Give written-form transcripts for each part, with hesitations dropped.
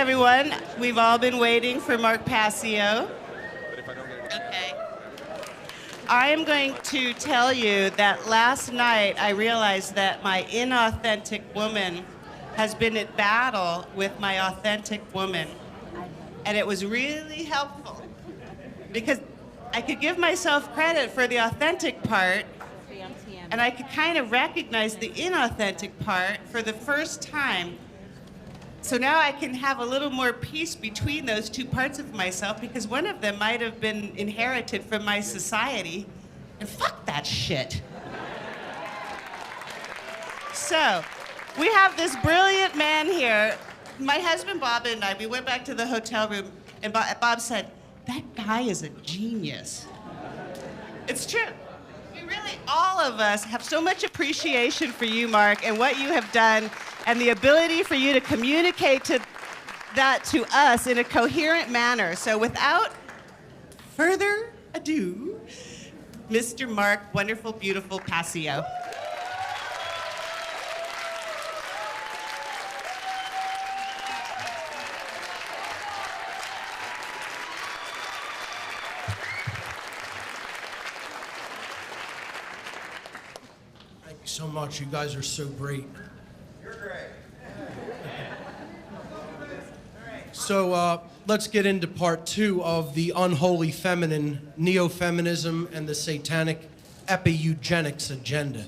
everyone. We've all been waiting for Mark Passio. Okay. I am going to tell you that last night I realized that my inauthentic woman has been at battle with my authentic woman. And it was really helpful because I could give myself credit for the authentic part, and I could kind of recognize the inauthentic part for the first time. So now I can have a little more peace between those two parts of myself, because one of them might have been inherited from my society, and fuck that shit. So, we have this brilliant man here. My husband Bob and I, we went back to the hotel room, and Bob said, "That guy is a genius." It's true. Really, all of us have so much appreciation for you, Mark, and what you have done, and the ability for you to communicate that to us in a coherent manner. So without further ado, Mr. Mark, wonderful, beautiful Passio. So much. You guys are so great. You're great. So let's get into part 2 of the unholy feminine, neo-feminism, and the satanic epi-eugenics agenda.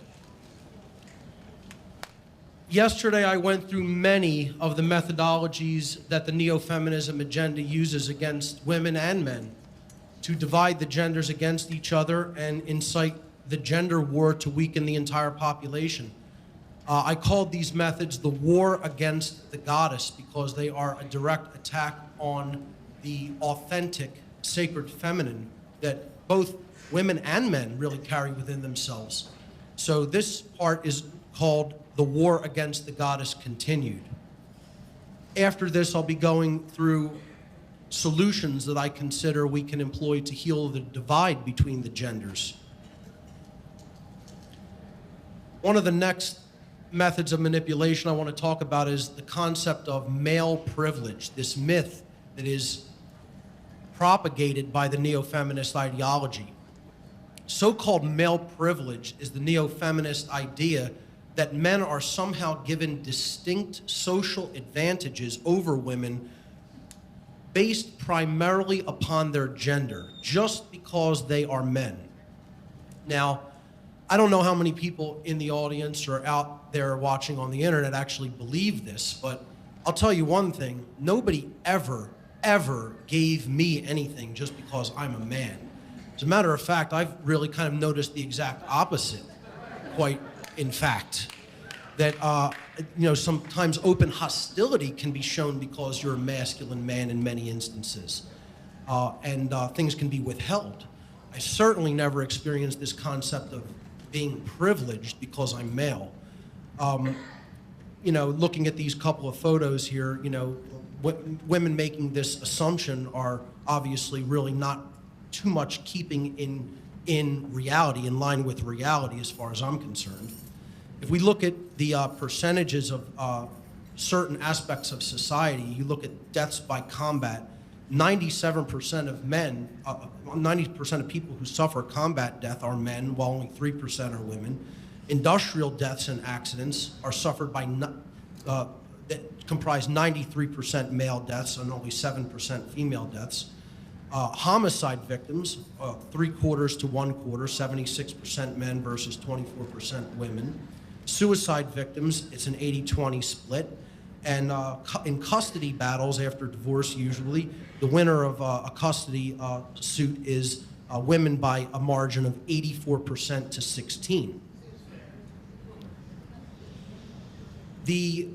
Yesterday I went through many of the methodologies that the neo-feminism agenda uses against women and men to divide the genders against each other and incite the gender war to weaken the entire population. I called these methods the war against the goddess because they are a direct attack on the authentic, sacred feminine that both women and men really carry within themselves. So this part is called the war against the goddess continued. After this, I'll be going through solutions that I consider we can employ to heal the divide between the genders. One of the next methods of manipulation I want to talk about is the concept of male privilege, this myth that is propagated by the neo-feminist ideology. So-called male privilege is the neo-feminist idea that men are somehow given distinct social advantages over women based primarily upon their gender, just because they are men. Now, I don't know how many people in the audience or out there watching on the internet actually believe this, but I'll tell you one thing. Nobody ever gave me anything just because I'm a man. As a matter of fact, I've really kind of noticed the exact opposite, quite in fact, that sometimes open hostility can be shown because you're a masculine man in many instances, and things can be withheld. I certainly never experienced this concept of being privileged because I'm male. Looking at these couple of photos here, women making this assumption are obviously really not too much keeping in reality, in line with reality as far as I'm concerned. If we look at the percentages of certain aspects of society, you look at deaths by combat, 97% of men, 90% of people who suffer combat death are men, while only 3% are women. Industrial deaths and accidents are suffered by, that comprise 93% male deaths and only 7% female deaths. Homicide victims, 3/4 to 1/4, 76% men versus 24% women. Suicide victims, it's an 80-20 split. And in custody battles after divorce, usually, the winner of a custody suit is women by a margin of 84% to 16%. The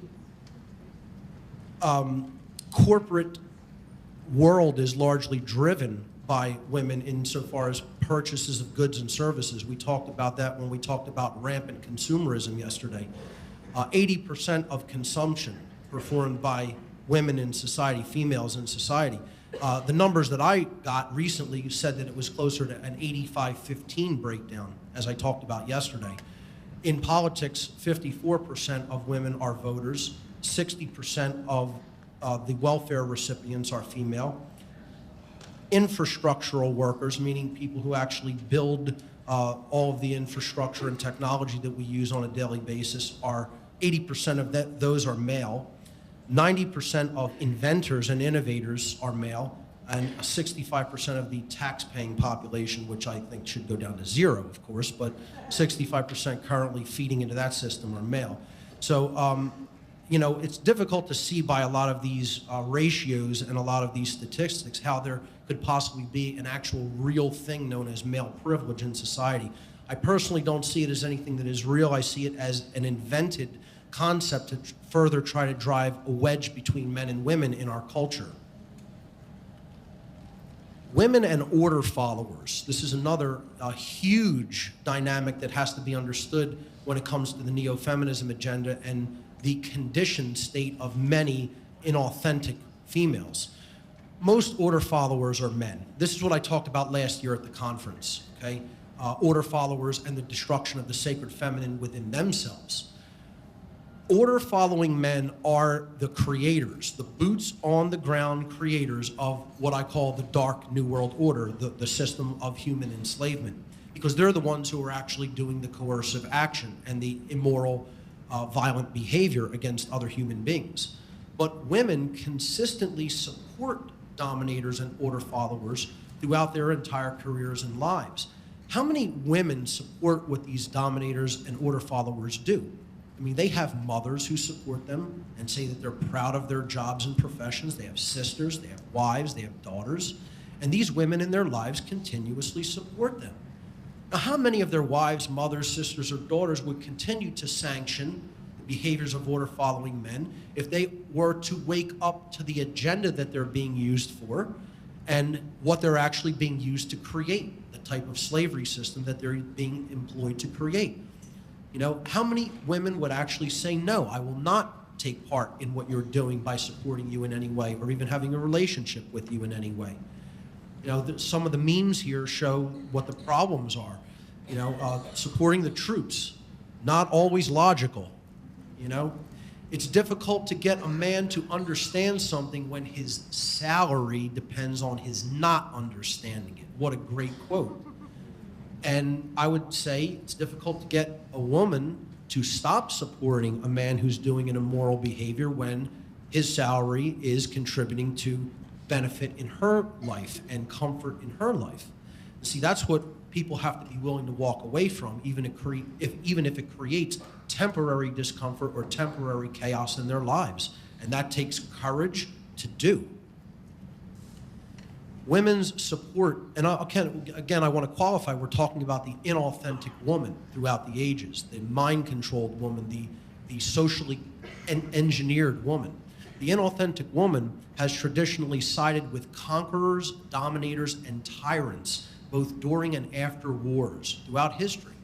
corporate world is largely driven by women insofar as purchases of goods and services. We talked about that when we talked about rampant consumerism yesterday. 80% of consumption performed by women in society, females in society. The numbers that I got recently said that it was closer to an 85-15 breakdown, as I talked about yesterday. In politics, 54% of women are voters, 60% of the welfare recipients are female. Infrastructural workers, meaning people who actually build all of the infrastructure and technology that we use on a daily basis, are 80% of those are male. 90% of inventors and innovators are male, and 65% of the tax-paying population, which I think should go down to 0, of course, but 65% currently feeding into that system are male. So, you know, it's difficult to see by a lot of these ratios and a lot of these statistics how there could possibly be an actual real thing known as male privilege in society. I personally don't see it as anything that is real. I see it as an invented concept to further try to drive a wedge between men and women in our culture. Women and order followers. This is another huge dynamic that has to be understood when it comes to the neo-feminism agenda and the conditioned state of many inauthentic females. Most order followers are men. This is what I talked about last year at the conference, okay? Order followers and the destruction of the sacred feminine within themselves. Order-following men are the creators, the boots-on-the-ground creators of what I call the dark New World Order, the system of human enslavement, because they're the ones who are actually doing the coercive action and the immoral, violent behavior against other human beings. But women consistently support dominators and order followers throughout their entire careers and lives. How many women support what these dominators and order followers do? I mean, they have mothers who support them and say that they're proud of their jobs and professions. They have sisters, they have wives, they have daughters. And these women in their lives continuously support them. Now, how many of their wives, mothers, sisters, or daughters would continue to sanction the behaviors of order-following men if they were to wake up to the agenda that they're being used for and what they're actually being used to create, the type of slavery system that they're being employed to create? You know, how many women would actually say, no, I will not take part in what you're doing by supporting you in any way or even having a relationship with you in any way? You know, some of the memes here show what the problems are. You know, supporting the troops, not always logical. You know, it's difficult to get a man to understand something when his salary depends on his not understanding it. What a great quote. And I would say it's difficult to get a woman to stop supporting a man who's doing an immoral behavior when his salary is contributing to benefit in her life and comfort in her life. See, that's what people have to be willing to walk away from, even if it creates temporary discomfort or temporary chaos in their lives. And that takes courage to do. Women's support, and again, I want to qualify, we're talking about the inauthentic woman throughout the ages, the mind-controlled woman, the socially engineered woman. The inauthentic woman has traditionally sided with conquerors, dominators, and tyrants, both during and after wars throughout history,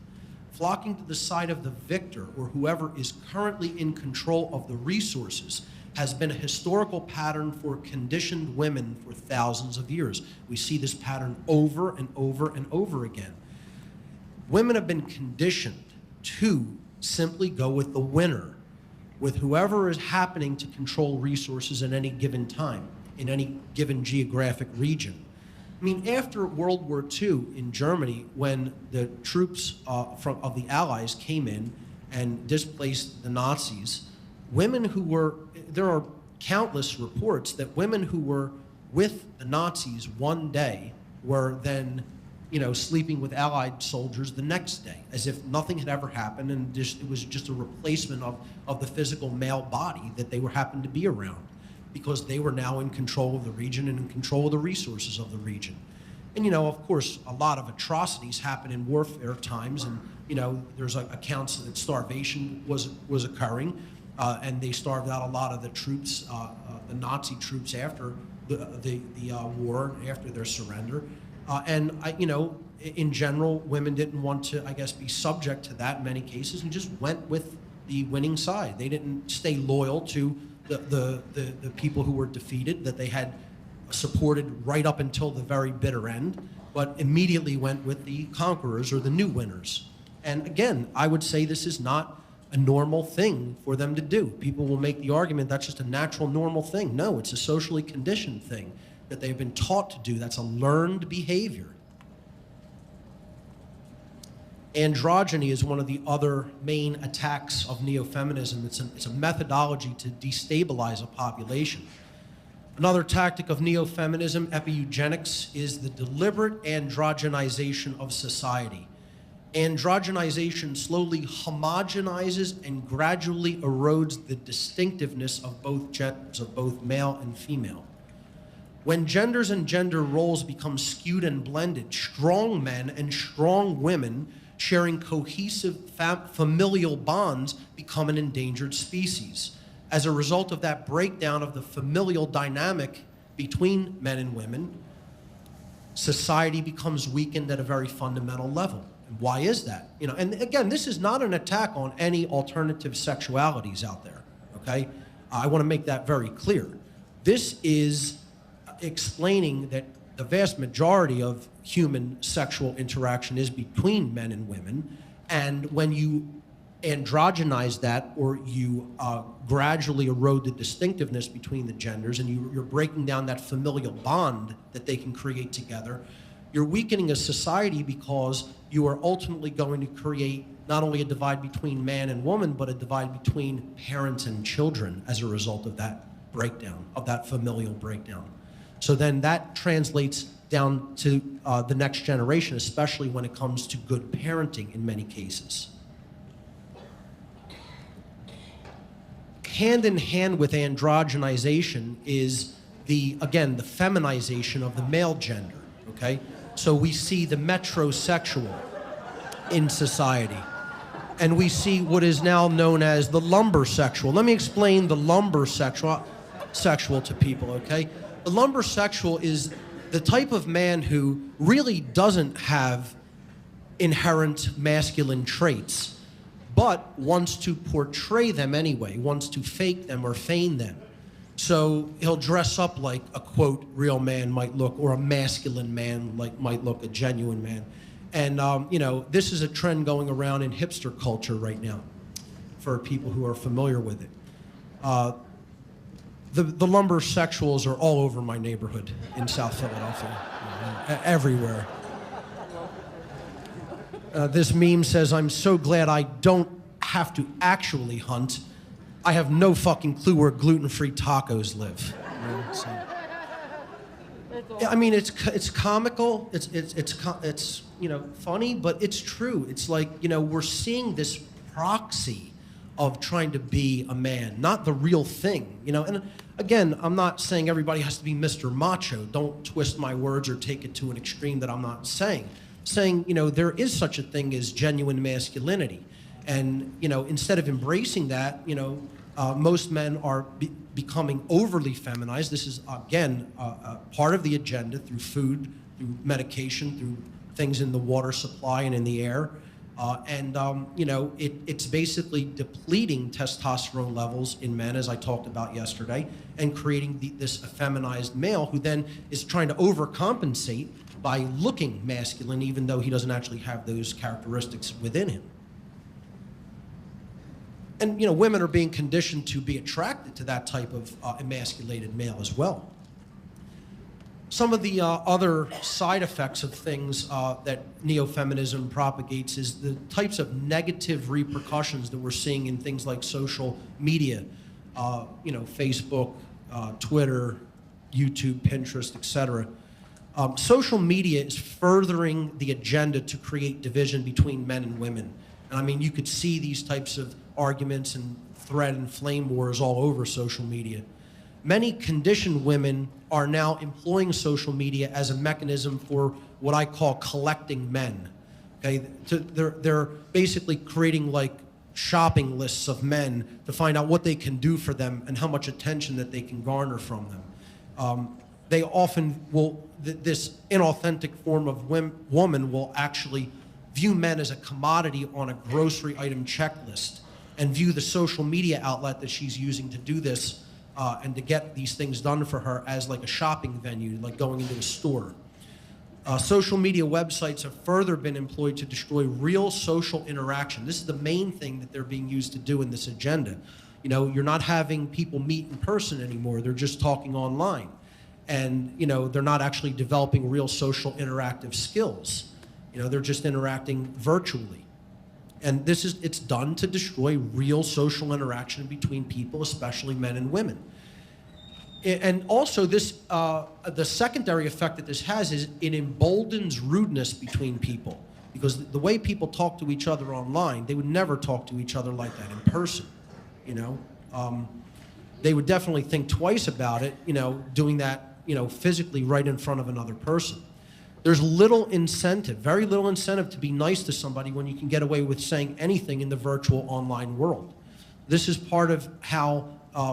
flocking to the side of the victor or whoever is currently in control of the resources has been a historical pattern for conditioned women for thousands of years. We see this pattern over and over and over again. Women have been conditioned to simply go with the winner, with whoever is happening to control resources at any given time, in any given geographic region. I mean, after World War II in Germany, when the troops of the Allies came in and displaced the Nazis, women who were, there are countless reports that women who were with the Nazis one day were then, you know, sleeping with Allied soldiers the next day, as if nothing had ever happened, and it was just a replacement of the physical male body that they happened to be around, because they were now in control of the region and in control of the resources of the region. And, you know, of course, a lot of atrocities happen in warfare times, and, you know, there's accounts that starvation was occurring, and they starved out a lot of the troops, the Nazi troops after the war, after their surrender. And, you know, in general, women didn't want to, I guess, be subject to that in many cases and just went with the winning side. They didn't stay loyal to the people who were defeated, that they had supported right up until the very bitter end, but immediately went with the conquerors or the new winners. And again, I would say this is not a normal thing for them to do. People will make the argument that's just a natural, normal thing. No, it's a socially conditioned thing that they've been taught to do. That's a learned behavior. Androgyny is one of the other main attacks of neo-feminism. It's a methodology to destabilize a population. Another tactic of neo-feminism, eugenics, is the deliberate androgenization of society. Androgenization slowly homogenizes and gradually erodes the distinctiveness of both genders, of both male and female. When genders and gender roles become skewed and blended, strong men and strong women sharing cohesive familial bonds become an endangered species. As a result of that breakdown of the familial dynamic between men and women, society becomes weakened at a very fundamental level. And why is that? You know, and again, this is not an attack on any alternative sexualities out there, okay? I want to make that very clear. This is explaining that the vast majority of human sexual interaction is between men and women, and when you androgynize that, or you gradually erode the distinctiveness between the genders, and you're breaking down that familial bond that they can create together, you're weakening a society, because you are ultimately going to create not only a divide between man and woman, but a divide between parents and children as a result of that breakdown, of that familial breakdown. So then that translates down to the next generation, especially when it comes to good parenting in many cases. Hand in hand with androgenization is again, the feminization of the male gender, okay? So we see the metrosexual in society, and we see what is now known as the lumbersexual. Let me explain the lumbersexual to people, okay? The lumbersexual is the type of man who really doesn't have inherent masculine traits, but wants to portray them anyway, wants to fake them or feign them. So he'll dress up like a, quote, real man might look, or a masculine man might look, a genuine man. And, you know, this is a trend going around in hipster culture right now for people who are familiar with it. The lumbersexuals are all over my neighborhood in South Philadelphia, everywhere. This meme says, "I'm so glad I don't have to actually hunt. I have no fucking clue where gluten-free tacos live." You know, so. I mean, it's comical. It's you know, funny, but it's true. It's like, you know, we're seeing this proxy of trying to be a man, not the real thing. You know, and again, I'm not saying everybody has to be Mr. Macho. Don't twist my words or take it to an extreme that I'm not saying. Saying, you know, there is such a thing as genuine masculinity. And, you know, instead of embracing that, you know, most men are becoming overly feminized. This is, again, part of the agenda through food, through medication, through things in the water supply and in the air. You know, it's basically depleting testosterone levels in men, as I talked about yesterday, and creating this effeminized male who then is trying to overcompensate by looking masculine, even though he doesn't actually have those characteristics within him. And, you know, women are being conditioned to be attracted to that type of emasculated male as well. Some of the other side effects of things that neo-feminism propagates is the types of negative repercussions that we're seeing in things like social media, you know, Facebook, Twitter, YouTube, Pinterest, etc. Social media is furthering the agenda to create division between men and women. And I mean, you could see these types of arguments and thread and flame wars all over social media. Many conditioned women are now employing social media as a mechanism for what I call collecting men. Okay, they're basically creating like shopping lists of men to find out what they can do for them and how much attention that they can garner from them. They often will, this inauthentic form of woman will actually view men as a commodity on a grocery item checklist, and view the social media outlet that she's using to do this and to get these things done for her as like a shopping venue, like going into a store. Social media websites have further been employed to destroy real social interaction. This is the main thing that they're being used to do in this agenda. You know, you're not having people meet in person anymore. They're just talking online. And, you know, they're not actually developing real social interactive skills. You know, they're just interacting virtually. And it's done to destroy real social interaction between people, especially men and women. And also this, the secondary effect that this has is it emboldens rudeness between people. Because the way people talk to each other online, they would never talk to each other like that in person, you know? They would definitely think twice about it, you know, doing that, you know, physically right in front of another person. There's little incentive, very little incentive to be nice to somebody when you can get away with saying anything in the virtual online world. This is part of how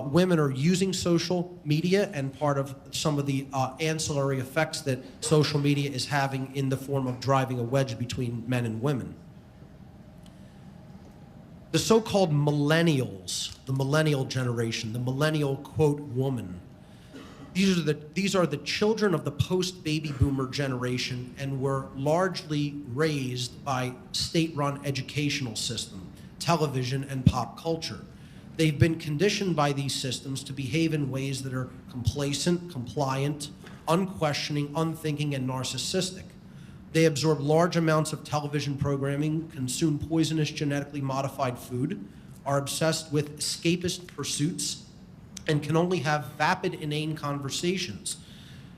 women are using social media and part of some of the ancillary effects that social media is having in the form of driving a wedge between men and women. The so-called millennials, the millennial generation, the millennial, quote, woman, these are the children of the post-baby boomer generation and were largely raised by state-run educational system, television, and pop culture. They've been conditioned by these systems to behave in ways that are complacent, compliant, unquestioning, unthinking, and narcissistic. They absorb large amounts of television programming, consume poisonous genetically modified food, are obsessed with escapist pursuits, and can only have vapid, inane conversations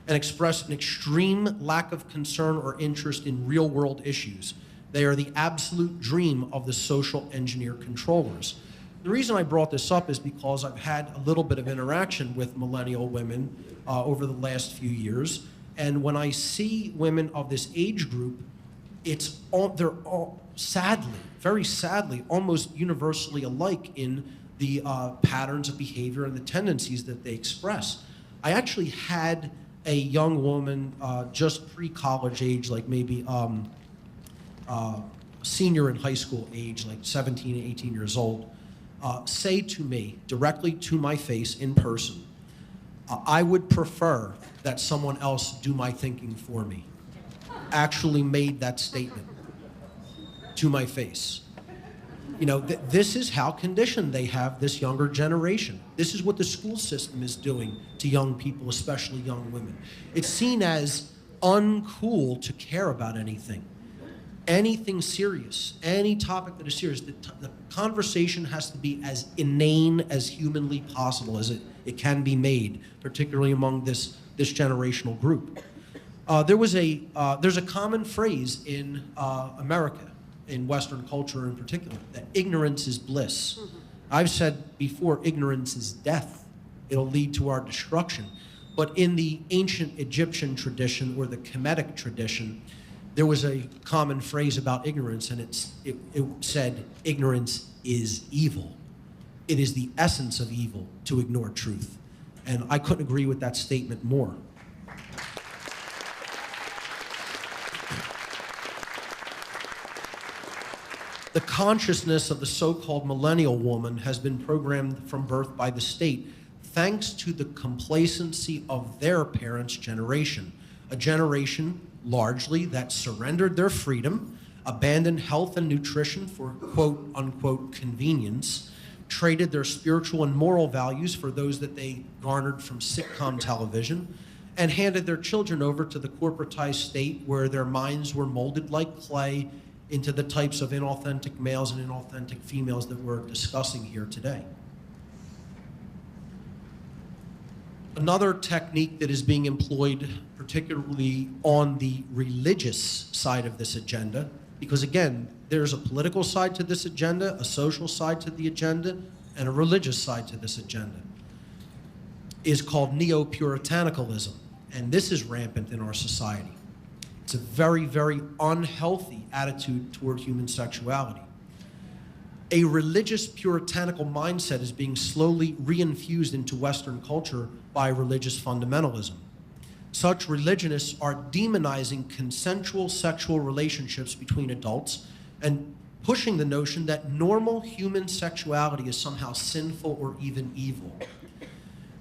and express an extreme lack of concern or interest in real-world issues. They are the absolute dream of the social engineer controllers. The reason I brought this up is because I've had a little bit of interaction with millennial women over the last few years, and when I see women of this age group, they're all sadly, very sadly, almost universally alike in the patterns of behavior and the tendencies that they express. I actually had a young woman just pre-college age, like maybe senior in high school age, like 17, 18 years old, say to me, directly to my face in person, I would prefer that someone else do my thinking for me. Actually made that statement to my face. You know, this is how conditioned they have this younger generation. This is what the school system is doing to young people, especially young women. It's seen as uncool to care about anything serious, any topic that is serious. The conversation has to be as inane as humanly possible as it can be made, particularly among this generational group. There's a common phrase in America, in Western culture in particular, that ignorance is bliss. I've said before, ignorance is death. It'll lead to our destruction. But in the ancient Egyptian tradition or the Kemetic tradition, there was a common phrase about ignorance, and it said, ignorance is evil. It is the essence of evil to ignore truth. And I couldn't agree with that statement more. The consciousness of the so-called millennial woman has been programmed from birth by the state thanks to the complacency of their parents' generation, a generation largely that surrendered their freedom, abandoned health and nutrition for quote unquote convenience, traded their spiritual and moral values for those that they garnered from sitcom television, and handed their children over to the corporatized state where their minds were molded like clay into the types of inauthentic males and inauthentic females that we're discussing here today. Another technique that is being employed, particularly on the religious side of this agenda, because again, there's a political side to this agenda, a social side to the agenda, and a religious side to this agenda, is called neo-puritanicalism. And this is rampant in our society. It's a very, very unhealthy attitude toward human sexuality. A religious puritanical mindset is being slowly reinfused into Western culture by religious fundamentalism. Such religionists are demonizing consensual sexual relationships between adults and pushing the notion that normal human sexuality is somehow sinful or even evil.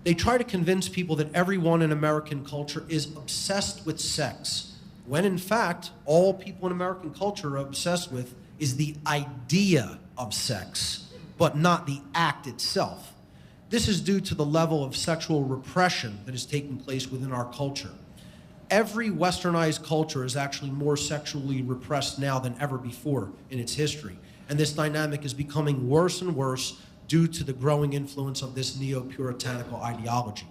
They try to convince people that everyone in American culture is obsessed with sex when in fact, all people in American culture are obsessed with is the idea of sex, but not the act itself. This is due to the level of sexual repression that is taking place within our culture. Every westernized culture is actually more sexually repressed now than ever before in its history. And this dynamic is becoming worse and worse due to the growing influence of this neo-puritanical ideology.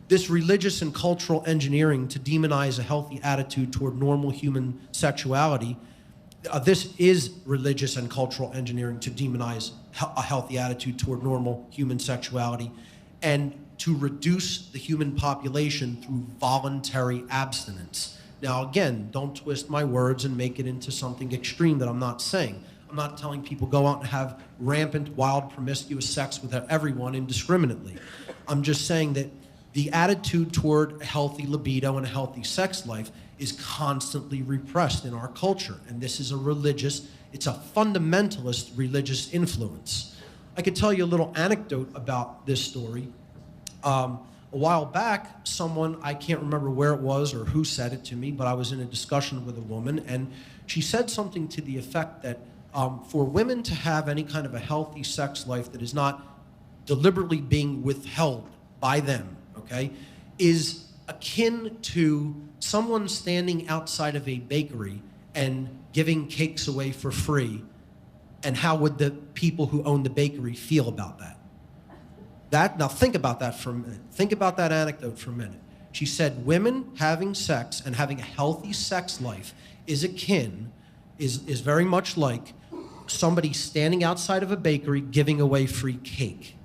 This religious and cultural engineering to demonize a healthy attitude toward normal human sexuality, this is religious and cultural engineering to demonize a healthy attitude toward normal human sexuality and to reduce the human population through voluntary abstinence. Now again, don't twist my words and make it into something extreme that I'm not saying. I'm not telling people go out and have rampant, wild, promiscuous sex with everyone indiscriminately. I'm just saying that the attitude toward a healthy libido and a healthy sex life is constantly repressed in our culture. And this is it's a fundamentalist religious influence. I could tell you a little anecdote about this story. A while back, someone, I can't remember where it was or who said it to me, but I was in a discussion with a woman, and she said something to the effect that for women to have any kind of a healthy sex life that is not deliberately being withheld by them, okay, is akin to someone standing outside of a bakery and giving cakes away for free, and how would the people who own the bakery feel about that? Now think about that for a minute. Think about that anecdote for a minute. She said women having sex and having a healthy sex life is very much like somebody standing outside of a bakery giving away free cake.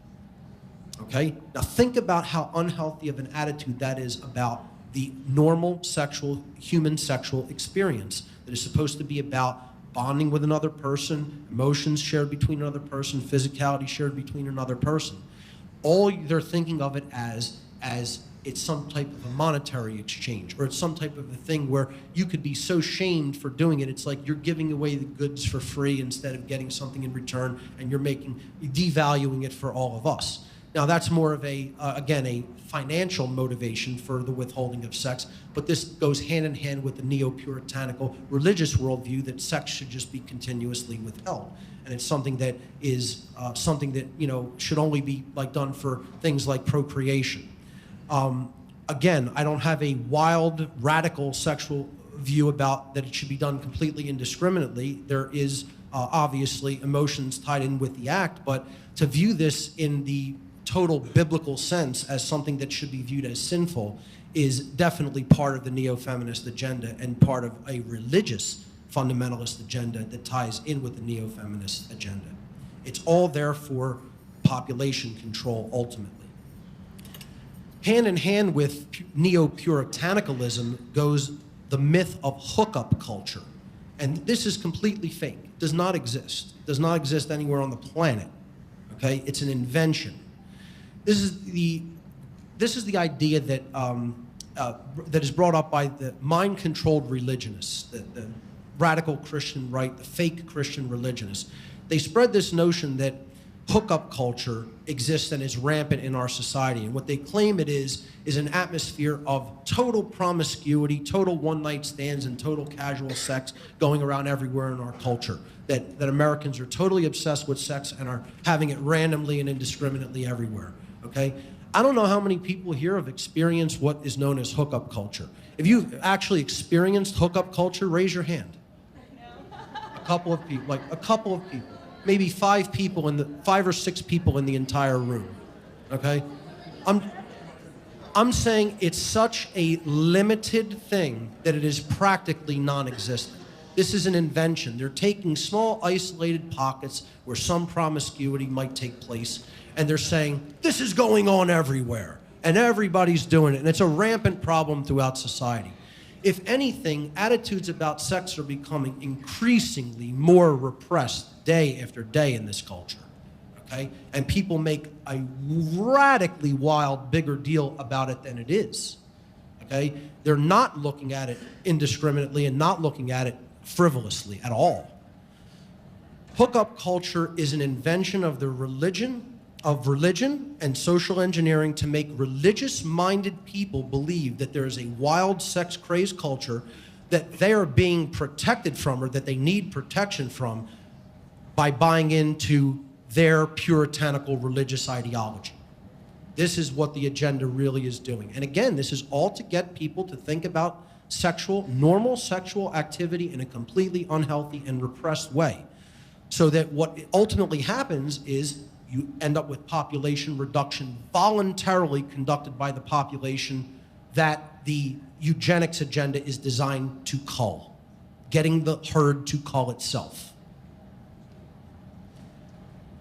Okay? Now think about how unhealthy of an attitude that is about the normal human sexual experience that is supposed to be about bonding with another person, emotions shared between another person, physicality shared between another person. All they're thinking of it as it's some type of a monetary exchange, or it's some type of a thing where you could be so shamed for doing it. It's like you're giving away the goods for free instead of getting something in return, and you're devaluing it for all of us. Now that's more of again, a financial motivation for the withholding of sex, but this goes hand in hand with the neo-puritanical religious worldview that sex should just be continuously withheld. And it's something that is something that, should only be done for things like procreation. Again, I don't have a wild, radical sexual view about that it should be done completely indiscriminately. There is obviously emotions tied in with the act, but to view this in the total biblical sense as something that should be viewed as sinful is definitely part of the neo-feminist agenda and part of a religious fundamentalist agenda that ties in with the neo-feminist agenda. It's all there for population control ultimately. Hand in hand with neo-puritanicalism goes the myth of hookup culture. And this is completely fake. It does not exist. It does not exist anywhere on the planet. Okay? It's an invention. This is the idea that that is brought up by the mind-controlled religionists, the radical Christian right, the fake Christian religionists. They spread this notion that hookup culture exists and is rampant in our society. And what they claim it is an atmosphere of total promiscuity, total one-night stands, and total casual sex going around everywhere in our culture. That Americans are totally obsessed with sex and are having it randomly and indiscriminately everywhere. Okay? I don't know how many people here have experienced what is known as hookup culture. If you've actually experienced hookup culture, raise your hand. A couple of people, maybe 5 or 6 people in the entire room. Okay? I'm saying it's such a limited thing that it is practically non-existent. This is an invention. They're taking small isolated pockets where some promiscuity might take place, and they're saying, this is going on everywhere, and everybody's doing it, and it's a rampant problem throughout society. If anything, attitudes about sex are becoming increasingly more repressed day after day in this culture, okay? And people make a radically wild, bigger deal about it than it is, okay? They're not looking at it indiscriminately and not looking at it frivolously at all. Hookup culture is an invention of the religion and social engineering to make religious-minded people believe that there is a wild sex-crazed culture that they are being protected from, or that they need protection from, by buying into their puritanical religious ideology. This is what the agenda really is doing. And again, this is all to get people to think about normal sexual activity in a completely unhealthy and repressed way. So that what ultimately happens is you end up with population reduction voluntarily conducted by the population that the eugenics agenda is designed to cull, getting the herd to cull itself.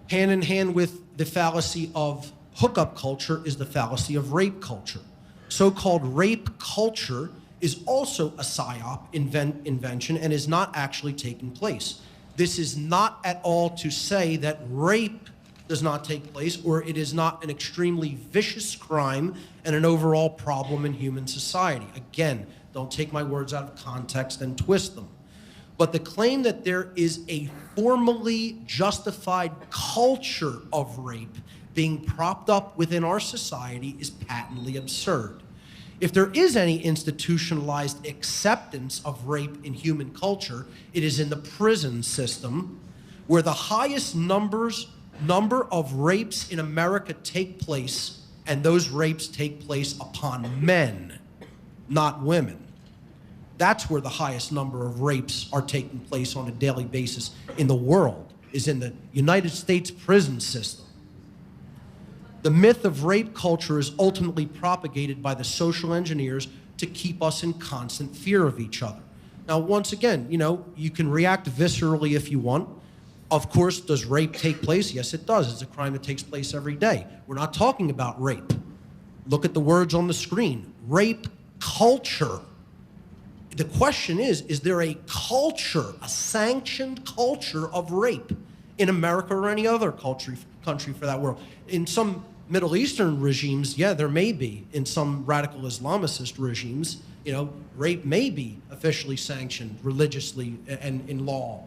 Hand in hand with the fallacy of hookup culture is the fallacy of rape culture. So-called rape culture is also a PSYOP invention and is not actually taking place. This is not at all to say that rape does not take place, or it is not an extremely vicious crime and an overall problem in human society. Again, don't take my words out of context and twist them. But the claim that there is a formally justified culture of rape being propped up within our society is patently absurd. If there is any institutionalized acceptance of rape in human culture, it is in the prison system, where the highest number of rapes in America take place, and those rapes take place upon men, not women. That's where the highest number of rapes are taking place on a daily basis in the world, is in the United States prison system. The myth of rape culture is ultimately propagated by the social engineers to keep us in constant fear of each other. Now, once again, you can react viscerally if you want. Of course, does rape take place? Yes, it does. It's a crime that takes place every day. We're not talking about rape. Look at the words on the screen. Rape culture. The question is there a culture, a sanctioned culture of rape in America or any other country for that world? In some Middle Eastern regimes, yeah, there may be. In some radical Islamicist regimes, rape may be officially sanctioned religiously and in law,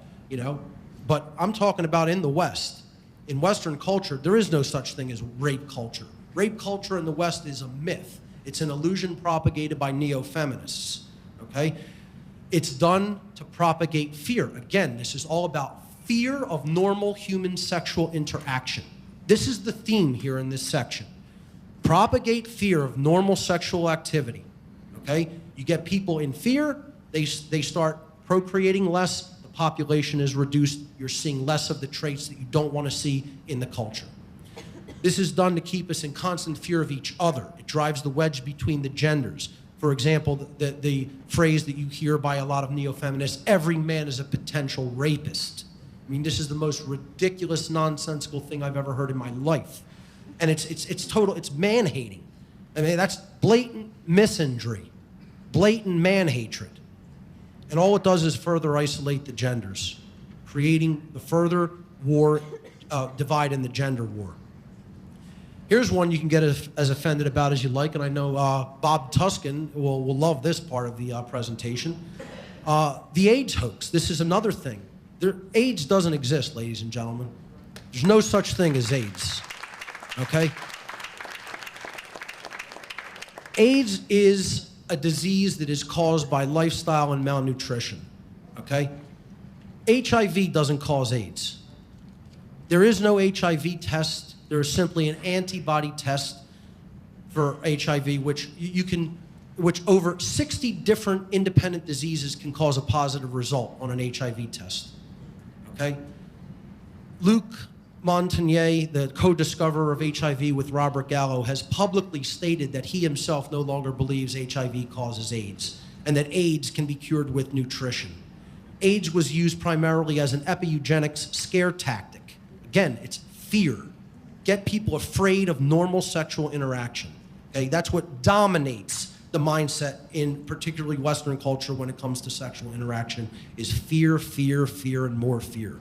But I'm talking about in the West. In Western culture, there is no such thing as rape culture. Rape culture in the West is a myth. It's an illusion propagated by neo-feminists. Okay? It's done to propagate fear. Again, this is all about fear of normal human sexual interaction. This is the theme here in this section. Propagate fear of normal sexual activity. Okay? You get people in fear, they start procreating less, the population is reduced, you're seeing less of the traits that you don't want to see in the culture. This is done to keep us in constant fear of each other. It drives the wedge between the genders. For example, the phrase that you hear by a lot of neo-feminists, every man is a potential rapist. I mean, this is the most ridiculous, nonsensical thing I've ever heard in my life. And it's man-hating. I mean, that's blatant misandry, blatant man-hatred. And all it does is further isolate the genders, creating the further war, divide in the gender war. Here's one you can get as offended about as you like, and I know Bob Tuskin will love this part of the presentation. The AIDS hoax. This is another thing. AIDS doesn't exist, ladies and gentlemen. There's no such thing as AIDS, okay? AIDS is a disease that is caused by lifestyle and malnutrition, okay? HIV doesn't cause AIDS. There is no HIV test. There is simply an antibody test for HIV, which which over 60 different independent diseases can cause a positive result on an HIV test. Okay? Luc Montagnier, the co-discoverer of HIV with Robert Gallo, has publicly stated that he himself no longer believes HIV causes AIDS, and that AIDS can be cured with nutrition. AIDS was used primarily as an eugenics scare tactic. Again, it's fear. Get people afraid of normal sexual interaction. Okay? That's what dominates the mindset in particularly Western culture when it comes to sexual interaction, is fear, fear, fear, and more fear.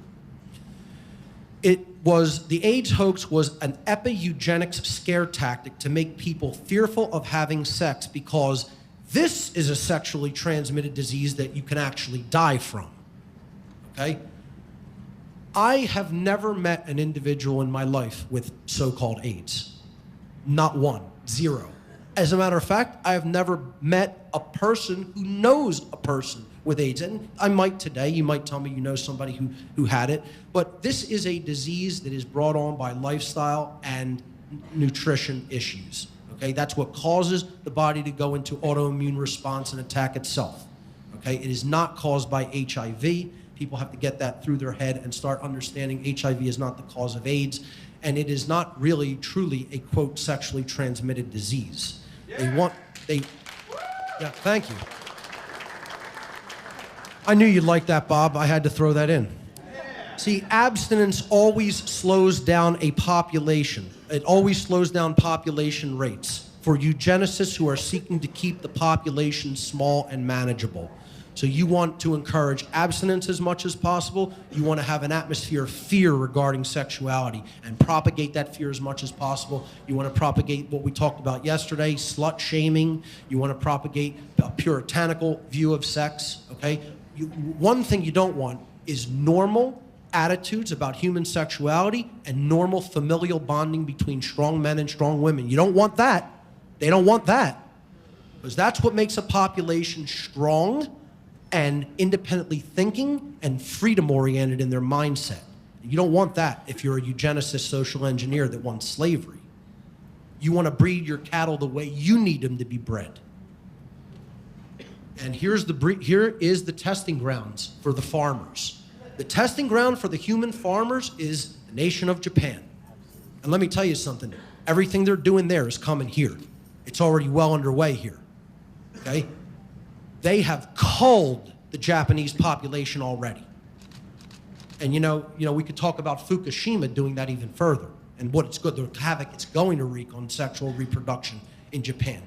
The AIDS hoax was an eugenics scare tactic to make people fearful of having sex because this is a sexually transmitted disease that you can actually die from. Okay? I have never met an individual in my life with so-called AIDS. Not one. Zero. As a matter of fact, I have never met a person who knows a person with AIDS. And I might today. You might tell me you know somebody who had it. But this is a disease that is brought on by lifestyle and nutrition issues. Okay, that's what causes the body to go into autoimmune response and attack itself. Okay, it is not caused by HIV. People have to get that through their head and start understanding HIV is not the cause of AIDS, and it is not really, truly a, quote, sexually transmitted disease. Yeah, thank you. I knew you'd like that, Bob. I had to throw that in. See, abstinence always slows down a population. It always slows down population rates for eugenicists who are seeking to keep the population small and manageable. So you want to encourage abstinence as much as possible. You want to have an atmosphere of fear regarding sexuality and propagate that fear as much as possible. You want to propagate what we talked about yesterday, slut shaming. You want to propagate a puritanical view of sex, okay? One thing you don't want is normal attitudes about human sexuality and normal familial bonding between strong men and strong women. You don't want that. They don't want that. Because that's what makes a population strong and independently thinking and freedom-oriented in their mindset. You don't want that if you're a eugenicist social engineer that wants slavery. You want to breed your cattle the way you need them to be bred. And here is the testing grounds for the farmers. The testing ground for the human farmers is the nation of Japan. And let me tell you something. Everything they're doing there is coming here. It's already well underway here. Okay? They have culled the Japanese population already. And you know, we could talk about Fukushima doing that even further and what it's good, the havoc it's going to wreak on sexual reproduction in Japan.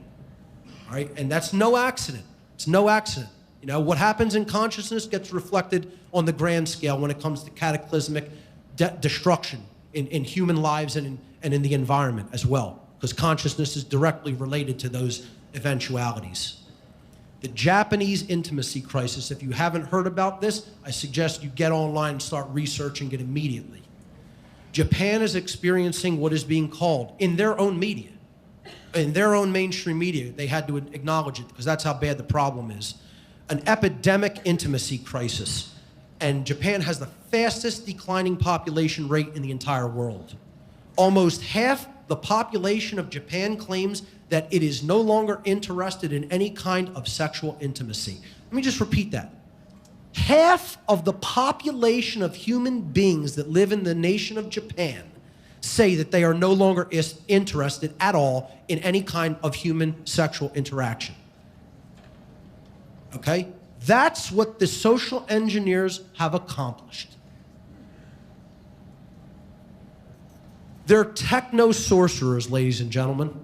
All right? And that's no accident. It's no accident. You know, what happens in consciousness gets reflected on the grand scale when it comes to cataclysmic destruction in human lives and in the environment as well, because consciousness is directly related to those eventualities. The Japanese intimacy crisis, if you haven't heard about this, I suggest you get online and start researching it immediately. Japan is experiencing what is being called, in their own media, in their own mainstream media, they had to acknowledge it because that's how bad the problem is, an epidemic intimacy crisis. And Japan has the fastest declining population rate in the entire world. Almost half the population of Japan claims that it is no longer interested in any kind of sexual intimacy. Let me just repeat that. Half of the population of human beings that live in the nation of Japan say that they are no longer interested at all in any kind of human sexual interaction. Okay? That's what the social engineers have accomplished. They're techno-sorcerers, ladies and gentlemen.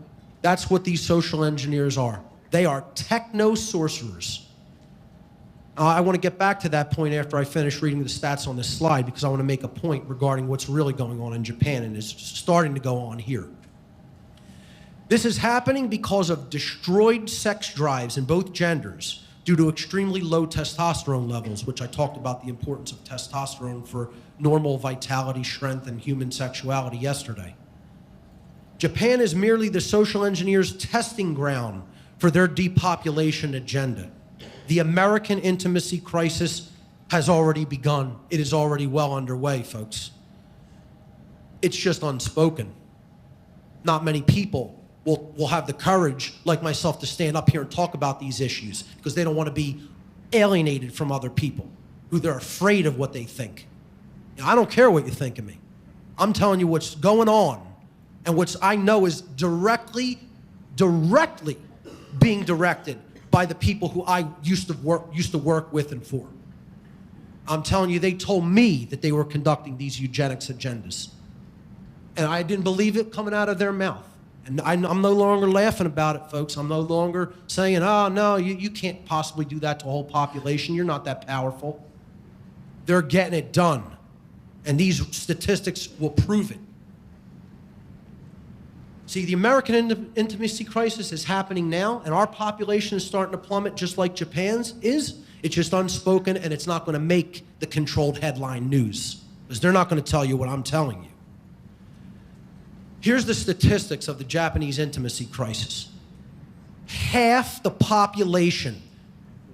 That's what these social engineers are. They are techno-sorcerers. I want to get back to that point after I finish reading the stats on this slide because I want to make a point regarding what's really going on in Japan and is starting to go on here. This is happening because of destroyed sex drives in both genders due to extremely low testosterone levels, which I talked about the importance of testosterone for normal vitality, strength, and human sexuality yesterday. Japan is merely the social engineers' testing ground for their depopulation agenda. The American intimacy crisis has already begun. It is already well underway, folks. It's just unspoken. Not many people will have the courage, like myself, to stand up here and talk about these issues because they don't want to be alienated from other people who they're afraid of what they think. Now, I don't care what you think of me. I'm telling you what's going on and what I know is directly being directed by the people who I used to work with and for. I'm telling you, they told me that they were conducting these eugenics agendas. And I didn't believe it coming out of their mouth. And I'm no longer laughing about it, folks. I'm no longer saying, oh, no, you can't possibly do that to a whole population. You're not that powerful. They're getting it done. And these statistics will prove it. See, the American intimacy crisis is happening now, and our population is starting to plummet just like Japan's is. It's just unspoken, and it's not going to make the controlled headline news because they're not going to tell you what I'm telling you. Here's the statistics of the Japanese intimacy crisis. half the population,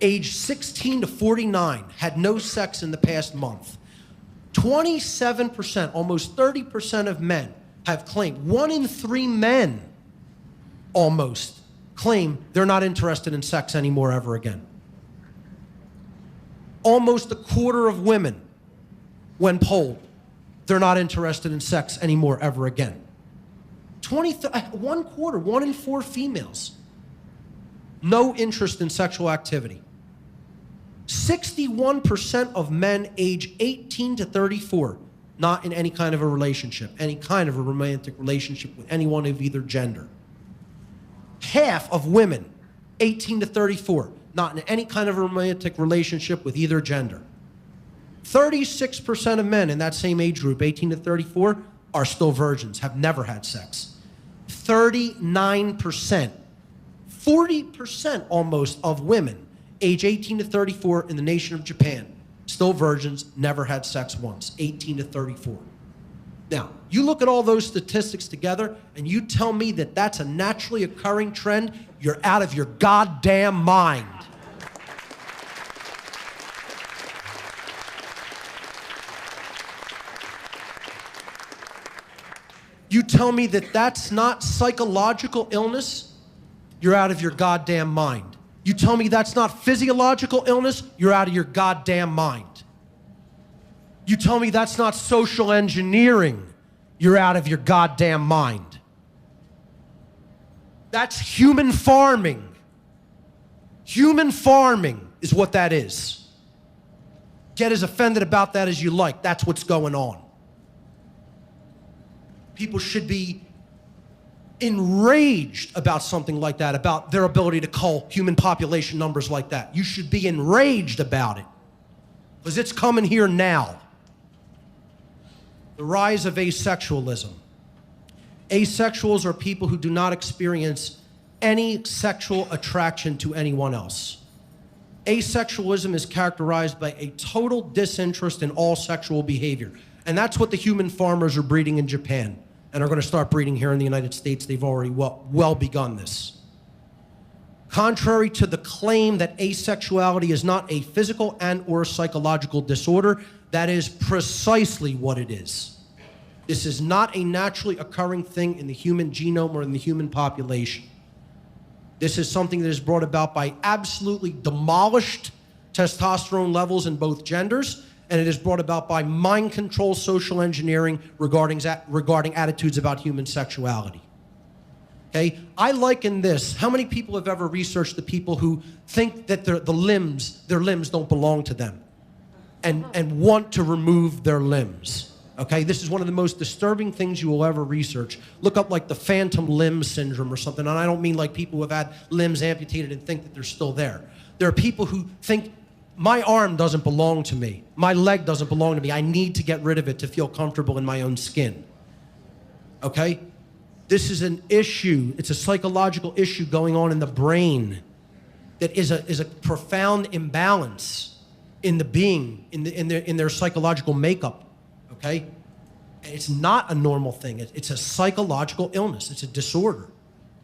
age 16 to 49, had no sex in the past month. 27%, almost 30% of men have claimed, 1 in 3 men almost claim they're not interested in sex anymore ever again. Almost a quarter of women, when polled, they're not interested in sex anymore ever again. 1 in 4 females, no interest in sexual activity. 61% of men age 18 to 34, not in any kind of a relationship, any kind of a romantic relationship with anyone of either gender. Half of women 18 to 34, not in any kind of a romantic relationship with either gender. 36% of men in that same age group, 18 to 34, are still virgins, have never had sex. 39%, 40% almost of women age 18 to 34 in the nation of Japan, still virgins, never had sex once, 18 to 34. Now, you look at all those statistics together and you tell me that that's a naturally occurring trend, you're out of your goddamn mind. You tell me that that's not psychological illness, you're out of your goddamn mind. You tell me that's not physiological illness, you're out of your goddamn mind. You tell me that's not social engineering, you're out of your goddamn mind. That's human farming. Human farming is what that is. Get as offended about that as you like. That's what's going on. People should be enraged about something like that, about their ability to cull human population numbers like that. You should be enraged about it, because it's coming here now. The rise of asexualism. Asexuals are people who do not experience any sexual attraction to anyone else. Asexualism is characterized by a total disinterest in all sexual behavior. And that's what the human farmers are breeding in Japan and are going to start breeding here in the United States. They've already well begun this. Contrary to the claim that asexuality is not a physical and or psychological disorder, that is precisely what it is. This is not a naturally occurring thing in the human genome or in the human population. This is something that is brought about by absolutely demolished testosterone levels in both genders, and it is brought about by mind control social engineering regarding attitudes about human sexuality. Okay? I liken this. How many people have ever researched the people who think that their limbs don't belong to them and want to remove their limbs? Okay? This is one of the most disturbing things you will ever research. Look up like the phantom limb syndrome or something, and I don't mean like people who have had limbs amputated and think that they're still there. There are people who think, my arm doesn't belong to me. My leg doesn't belong to me. I need to get rid of it to feel comfortable in my own skin. Okay? This is an issue. It's a psychological issue going on in the brain that is a profound imbalance in the being, in their psychological makeup. Okay? And it's not a normal thing. It's a psychological illness. It's a disorder.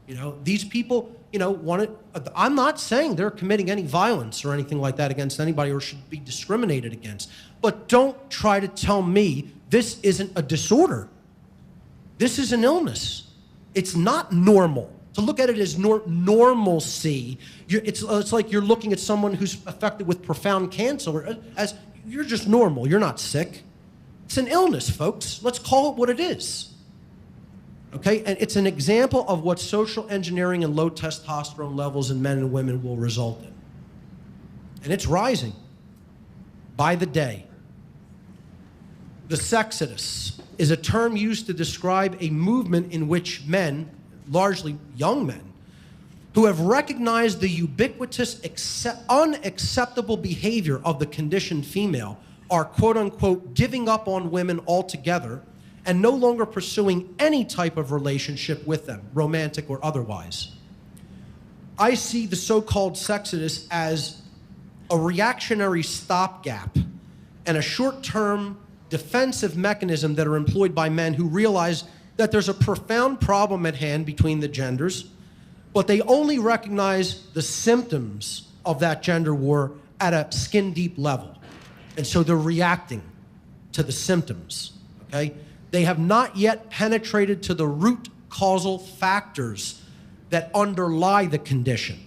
You know, these people, you know, I'm not saying they're committing any violence or anything like that against anybody or should be discriminated against. But don't try to tell me this isn't a disorder. This is an illness. It's not normal. To look at it as normalcy, it's like you're looking at someone who's affected with profound cancer as you're just normal. You're not sick. It's an illness, folks. Let's call it what it is. Okay? And it's an example of what social engineering and low testosterone levels in men and women will result in. And it's rising by the day. The sexodus is a term used to describe a movement in which men, largely young men, who have recognized the ubiquitous unacceptable behavior of the conditioned female are, quote-unquote, giving up on women altogether and no longer pursuing any type of relationship with them, romantic or otherwise. I see the so-called sexodus as a reactionary stopgap and a short-term defensive mechanism that are employed by men who realize that there's a profound problem at hand between the genders, but they only recognize the symptoms of that gender war at a skin-deep level. And so they're reacting to the symptoms, okay? They have not yet penetrated to the root causal factors that underlie the condition,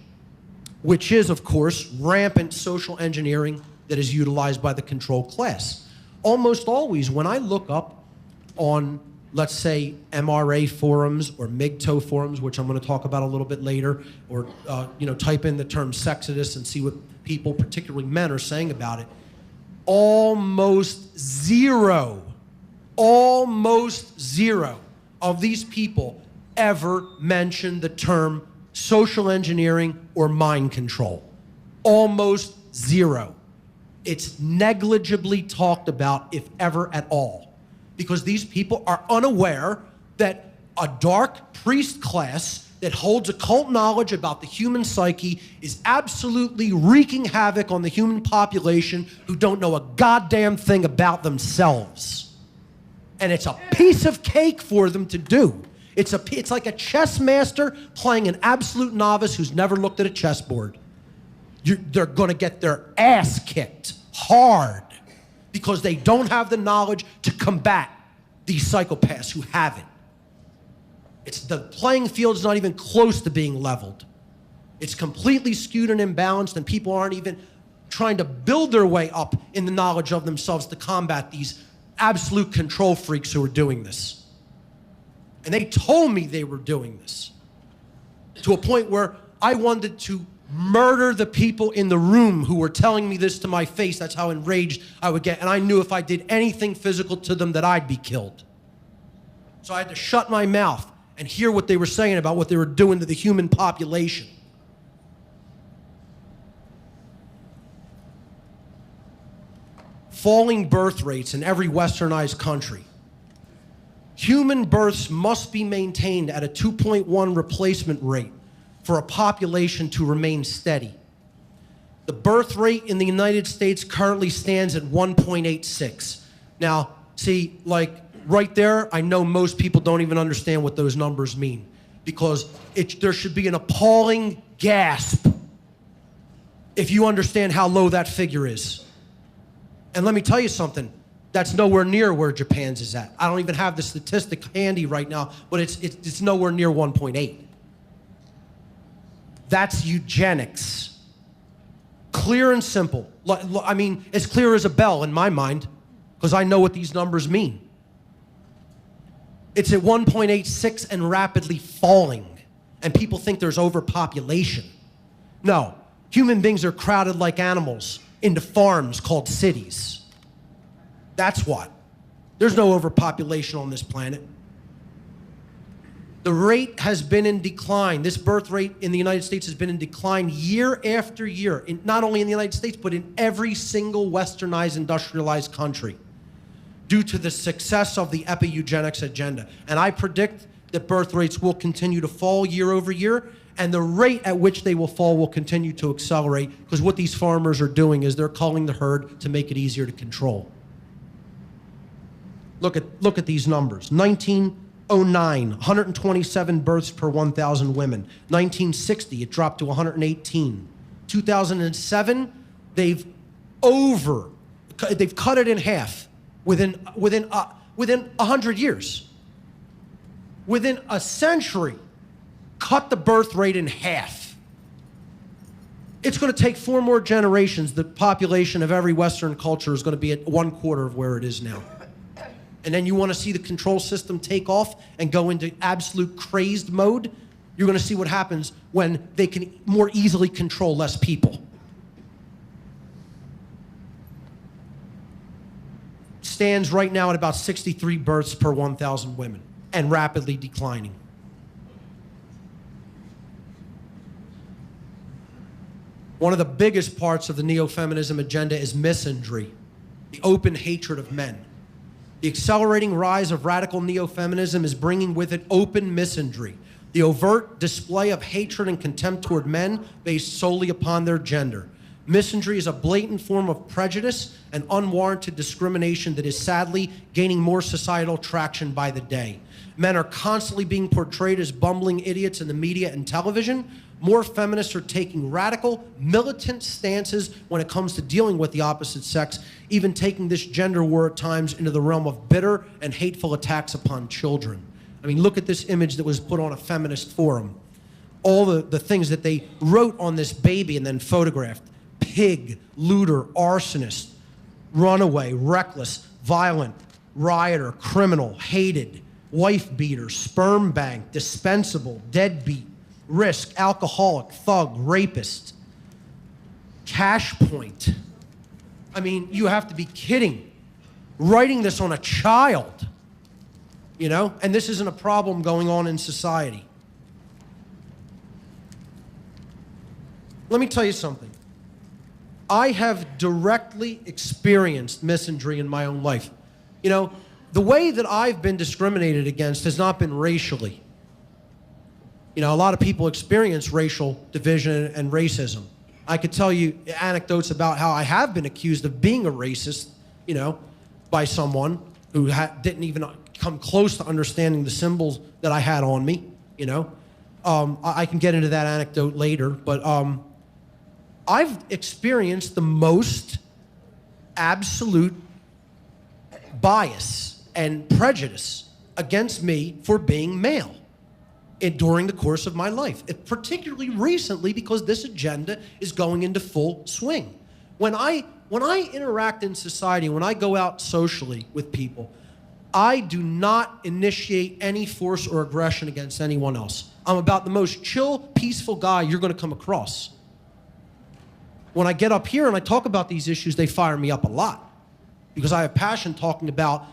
which is, of course, rampant social engineering that is utilized by the control class. Almost always, when I look up on, let's say, MRA forums or MGTOW forums, which I'm going to talk about a little bit later, or type in the term sexist and see what people, particularly men, are saying about it, almost zero of these people ever mention the term social engineering or mind control. Almost zero. It's negligibly talked about, if ever at all, because these people are unaware that a dark priest class that holds occult knowledge about the human psyche is absolutely wreaking havoc on the human population who don't know a goddamn thing about themselves. And it's a piece of cake for them to do. It's like a chess master playing an absolute novice who's never looked at a chessboard. They're going to get their ass kicked hard because they don't have the knowledge to combat these psychopaths who have it. The playing field's not even close to being leveled. It's completely skewed and imbalanced, and people aren't even trying to build their way up in the knowledge of themselves to combat these absolute control freaks who are doing this. And they told me they were doing this to a point where I wanted to murder the people in the room who were telling me this to my face. That's how enraged I would get. And I knew if I did anything physical to them that I'd be killed. So I had to shut my mouth and hear what they were saying about what they were doing to the human population. Falling birth rates in every westernized country. Human births must be maintained at a 2.1 replacement rate for a population to remain steady. The birth rate in the United States currently stands at 1.86. Now, see, like right there, I know most people don't even understand what those numbers mean, because there should be an appalling gasp if you understand how low that figure is. And let me tell you something, that's nowhere near where Japan's is at. I don't even have the statistic handy right now, but it's nowhere near 1.8. That's eugenics. Clear and simple. I mean, as clear as a bell in my mind, because I know what these numbers mean. It's at 1.86 and rapidly falling, and people think there's overpopulation. No, human beings are crowded like animals into farms called cities. That's what. There's no overpopulation on this planet. The rate has been in decline. This birth rate in the United States has been in decline year after year, not only in the United States, but in every single westernized, industrialized country, due to the success of the epi-eugenics agenda. And I predict that birth rates will continue to fall year over year, and the rate at which they will fall will continue to accelerate, because what these farmers are doing is they're culling the herd to make it easier to control. Look at these numbers. 1909, 127 births per 1,000 women. 1960, it dropped to 118. 2007, they've cut it in half within 100 years. Within a century, cut the birth rate in half. It's going to take 4 more generations. The population of every Western culture is going to be at 1/4 of where it is now. And then you want to see the control system take off and go into absolute crazed mode, you're going to see what happens when they can more easily control less people. Stands right now at about 63 births per 1,000 women and rapidly declining. One of the biggest parts of the neo-feminism agenda is misandry, the open hatred of men. The accelerating rise of radical neo-feminism is bringing with it open misandry, the overt display of hatred and contempt toward men based solely upon their gender. Misandry is a blatant form of prejudice and unwarranted discrimination that is sadly gaining more societal traction by the day. Men are constantly being portrayed as bumbling idiots in the media and television. More feminists are taking radical, militant stances when it comes to dealing with the opposite sex, even taking this gender war at times into the realm of bitter and hateful attacks upon children. I mean, look at this image that was put on a feminist forum. All the things that they wrote on this baby and then photographed. Pig, looter, arsonist, runaway, reckless, violent, rioter, criminal, hated, wife beater, sperm bank, dispensable, deadbeat, risk, alcoholic, thug, rapist, cash point. I mean, you have to be kidding. Writing this on a child, you know? And this isn't a problem going on in society. Let me tell you something. I have directly experienced misandry in my own life. You know, the way that I've been discriminated against has not been racially. You know, a lot of people experience racial division and racism. I could tell you anecdotes about how I have been accused of being a racist, you know, by someone who didn't even come close to understanding the symbols that I had on me, you know. I can get into that anecdote later, but I've experienced the most absolute bias and prejudice against me for being male during the course of my life, particularly recently because this agenda is going into full swing. When I interact in society, when I go out socially with people, I do not initiate any force or aggression against anyone else. I'm about the most chill, peaceful guy you're going to come across. When I get up here and I talk about these issues, they fire me up a lot because I have passion talking about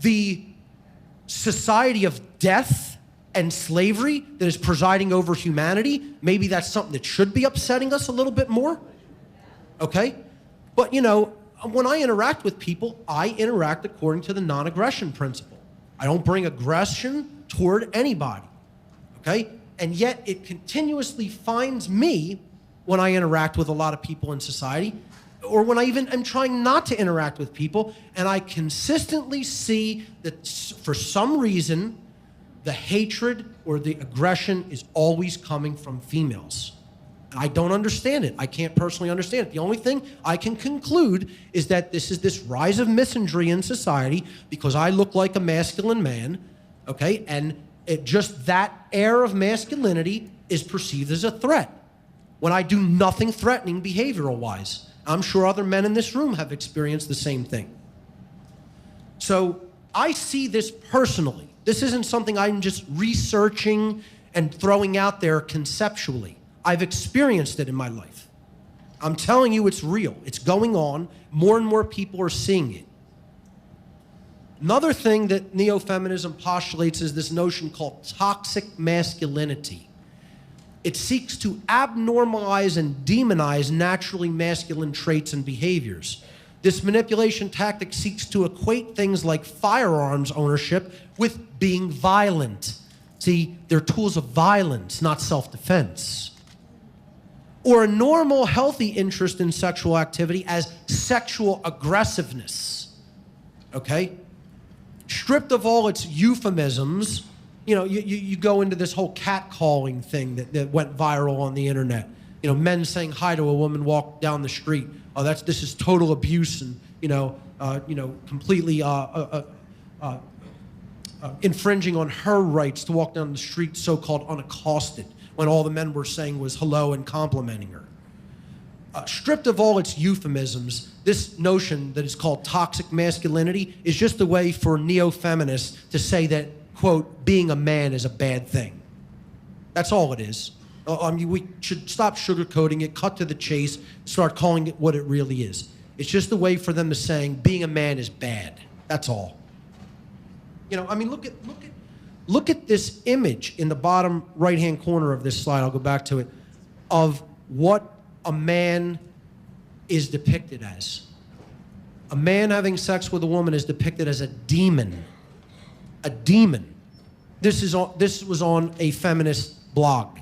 the society of death and slavery that is presiding over humanity. Maybe that's something that should be upsetting us a little bit more, okay? But, you know, when I interact with people, I interact according to the non-aggression principle. I don't bring aggression toward anybody, okay? And yet it continuously finds me when I interact with a lot of people in society, or when I even am trying not to interact with people, and I consistently see that for some reason, the hatred or the aggression is always coming from females. I don't understand it. I can't personally understand it. The only thing I can conclude is that this is this rise of misandry in society because I look like a masculine man, okay? And just that air of masculinity is perceived as a threat when I do nothing threatening behavioral-wise. I'm sure other men in this room have experienced the same thing. So I see this personally. This isn't something I'm just researching and throwing out there conceptually. I've experienced it in my life. I'm telling you it's real. It's going on. More and more people are seeing it. Another thing that neo-feminism postulates is this notion called toxic masculinity. It seeks to abnormalize and demonize naturally masculine traits and behaviors. This manipulation tactic seeks to equate things like firearms ownership with being violent. See, they're tools of violence, not self-defense. Or a normal, healthy interest in sexual activity as sexual aggressiveness, okay? Stripped of all its euphemisms, you know, you go into this whole catcalling thing that went viral on the internet. You know, men saying hi to a woman walk down the street. Oh, this is total abuse and, completely infringing on her rights to walk down the street so-called unaccosted when all the men were saying was hello and complimenting her. Stripped of all its euphemisms, this notion that is called toxic masculinity is just a way for neo-feminists to say that, quote, being a man is a bad thing. That's all it is. We should stop sugarcoating it, cut to the chase, start calling it what it really is. It's just a way for them to saying being a man is bad. That's all. You know, I mean, look at this image in the bottom right-hand corner of this slide. I'll go back to it, of what a man is depicted as. A man having sex with a woman is depicted as a demon. A demon. This was on a feminist blog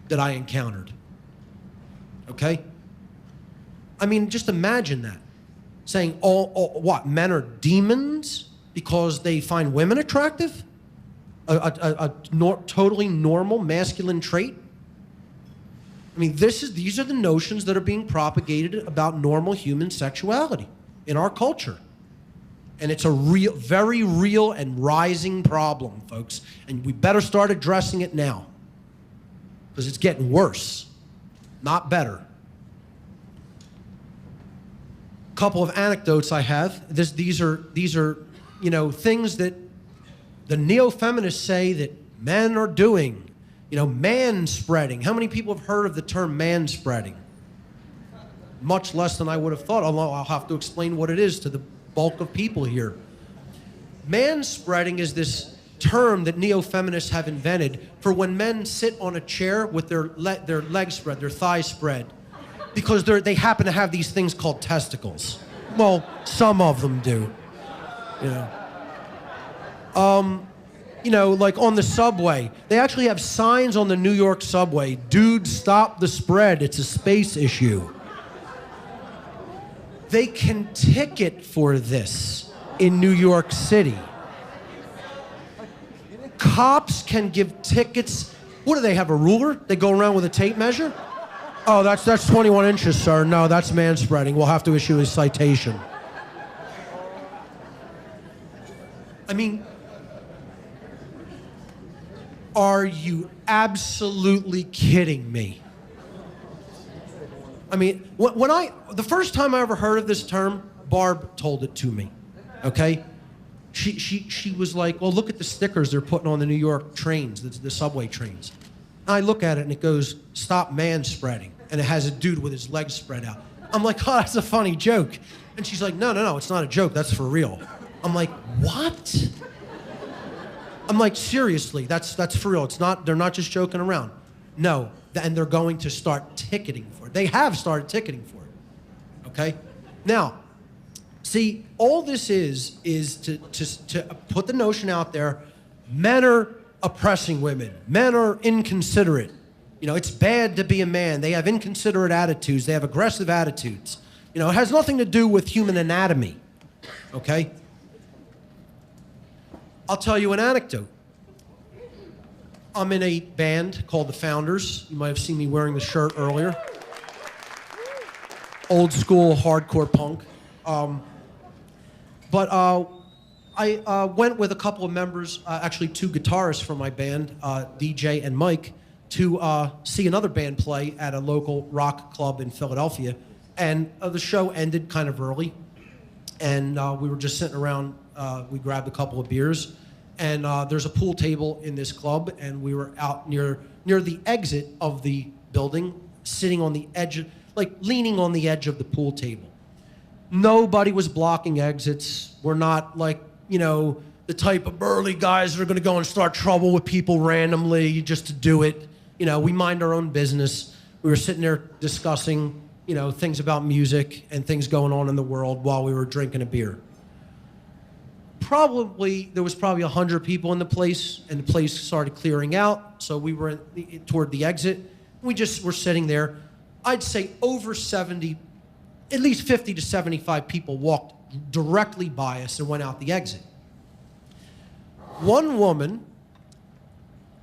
that I encountered. okay? I mean, just imagine that. Saying, what, men are demons because they find women attractive? Totally normal masculine trait? I mean, these are the notions that are being propagated about normal human sexuality in our culture. And it's a real, very real and rising problem, folks. And we better start addressing it now, because it's getting worse, not better. Couple of anecdotes I have. These are you know, things that the neo-feminists say that men are doing. You know, man-spreading. How many people have heard of the term man-spreading? Much less than I would have thought, although I'll have to explain what it is to the bulk of people here. Man-spreading is this term that neo-feminists have invented for when men sit on a chair with their legs spread, their thighs spread, because they happen to have these things called testicles. Well, some of them do. You know, like on the subway, they actually have signs on the New York subway, "Dude, stop the spread, it's a space issue." They can ticket for this in New York City. Cops can give tickets. What do they have, a ruler? They go around with a tape measure? Oh, that's 21 inches, sir. No, that's man-spreading. We'll have to issue a citation. I mean, are you absolutely kidding me? I mean, the first time I ever heard of this term, Barb told it to me, okay? She was like, well, look at the stickers they're putting on the New York trains, the subway trains. And I look at it and it goes, "Stop man-spreading." And it has a dude with his legs spread out. I'm like, oh, that's a funny joke. And she's like, no, it's not a joke, that's for real. I'm like, what? I'm like, seriously, that's for real. They're not just joking around. No, and they're going to start ticketing for it. They have started ticketing for it, okay? Now, see, all this is to put the notion out there, men are oppressing women. Men are inconsiderate. You know, it's bad to be a man. They have inconsiderate attitudes. They have aggressive attitudes. You know, it has nothing to do with human anatomy, okay? I'll tell you an anecdote. I'm in a band called The Founders. You might have seen me wearing the shirt earlier. Old school hardcore punk. But I went with a couple of members, actually 2 guitarists from my band, DJ and Mike, to see another band play at a local rock club in Philadelphia. And the show ended kind of early. And we were just sitting around, we grabbed a couple of beers. And there's a pool table in this club, and we were out near the exit of the building, sitting on the edge, like leaning on the edge of the pool table. Nobody was blocking exits. We're not like, you know, the type of burly guys that are going to go and start trouble with people randomly just to do it. You know, we mind our own business. We were sitting there discussing, you know, things about music and things going on in the world while we were drinking a beer. There was probably 100 people in the place, and the place started clearing out. So we were toward the exit. We just were sitting there. I'd say over 70, at least 50 to 75 people walked directly by us and went out the exit. One woman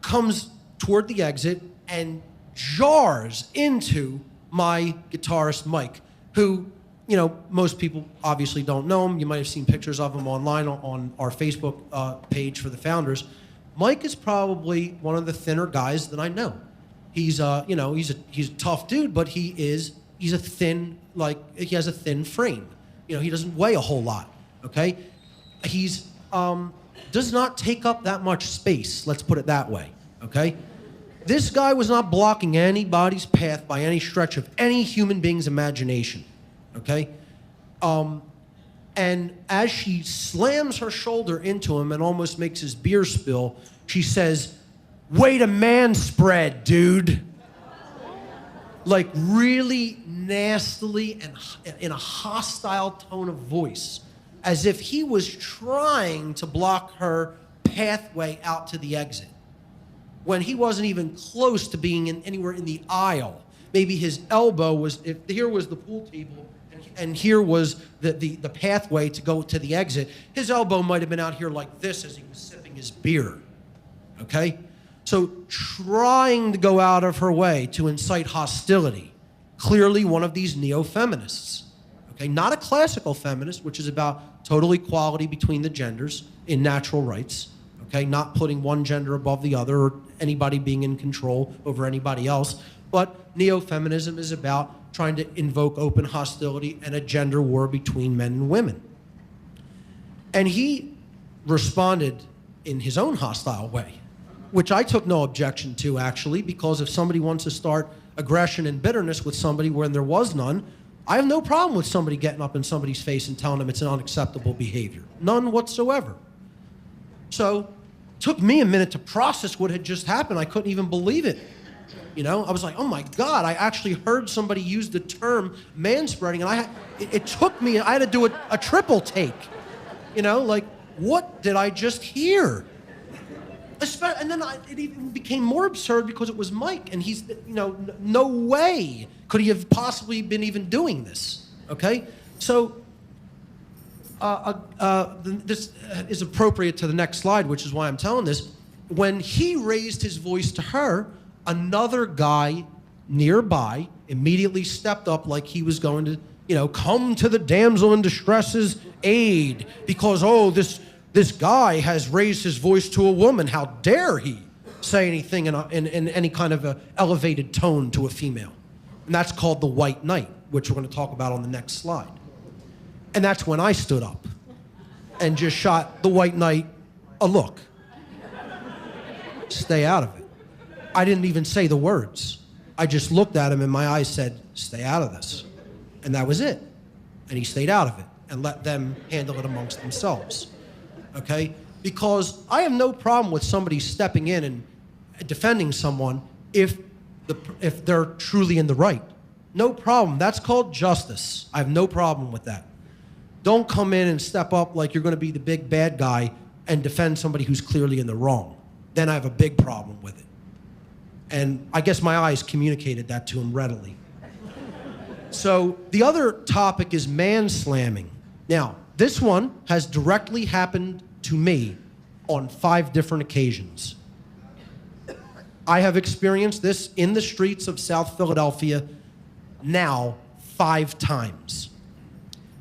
comes toward the exit and jars into my guitarist, Mike, who, you know, most people obviously don't know him. You might have seen pictures of him online on our Facebook page for the Founders. Mike is probably one of the thinner guys that I know. He's you know, he's a tough dude, but he's a thin, like, he has a thin frame. You know, he doesn't weigh a whole lot, okay? He's does not take up that much space, let's put it that way, okay? This guy was not blocking anybody's path by any stretch of any human being's imagination, okay? And as she slams her shoulder into him and almost makes his beer spill, she says, "Way to man spread, dude." Like really nastily and in a hostile tone of voice, as if he was trying to block her pathway out to the exit, when he wasn't even close to being anywhere in the aisle. maybe his elbow was, if here was the pool table and here was the pathway to go to the exit, his elbow might have been out here like this as he was sipping his beer, okay? So trying to go out of her way to incite hostility, clearly one of these neo-feminists, okay? Not a classical feminist, which is about total equality between the genders in natural rights, okay? Not putting one gender above the other or anybody being in control over anybody else, but neo-feminism is about trying to invoke open hostility and a gender war between men and women. And he responded in his own hostile way, which I took no objection to, actually, because if somebody wants to start aggression and bitterness with somebody when there was none, I have no problem with somebody getting up in somebody's face and telling them it's an unacceptable behavior. None whatsoever. So it took me a minute to process what had just happened. I couldn't even believe it. You know, I was like, oh my God, I actually heard somebody use the term manspreading, and it took me, I had to do a triple take. You know, like, what did I just hear? And then it even became more absurd because it was Mike, and he's, you know, no way could he have possibly been even doing this, okay? So this is appropriate to the next slide, which is why I'm telling this. When he raised his voice to her, another guy nearby immediately stepped up like he was going to, you know, come to the damsel in distress's aid because, oh, this guy has raised his voice to a woman. How dare he say anything in any kind of a elevated tone to a female? And that's called the white knight, which we're going to talk about on the next slide. And that's when I stood up and just shot the white knight a look. Stay out of it. I didn't even say the words. I just looked at him and my eyes said, stay out of this. And that was it. And he stayed out of it and let them handle it amongst themselves. Okay? Because I have no problem with somebody stepping in and defending someone if they're truly in the right. No problem. That's called justice. I have no problem with that. Don't come in and step up like you're going to be the big bad guy and defend somebody who's clearly in the wrong. Then I have a big problem with it. And I guess my eyes communicated that to him readily. So the other topic is man-slamming. Now, this one has directly happened to me on 5 different occasions. I have experienced this in the streets of South Philadelphia now 5 times.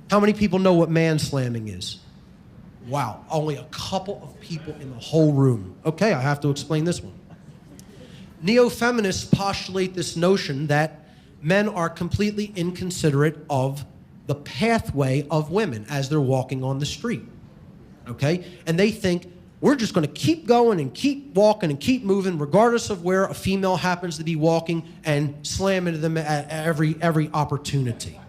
How many people know what man-slamming is? Wow, only a couple of people in the whole room. Okay, I have to explain this one. Neo-feminists postulate this notion that men are completely inconsiderate of the pathway of women as they're walking on the street, okay? And they think we're just going to keep going and keep walking and keep moving regardless of where a female happens to be walking and slam into them at every opportunity,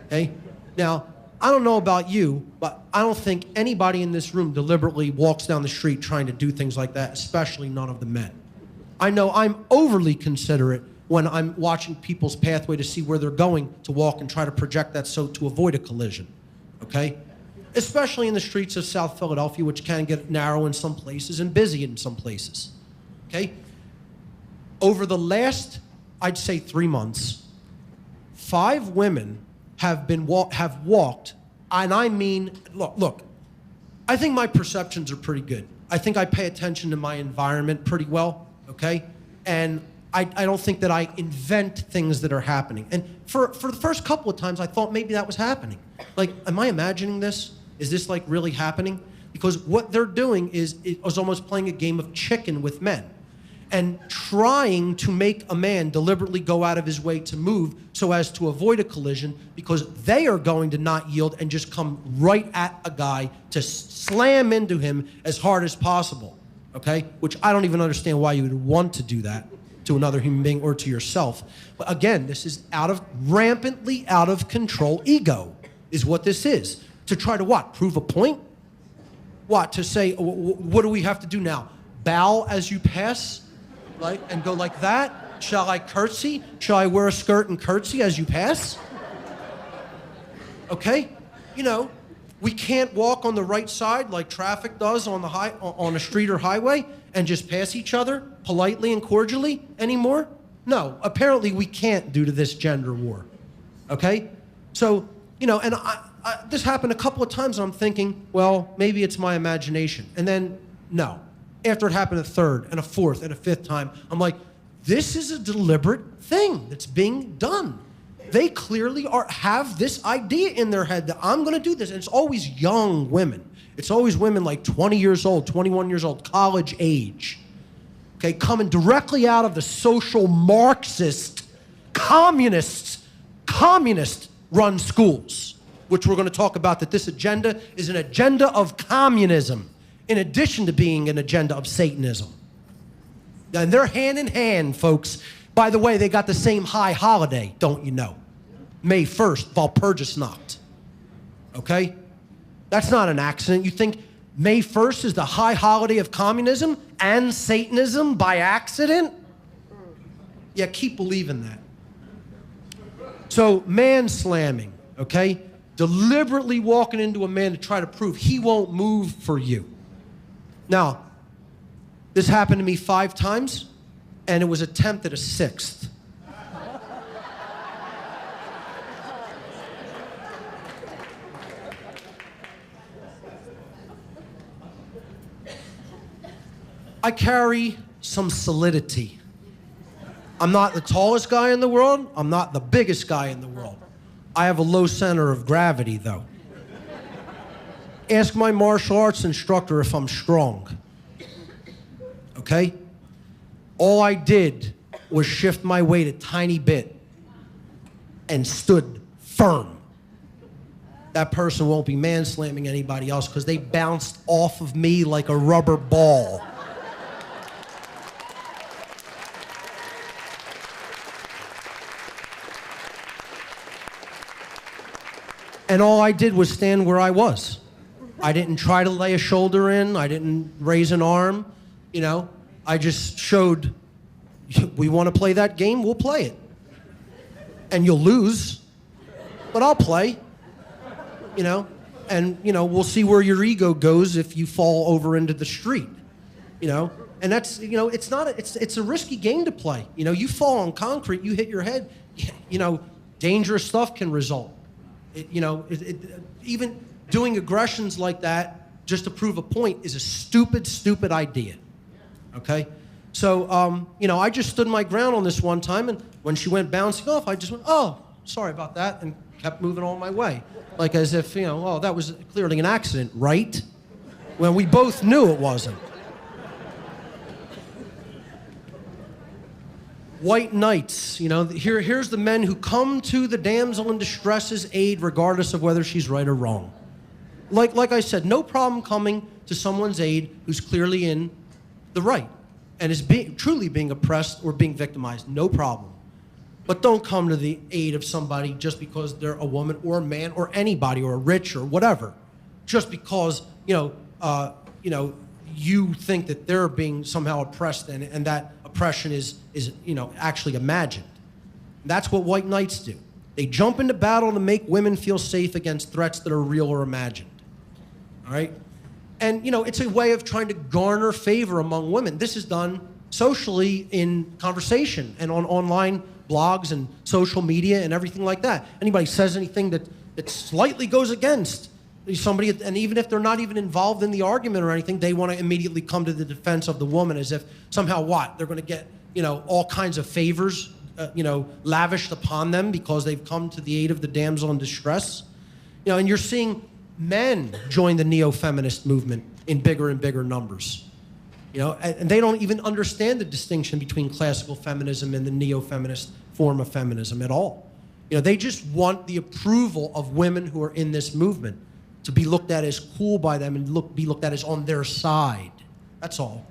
okay? Now, I don't know about you, but I don't think anybody in this room deliberately walks down the street trying to do things like that, especially none of the men. I know I'm overly considerate when I'm watching people's pathway to see where they're going to walk and try to project that so to avoid a collision, okay? Especially in the streets of South Philadelphia, which can get narrow in some places and busy in some places, okay? Over the last, I'd say 3 months, 5 women have walked, and I mean, look, I think my perceptions are pretty good. I think I pay attention to my environment pretty well, okay? And I don't think that I invent things that are happening. And for the first couple of times, I thought maybe that was happening. Like, am I imagining this? Is this like really happening? Because what they're doing is almost playing a game of chicken with men and trying to make a man deliberately go out of his way to move so as to avoid a collision because they are going to not yield and just come right at a guy to slam into him as hard as possible, okay? Which I don't even understand why you would want to do that to another human being or to yourself. But again, this is rampantly out of control ego is what this is. To try to what? Prove a point? What? To say, what do we have to do now? Bow as you pass? Like, and go like that? Shall I curtsy? Shall I wear a skirt and curtsy as you pass? Okay? You know, we can't walk on the right side like traffic does on a street or highway and just pass each other politely and cordially anymore? No, apparently we can't due to this gender war. Okay? So, you know, and this happened a couple of times, and I'm thinking, well, maybe it's my imagination. And then, no. After it happened a third and a fourth and a fifth time, I'm like, this is a deliberate thing that's being done. They clearly have this idea in their head that I'm going to do this. And it's always young women. It's always women like 20 years old, 21 years old, college age. Okay, coming directly out of the social Marxist, communist-run schools, which we're going to talk about, that this agenda is an agenda of communism in addition to being an agenda of Satanism. And they're hand in hand, folks. By the way, they got the same high holiday, don't you know? May 1st, Walpurgisnacht. Okay? That's not an accident. You think May 1st is the high holiday of communism and Satanism by accident? Yeah, keep believing that. So, man-slamming, okay? Deliberately walking into a man to try to prove he won't move for you. Now, this happened to me 5 times, and it was attempted a 6th. I carry some solidity. I'm not the tallest guy in the world. I'm not the biggest guy in the world. I have a low center of gravity, though. Ask my martial arts instructor if I'm strong. Okay? All I did was shift my weight a tiny bit and stood firm. That person won't be man-slamming anybody else because they bounced off of me like a rubber ball. And all I did was stand where I was. I didn't try to lay a shoulder in. I didn't raise an arm. You know, I just showed, we want to play that game, we'll play it. And you'll lose, but I'll play. You know, and, you know, we'll see where your ego goes if you fall over into the street. You know, and that's, you know, it's a risky game to play. You know, you fall on concrete, you hit your head, you know, dangerous stuff can result. Even doing aggressions like that just to prove a point is a stupid, stupid idea. Okay? So, you know, I just stood my ground on this one time, and when she went bouncing off, I just went, oh, sorry about that, and kept moving on my way. Like as if, you know, oh, that was clearly an accident, right? When we both knew it wasn't. White knights, you know, here's the men who come to the damsel in distress's aid regardless of whether she's right or wrong. Like I said, no problem coming to someone's aid who's clearly in the right and is truly being oppressed or being victimized. No problem. But don't come to the aid of somebody just because they're a woman or a man or anybody or rich or whatever. Just because, you think that they're being somehow oppressed and that oppression is you know, actually imagined. And that's what white knights do. They jump into battle to make women feel safe against threats that are real or imagined. All right? And, you know, it's a way of trying to garner favor among women. This is done socially in conversation and on online blogs and social media and everything like that. Anybody says anything that slightly goes against somebody, and even if they're not even involved in the argument or anything, they want to immediately come to the defense of the woman as if somehow they're going to get, you know, all kinds of favors, lavished upon them because they've come to the aid of the damsel in distress. You know, and you're seeing men join the neo-feminist movement in bigger and bigger numbers. You know, and they don't even understand the distinction between classical feminism and the neo-feminist form of feminism at all. You know, they just want the approval of women who are in this movement to be looked at as cool by them and be looked at as on their side. That's all.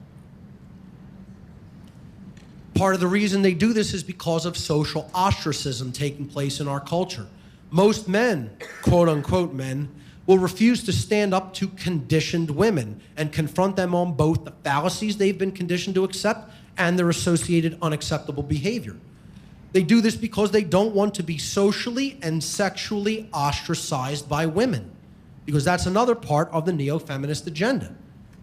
Part of the reason they do this is because of social ostracism taking place in our culture. Most men, quote-unquote men, will refuse to stand up to conditioned women and confront them on both the fallacies they've been conditioned to accept and their associated unacceptable behavior. They do this because they don't want to be socially and sexually ostracized by women, because that's another part of the neo-feminist agenda.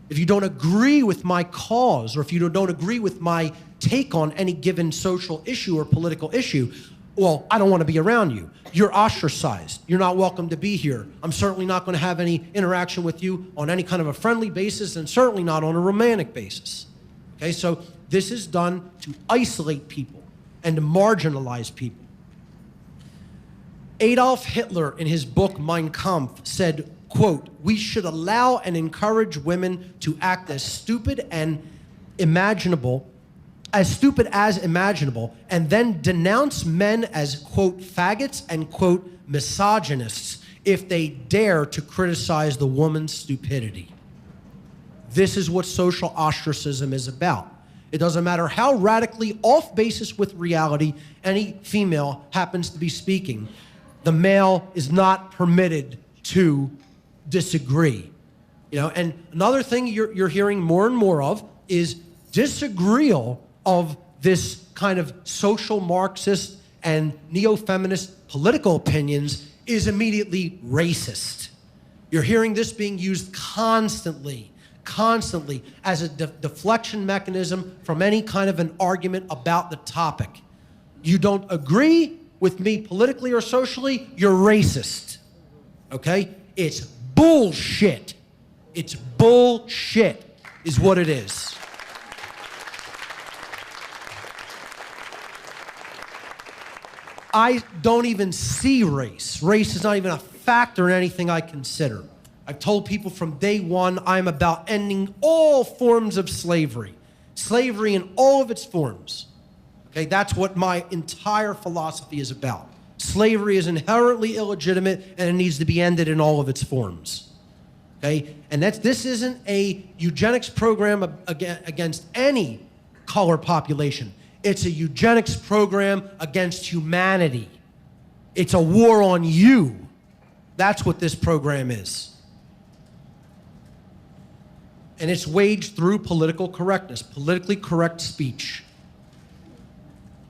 if you don't agree with my cause, or if you don't agree with my take on any given social issue or political issue, well, I don't want to be around you. You're ostracized. You're not welcome to be here. I'm certainly not going to have any interaction with you on any kind of a friendly basis, and certainly not on a romantic basis. Okay, so this is done to isolate people and to marginalize people. Adolf Hitler, in his book Mein Kampf, said, quote, "We should allow and encourage women to act as stupid as imaginable, and then denounce men as, quote, faggots and, quote, misogynists if they dare to criticize the woman's stupidity." This is what social ostracism is about. It doesn't matter how radically off basis with reality any female happens to be speaking. The male is not permitted to disagree. You know, and another thing you're hearing more and more of is disagreeal of this kind of social Marxist and neo-feminist political opinions is immediately racist. You're hearing this being used constantly as a deflection mechanism from any kind of an argument about the topic. You don't agree with me politically or socially, you're racist. Okay? It's bullshit. It's bullshit is what it is. I don't even see race. Race is not even a factor in anything I consider. I've told people from day one I'm about ending all forms of slavery. Slavery in all of its forms. Okay, that's what my entire philosophy is about. Slavery is inherently illegitimate and it needs to be ended in all of its forms. Okay, and this isn't a eugenics program against any color population. It's a eugenics program against humanity. It's a war on you. That's what this program is. And it's waged through political correctness, politically correct speech.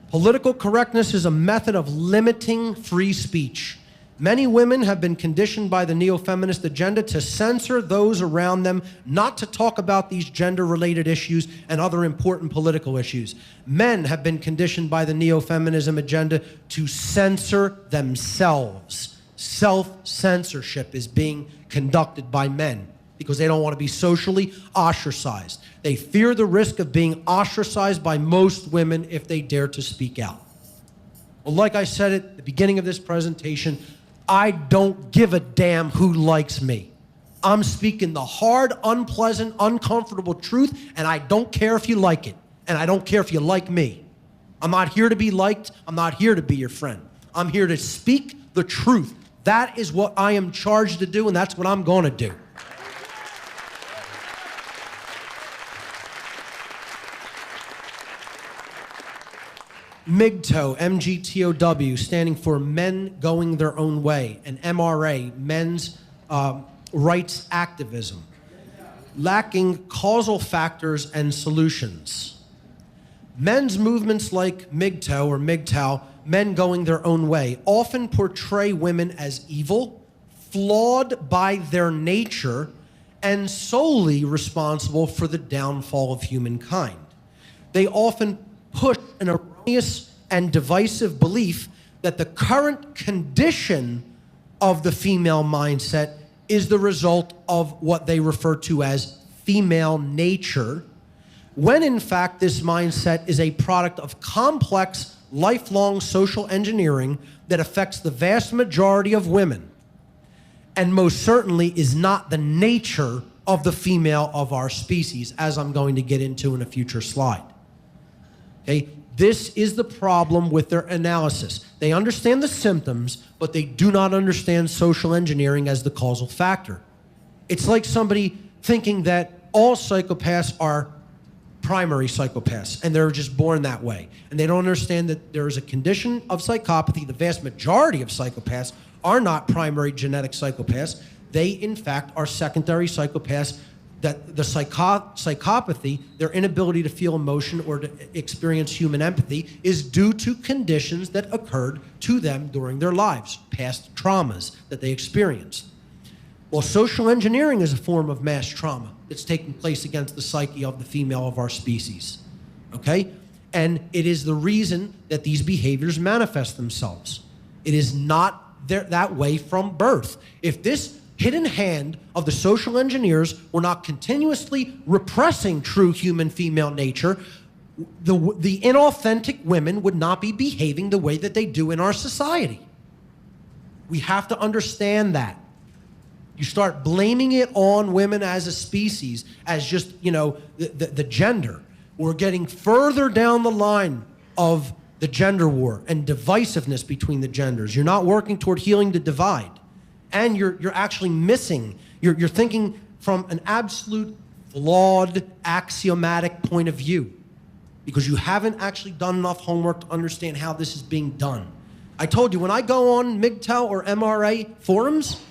Political correctness is a method of limiting free speech. Many women have been conditioned by the neo-feminist agenda to censor those around them, not to talk about these gender-related issues and other important political issues. Men have been conditioned by the neo-feminism agenda to censor themselves. Self-censorship is being conducted by men because they don't want to be socially ostracized. They fear the risk of being ostracized by most women if they dare to speak out. Well, like I said at the beginning of this presentation, I don't give a damn who likes me. I'm speaking the hard, unpleasant, uncomfortable truth, and I don't care if you like it, and I don't care if you like me. I'm not here to be liked. I'm not here to be your friend. I'm here to speak the truth. That is what I am charged to do, and that's what I'm going to do. MGTOW, M-G-T-O-W, standing for Men Going Their Own Way, and MRA, Men's Rights Activism, lacking causal factors and solutions. Men's movements like MGTOW or MGTOW, Men Going Their Own Way, often portray women as evil, flawed by their nature, and solely responsible for the downfall of humankind. They often push an erroneous and divisive belief that the current condition of the female mindset is the result of what they refer to as female nature, when in fact this mindset is a product of complex, lifelong social engineering that affects the vast majority of women, and most certainly is not the nature of the female of our species, as I'm going to get into in a future slide. Okay? This is the problem with their analysis. They understand the symptoms, but they do not understand social engineering as the causal factor. It's like somebody thinking that all psychopaths are primary psychopaths, and they're just born that way. And they don't understand that there is a condition of psychopathy. The vast majority of psychopaths are not primary genetic psychopaths. They, in fact, are secondary psychopaths. That the psychopathy, their inability to feel emotion or to experience human empathy, is due to conditions that occurred to them during their lives, past traumas that they experienced. Well, social engineering is a form of mass trauma. that's taking place against the psyche of the female of our species, okay? And it is the reason that these behaviors manifest themselves. It is not that way from birth. If this hidden hand of the social engineers were not continuously repressing true human female nature, the inauthentic women would not be behaving the way that they do in our society. We have to understand that. You start blaming it on women as a species, as just, you know, the gender. We're getting further down the line of the gender war and divisiveness between the genders. You're not working toward healing the divide. And you're actually missing, you're thinking from an absolute flawed, axiomatic point of view, because you haven't actually done enough homework to understand how this is being done. I told you, when I go on MGTOW or MRA forums,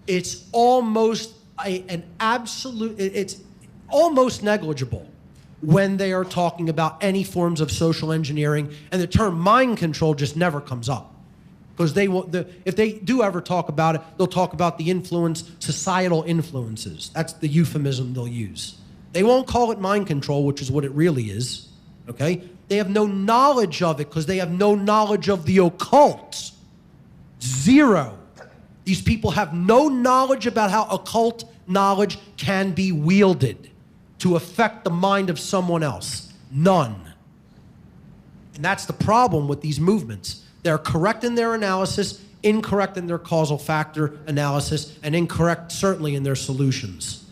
it's almost it's almost negligible when they are talking about any forms of social engineering, and the term mind control just never comes up. Because if they do ever talk about it, they'll talk about the societal influences. That's the euphemism they'll use. They won't call it mind control, which is what it really is, okay? They have no knowledge of it because they have no knowledge of the occult. Zero. These people have no knowledge about how occult knowledge can be wielded to affect the mind of someone else. None. And that's the problem with these movements. They're correct in their analysis, incorrect in their causal factor analysis, and incorrect certainly in their solutions.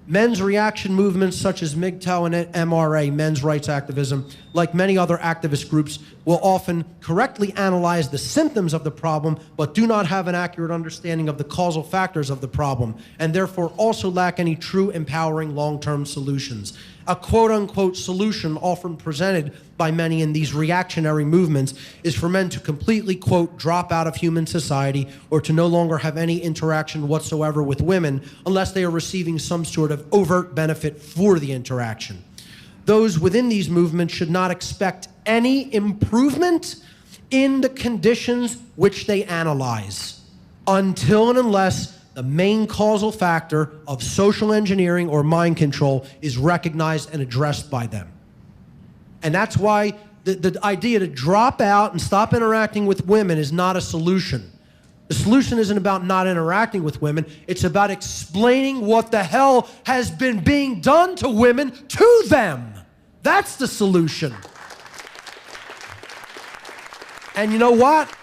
Men's reaction movements such as MGTOW and MRA, men's rights activism, like many other activist groups, will often correctly analyze the symptoms of the problem, but do not have an accurate understanding of the causal factors of the problem, and therefore also lack any true empowering long-term solutions. A quote-unquote solution often presented by many in these reactionary movements is for men to completely, quote, drop out of human society or to no longer have any interaction whatsoever with women unless they are receiving some sort of overt benefit for the interaction. Those within these movements should not expect any improvement in the conditions which they analyze until and unless the main causal factor of social engineering or mind control is recognized and addressed by them. And that's why the idea to drop out and stop interacting with women is not a solution. The solution isn't about not interacting with women. It's about explaining what the hell has been being done to women to them. That's the solution. And you know what?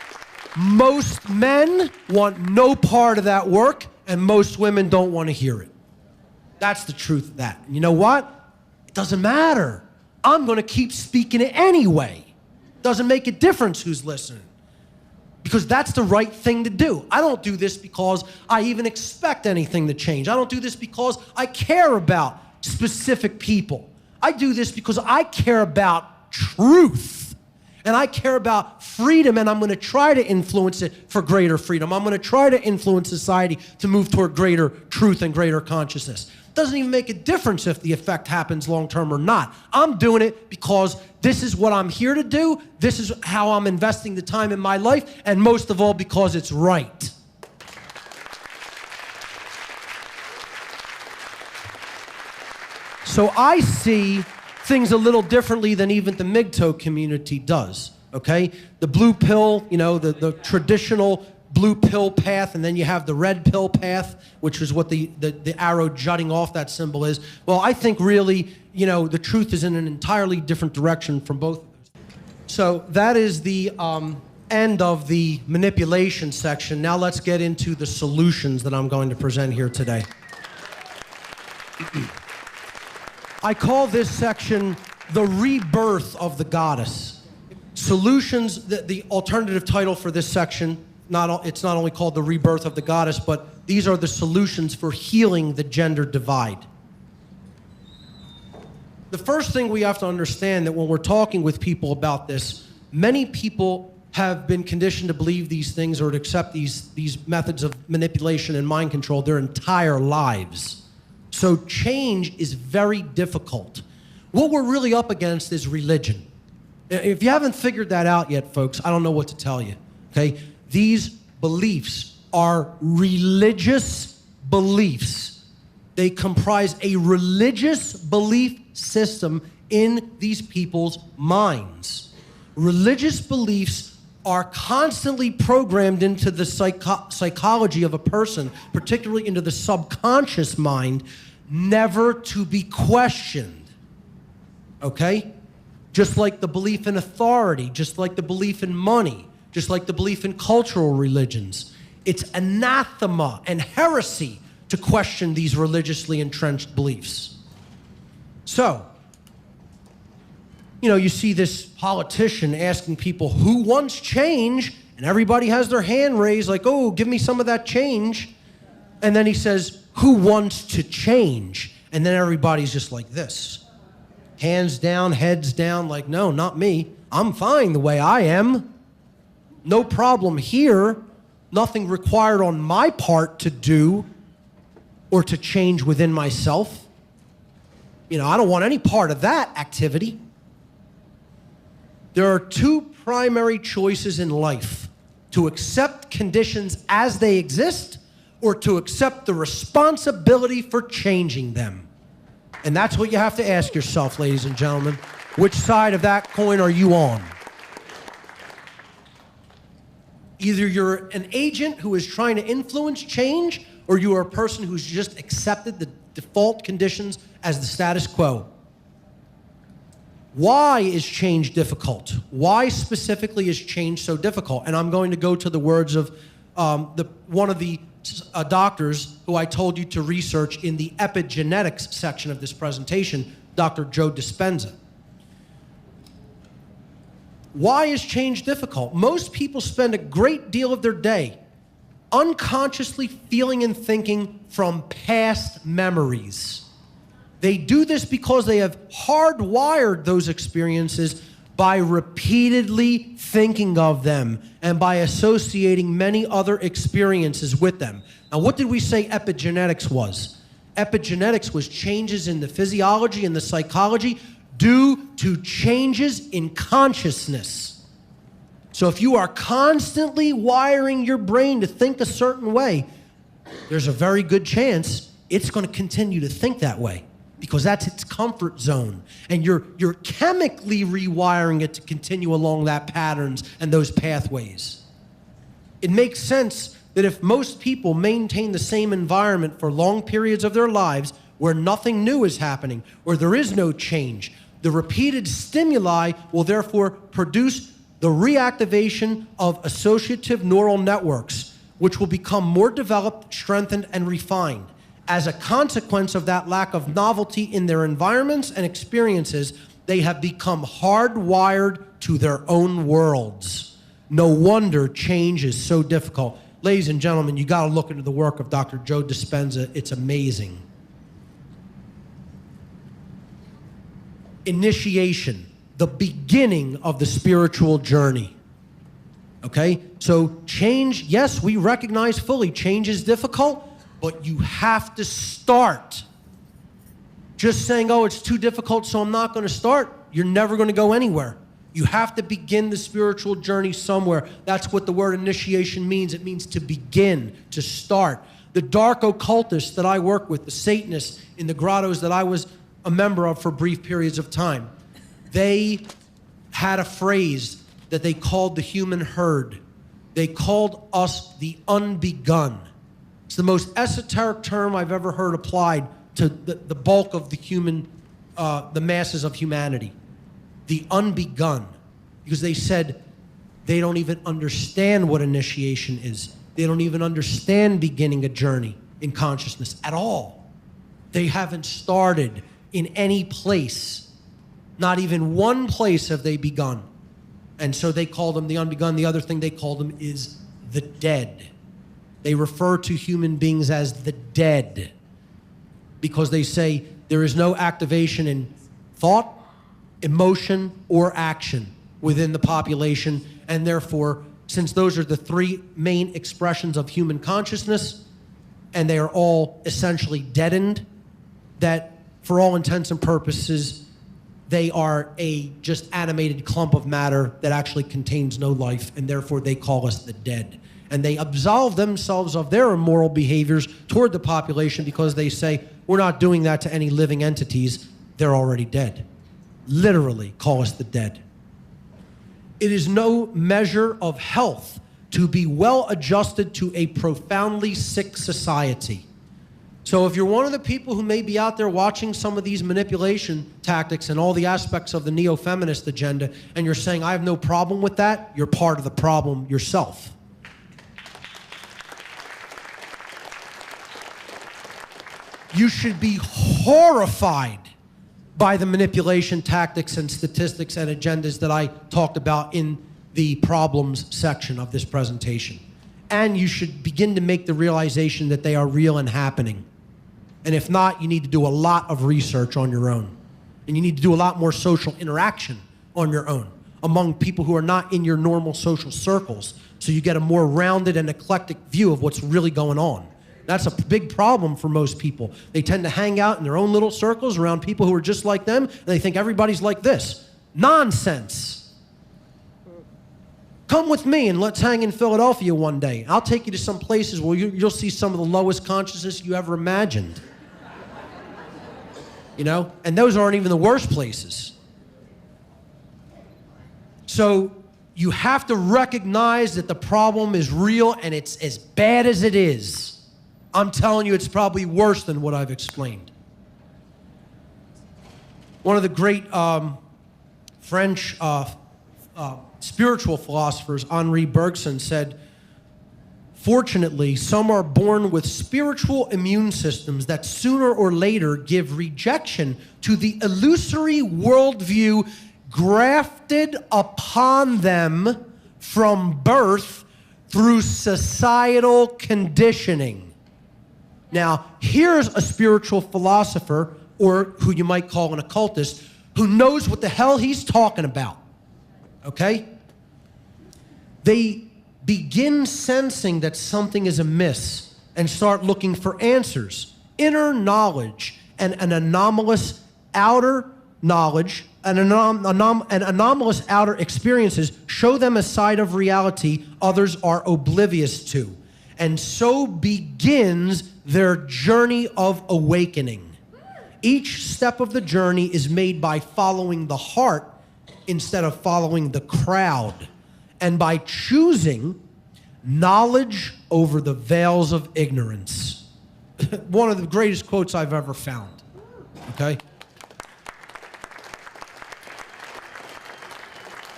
Most men want no part of that work, and most women don't want to hear it. That's the truth of that. And you know what? It doesn't matter. I'm going to keep speaking it anyway. Doesn't make a difference who's listening. Because that's the right thing to do. I don't do this because I even expect anything to change. I don't do this because I care about specific people. I do this because I care about truth. And I care about freedom, and I'm going to try to influence it for greater freedom. I'm going to try to influence society to move toward greater truth and greater consciousness. It doesn't even make a difference if the effect happens long-term or not. I'm doing it because this is what I'm here to do. This is how I'm investing the time in my life, and most of all, because it's right. So I see things a little differently than even the MGTOW community does, okay? The blue pill, you know, the traditional blue pill path, and then you have the red pill path, which is what the arrow jutting off that symbol is. Well, I think really, you know, the truth is in an entirely different direction from both of those. So that is the end of the manipulation section. Now let's get into the solutions that I'm going to present here today. I call this section the rebirth of the goddess. Solutions, the alternative title for this section, it's not only called the rebirth of the goddess, but these are the solutions for healing the gender divide. The first thing we have to understand that when we're talking with people about this, many people have been conditioned to believe these things or to accept these methods of manipulation and mind control their entire lives. So change is very difficult. What we're really up against is religion. If you haven't figured that out yet, folks, I don't know what to tell you, okay? These beliefs are religious beliefs They comprise a religious belief system in these people's minds. Religious beliefs are constantly programmed into the psychology of a person, particularly into the subconscious mind, never to be questioned, okay? Just like the belief in authority, just like the belief in money, just like the belief in cultural religions. It's anathema and heresy to question these religiously entrenched beliefs. So, you know, you see this politician asking people who wants change, and everybody has their hand raised like, oh, give me some of that change. And then he says, who wants to change? And then everybody's just like this. Hands down, heads down, like, no, not me. I'm fine the way I am. No problem here. Nothing required on my part to do or to change within myself. You know, I don't want any part of that activity. There are two primary choices in life: to accept conditions as they exist or to accept the responsibility for changing them. And that's what you have to ask yourself, ladies and gentlemen. Which side of that coin are you on? Either you're an agent who is trying to influence change, or you are a person who's just accepted the default conditions as the status quo. Why is change difficult? Why specifically is change so difficult? And I'm going to go to the words of one of the doctors who I told you to research in the epigenetics section of this presentation, Dr. Joe Dispenza. Why is change difficult? Most people spend a great deal of their day unconsciously feeling and thinking from past memories. They do this because they have hardwired those experiences by repeatedly thinking of them and by associating many other experiences with them. Now, what did we say epigenetics was? Epigenetics was changes in the physiology and the psychology due to changes in consciousness. So if you are constantly wiring your brain to think a certain way, there's a very good chance it's going to continue to think that way, because that's its comfort zone. And you're chemically rewiring it to continue along that patterns and those pathways. It makes sense that if most people maintain the same environment for long periods of their lives where nothing new is happening, where there is no change, the repeated stimuli will therefore produce the reactivation of associative neural networks, which will become more developed, strengthened, and refined. As a consequence of that lack of novelty in their environments and experiences, they have become hardwired to their own worlds. No wonder change is so difficult. Ladies and gentlemen, you got to look into the work of Dr. Joe Dispenza. It's amazing. Initiation, the beginning of the spiritual journey. Okay? So change, yes, we recognize fully change is difficult, but you have to start. Just saying, oh, it's too difficult, so I'm not going to start, you're never going to go anywhere. You have to begin the spiritual journey somewhere. That's what the word initiation means. It means to begin, to start. The dark occultists that I work with, the Satanists in the grottos that I was a member of for brief periods of time, they had a phrase that they called the human herd. They called us the unbegun. It's the most esoteric term I've ever heard applied to the bulk of the human, the masses of humanity. The unbegun. Because they said they don't even understand what initiation is. They don't even understand beginning a journey in consciousness at all. They haven't started in any place. Not even one place have they begun. And so they call them the unbegun. The other thing they call them is the dead. They refer to human beings as the dead because they say there is no activation in thought, emotion, or action within the population. And therefore, since those are the three main expressions of human consciousness, and they are all essentially deadened, that for all intents and purposes, they are a just animated clump of matter that actually contains no life, and therefore they call us the dead. And they absolve themselves of their immoral behaviors toward the population because they say, We're not doing that to any living entities. They're already dead. Literally, call us the dead. It is no measure of health to be well adjusted to a profoundly sick society. So if you're one of the people who may be out there watching some of these manipulation tactics and all the aspects of the neo-feminist agenda, and you're saying, I have no problem with that, you're part of the problem yourself. You should be horrified by the manipulation tactics and statistics and agendas that I talked about in the problems section of this presentation. And you should begin to make the realization that they are real and happening. And if not, you need to do a lot of research on your own. And you need to do a lot more social interaction on your own among people who are not in your normal social circles, so you get a more rounded and eclectic view of what's really going on. That's a big problem for most people. They tend to hang out in their own little circles around people who are just like them, and they think everybody's like this. Nonsense. Come with me and let's hang in Philadelphia one day. I'll take you to some places where you'll see some of the lowest consciousness you ever imagined. You know? And those aren't even the worst places. So you have to recognize that the problem is real and it's as bad as it is. I'm telling you, it's probably worse than what I've explained. One of the great French spiritual philosophers, Henri Bergson, said, fortunately, some are born with spiritual immune systems that sooner or later give rejection to the illusory worldview grafted upon them from birth through societal conditioning. Now, here's a spiritual philosopher, or who you might call an occultist, who knows what the hell he's talking about. Okay? They begin sensing that something is amiss and start looking for answers. Inner knowledge and an anomalous outer knowledge and anomalous outer experiences show them a side of reality others are oblivious to. And so begins their journey of awakening. Each step of the journey is made by following the heart instead of following the crowd, and by choosing knowledge over the veils of ignorance. One of the greatest quotes I've ever found, okay?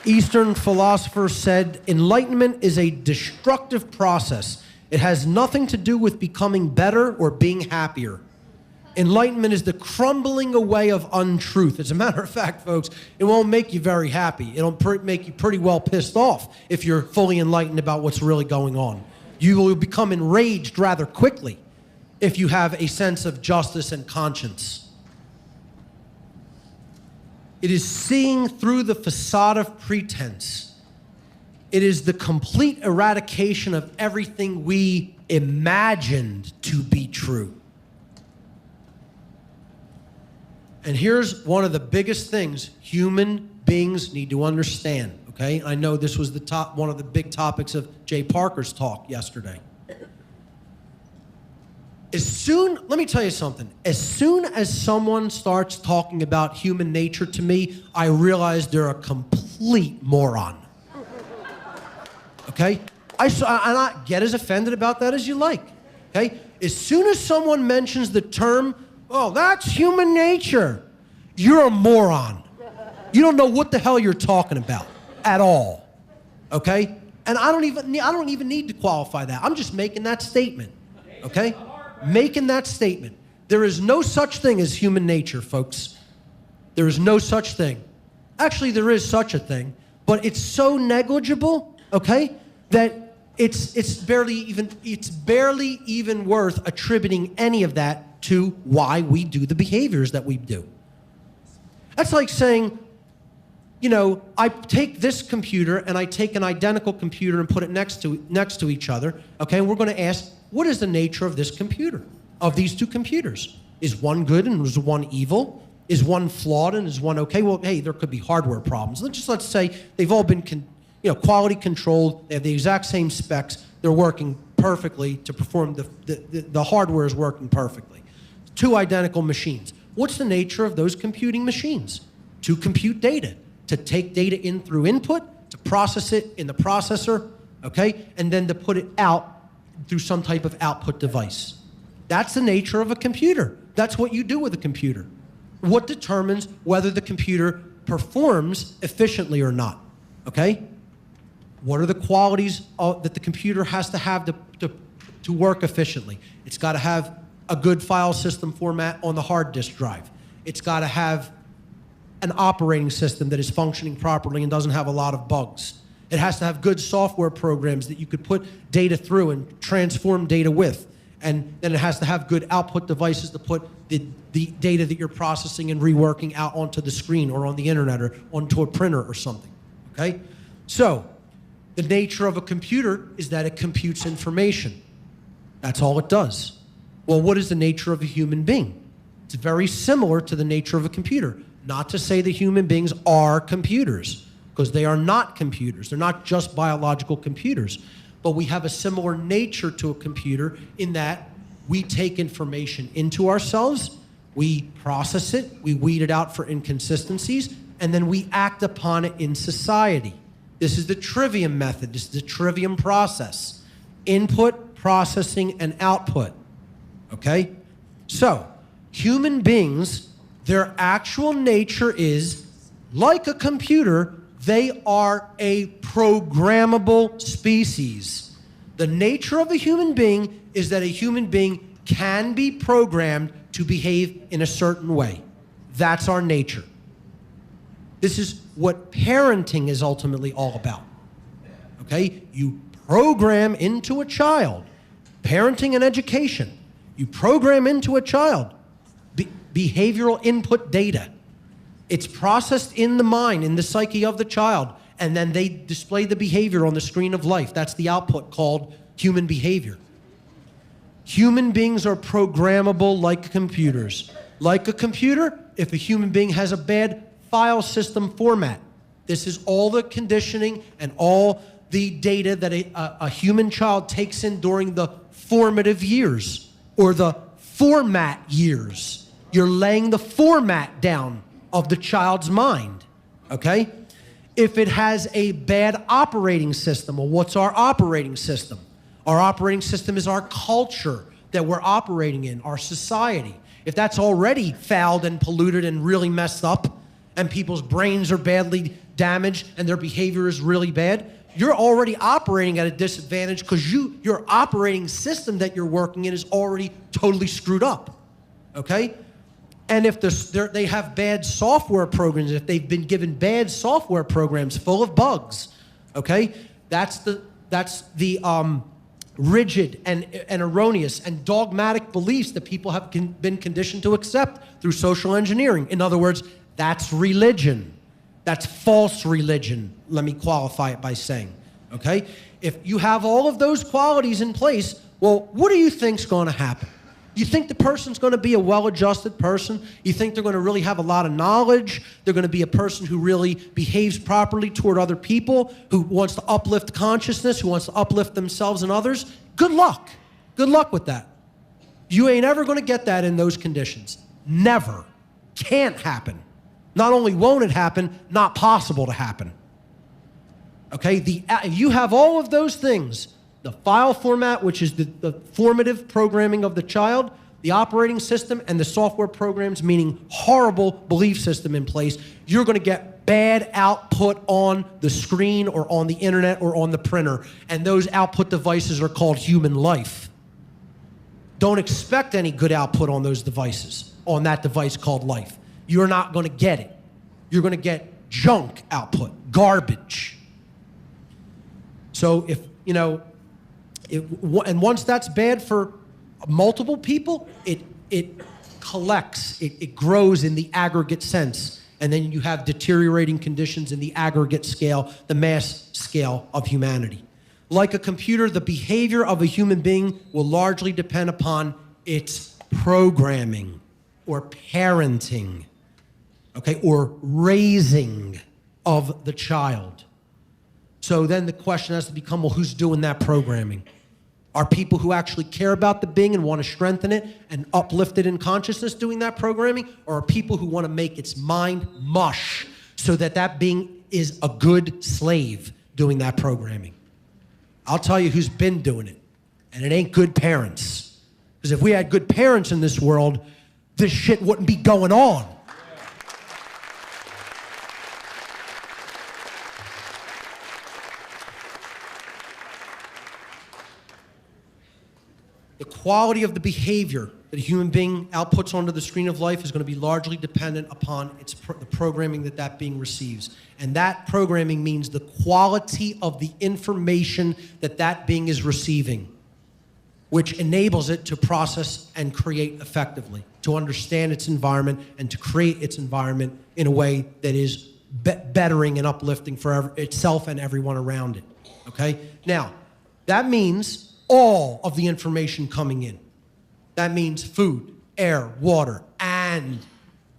Eastern philosophers said, enlightenment is a destructive process. It has nothing to do with becoming better or being happier. Enlightenment is the crumbling away of untruth. As a matter of fact, folks, it won't make you very happy. It'll make you pretty well pissed off if you're fully enlightened about what's really going on. You will become enraged rather quickly if you have a sense of justice and conscience. It is seeing through the facade of pretense. It is the complete eradication of everything we imagined to be true. And here's one of the biggest things human beings need to understand, okay? I know this was one of the big topics of Jay Parker's talk yesterday. Let me tell you something. As soon as someone starts talking about human nature to me, I realize they're a complete moron. Okay? I get as offended about that as you like. Okay? As soon as someone mentions the term, oh, that's human nature, you're a moron. You don't know what the hell you're talking about at all. Okay? And I don't even need to qualify that. I'm just making that statement. Okay? Making that statement. There is no such thing as human nature, folks. There is no such thing. Actually, there is such a thing, but it's so negligible, okay, that it's barely even worth attributing any of that to why we do the behaviors that we do. That's like saying, you know, I take this computer and I take an identical computer and put it next to each other, okay, and we're going to ask, what is the nature of this computer, of these two computers? Is one good and is one evil? Is one flawed and is one okay? Well, hey, there could be hardware problems. Let's say they've all been quality controlled. They have the exact same specs. They're working perfectly to perform the hardware is working perfectly. Two identical machines. What's the nature of those computing machines? To compute data, to take data in through input, to process it in the processor, okay, and then to put it out through some type of output device. That's the nature of a computer. That's what you do with a computer. What determines whether the computer performs efficiently or not, okay? What are the qualities that the computer has to have to work efficiently? It's got to have a good file system format on the hard disk drive. It's got to have an operating system that is functioning properly and doesn't have a lot of bugs. It has to have good software programs that you could put data through and transform data with. And then it has to have good output devices to put the data that you're processing and reworking out onto the screen or on the internet or onto a printer or something, okay? So, the nature of a computer is that it computes information. That's all it does. Well, what is the nature of a human being? It's very similar to the nature of a computer. Not to say that human beings are computers, because they are not computers. They're not just biological computers. But we have a similar nature to a computer in that we take information into ourselves, we process it, we weed it out for inconsistencies, and then we act upon it in society. This is the trivium method. This is the trivium process. Input, processing, and output. Okay? So, human beings, their actual nature is, like a computer, they are a programmable species. The nature of a human being is that a human being can be programmed to behave in a certain way. That's our nature. This is what parenting is ultimately all about. Okay? You program into a child, parenting and education. You program into a child behavioral input data. It's processed in the mind, in the psyche of the child, and then they display the behavior on the screen of life. That's the output called human behavior. Human beings are programmable like computers. Like a computer, if a human being has a bad file system format, this is all the conditioning and all the data that a human child takes in during the formative years or the format years. You're laying the format down of the child's mind, okay? If it has a bad operating system, well, what's our operating system? Our operating system is our culture that we're operating in, our society. If that's already fouled and polluted and really messed up, and people's brains are badly damaged and their behavior is really bad, you're already operating at a disadvantage because your operating system that you're working in is already totally screwed up, okay? And if they have bad software programs, if they've been given bad software programs full of bugs, okay, that's the rigid and erroneous and dogmatic beliefs that people have been conditioned to accept through social engineering. In other words, that's religion. That's false religion, let me qualify it by saying, okay? If you have all of those qualities in place, well, what do you think's going to happen? You think the person's going to be a well-adjusted person? You think they're going to really have a lot of knowledge? They're going to be a person who really behaves properly toward other people, who wants to uplift consciousness, who wants to uplift themselves and others? Good luck. Good luck with that. You ain't ever going to get that in those conditions. Never. Can't happen. Not only won't it happen, not possible to happen. Okay? You have all of those things. The file format, which is the formative programming of the child, the operating system, and the software programs, meaning horrible belief system in place, you're going to get bad output on the screen or on the internet or on the printer. And those output devices are called human life. Don't expect any good output on those devices, on that device called life. You're not going to get it. You're going to get junk output, garbage. So if, you know, and once that's bad for multiple people, it collects, it grows in the aggregate sense. And then you have deteriorating conditions in the aggregate scale, the mass scale of humanity. Like a computer, the behavior of a human being will largely depend upon its programming or parenting, okay, or raising of the child. So then the question has to become, well, who's doing that programming? Are people who actually care about the being and want to strengthen it and uplift it in consciousness doing that programming? Or are people who want to make its mind mush so that that being is a good slave doing that programming? I'll tell you who's been doing it, and it ain't good parents. Because if we had good parents in this world, this shit wouldn't be going on. The quality of the behavior that a human being outputs onto the screen of life is going to be largely dependent upon the programming that that being receives. And that programming means the quality of the information that that being is receiving, which enables it to process and create effectively, to understand its environment and to create its environment in a way that is bettering and uplifting for itself and everyone around it, okay? Now, that means all of the information coming in. That means food, air, water, and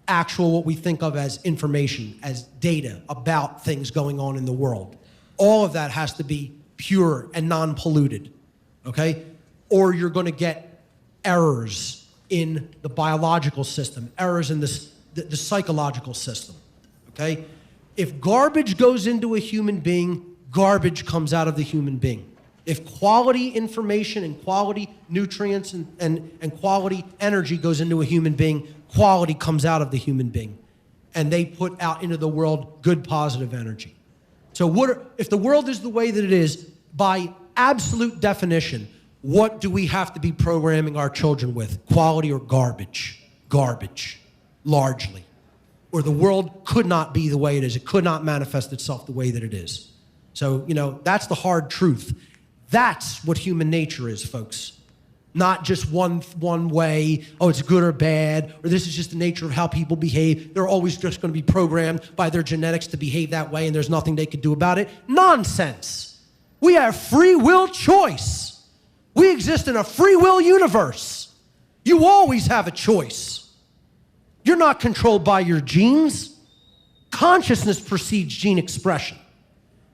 actual what we think of as information, as data about things going on in the world. All of that has to be pure and non-polluted, okay? Or you're going to get errors in the biological system, errors in the psychological system, okay? If garbage goes into a human being, garbage comes out of the human being. If quality information and quality nutrients and quality energy goes into a human being, quality comes out of the human being. And they put out into the world good, positive energy. So if the world is the way that it is, by absolute definition, what do we have to be programming our children with? Quality or garbage? Garbage, largely. Or the world could not be the way it is. It could not manifest itself the way that it is. So, you know, that's the hard truth. That's what human nature is, folks. Not just one way, oh, it's good or bad, or this is just the nature of how people behave. They're always just going to be programmed by their genetics to behave that way, and there's nothing they could do about it. Nonsense. We have free will choice. We exist in a free will universe. You always have a choice. You're not controlled by your genes. Consciousness precedes gene expression.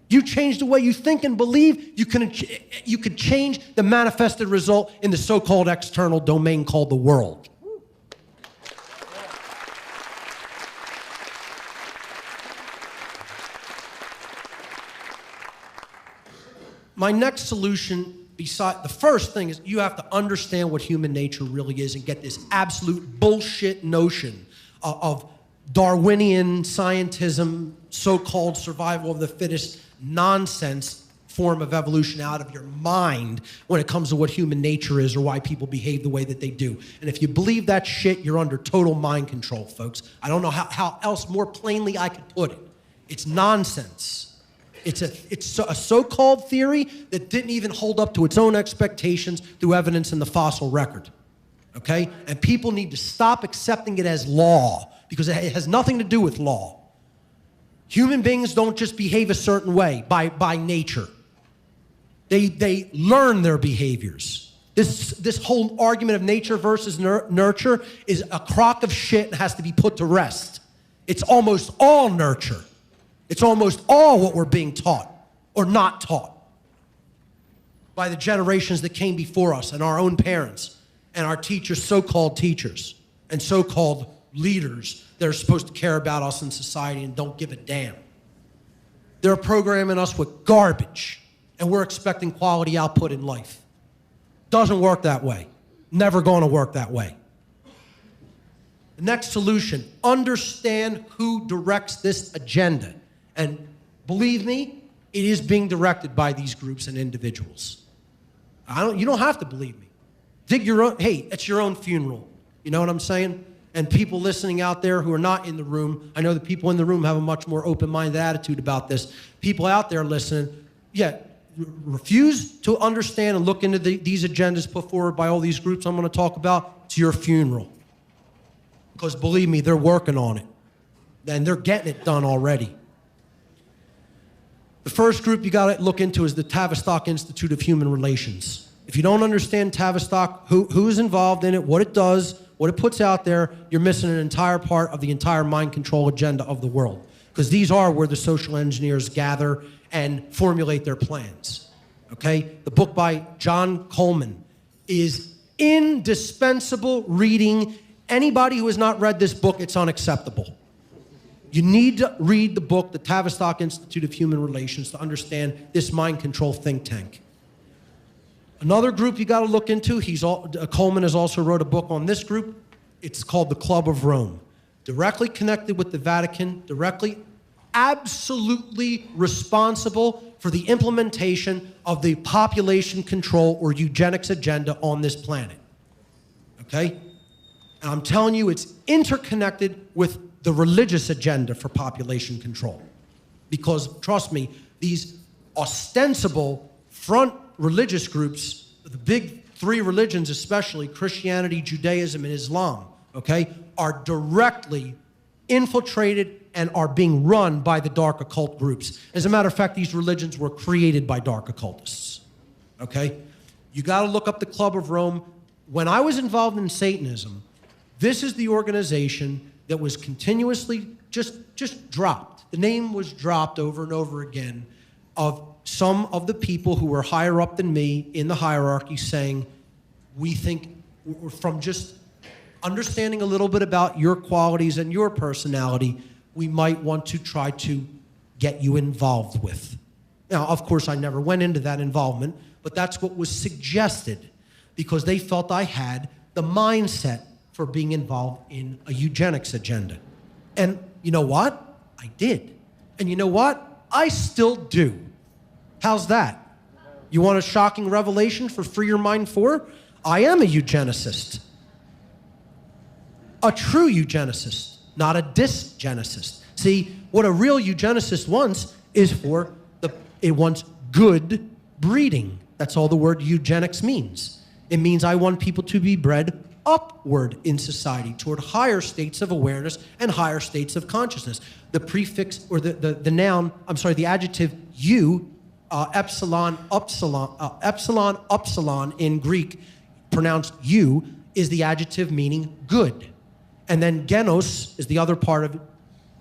You change the way you think and believe, you could change the manifested result in the so-called external domain called the world. My next solution, the first thing is you have to understand what human nature really is and get this absolute bullshit notion of Darwinian scientism, so-called survival of the fittest nonsense form of evolution out of your mind when it comes to what human nature is or why people behave the way that they do. And if you believe that shit, you're under total mind control, folks. I don't know how else more plainly I could put it. It's nonsense. It's a so-called theory that didn't even hold up to its own expectations through evidence in the fossil record, okay? And people need to stop accepting it as law because it has nothing to do with law. Human beings don't just behave a certain way by nature. They learn their behaviors. This whole argument of nature versus nurture is a crock of shit and has to be put to rest. It's almost all nurture. It's almost all what we're being taught or not taught by the generations that came before us and our own parents and our teachers, so-called teachers and so-called leaders that are supposed to care about us in society and don't give a damn. They're programming us with garbage, and we're expecting quality output in life. Doesn't work that way. Never going to work that way. The next solution, understand who directs this agenda. And believe me, it is being directed by these groups and individuals. You don't have to believe me. Dig your own, hey, it's your own funeral. You know what I'm saying? And people listening out there who are not in the room, I know the people in the room have a much more open-minded attitude about this. People out there listening, yeah, refuse to understand and look into these agendas put forward by all these groups I'm going to talk about. It's your funeral. Because believe me, they're working on it. And they're getting it done already. The first group you got to look into is the Tavistock Institute of Human Relations. If you don't understand Tavistock, who's involved in it, what it does, what it puts out there, you're missing an entire part of the entire mind control agenda of the world. Because these are where the social engineers gather and formulate their plans. okay? The book by John Coleman is indispensable reading. Anybody who has not read this book, it's unacceptable. You need to read the book, The Tavistock Institute of Human Relations, to understand this mind control think tank. Another group you got to look into, Coleman has also wrote a book on this group. It's called the Club of Rome. Directly connected with the Vatican, directly, absolutely responsible for the implementation of the population control or eugenics agenda on this planet. Okay? And I'm telling you, it's interconnected with the religious agenda for population control. Because, trust me, these ostensible front religious groups, the big three religions especially, Christianity, Judaism, and Islam, okay, are directly infiltrated and are being run by the dark occult groups. As a matter of fact, these religions were created by dark occultists, okay? You got to look up the Club of Rome. When I was involved in Satanism, this is the organization that was continuously just dropped. The name was dropped over and over again of some of the people who were higher up than me in the hierarchy saying, we think, from just understanding a little bit about your qualities and your personality, we might want to try to get you involved with. Now, of course, I never went into that involvement, but that's what was suggested because they felt I had the mindset for being involved in a eugenics agenda. And you know what? I did. And you know what? I still do. How's that? You want a shocking revelation for Free Your Mind 4? I am a eugenicist. A true eugenicist, not a dysgenicist. See, what a real eugenicist wants is it wants good breeding. That's all the word eugenics means. It means I want people to be bred upward in society toward higher states of awareness and higher states of consciousness. The prefix or the noun, I'm sorry, the adjective you, epsilon in Greek, pronounced you, is the adjective meaning good. And then genos is the other part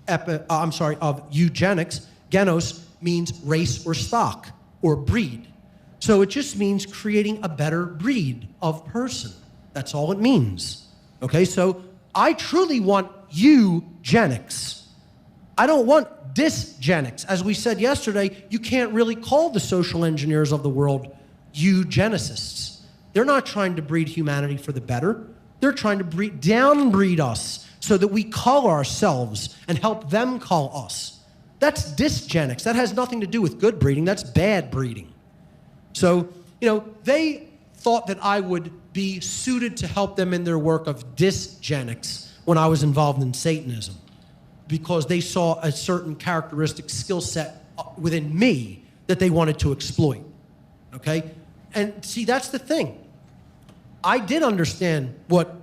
of eugenics. Genos means race or stock or breed. So it just means creating a better breed of person. That's all it means. Okay, so I truly want eugenics. I don't want dysgenics. As we said yesterday, you can't really call the social engineers of the world eugenicists. They're not trying to breed humanity for the better. They're trying to downbreed us so that we call ourselves and help them call us. That's dysgenics. That has nothing to do with good breeding. That's bad breeding. So, they thought that I would be suited to help them in their work of dysgenics when I was involved in Satanism because they saw a certain characteristic skill set within me that they wanted to exploit, okay? And see, that's the thing. I did understand what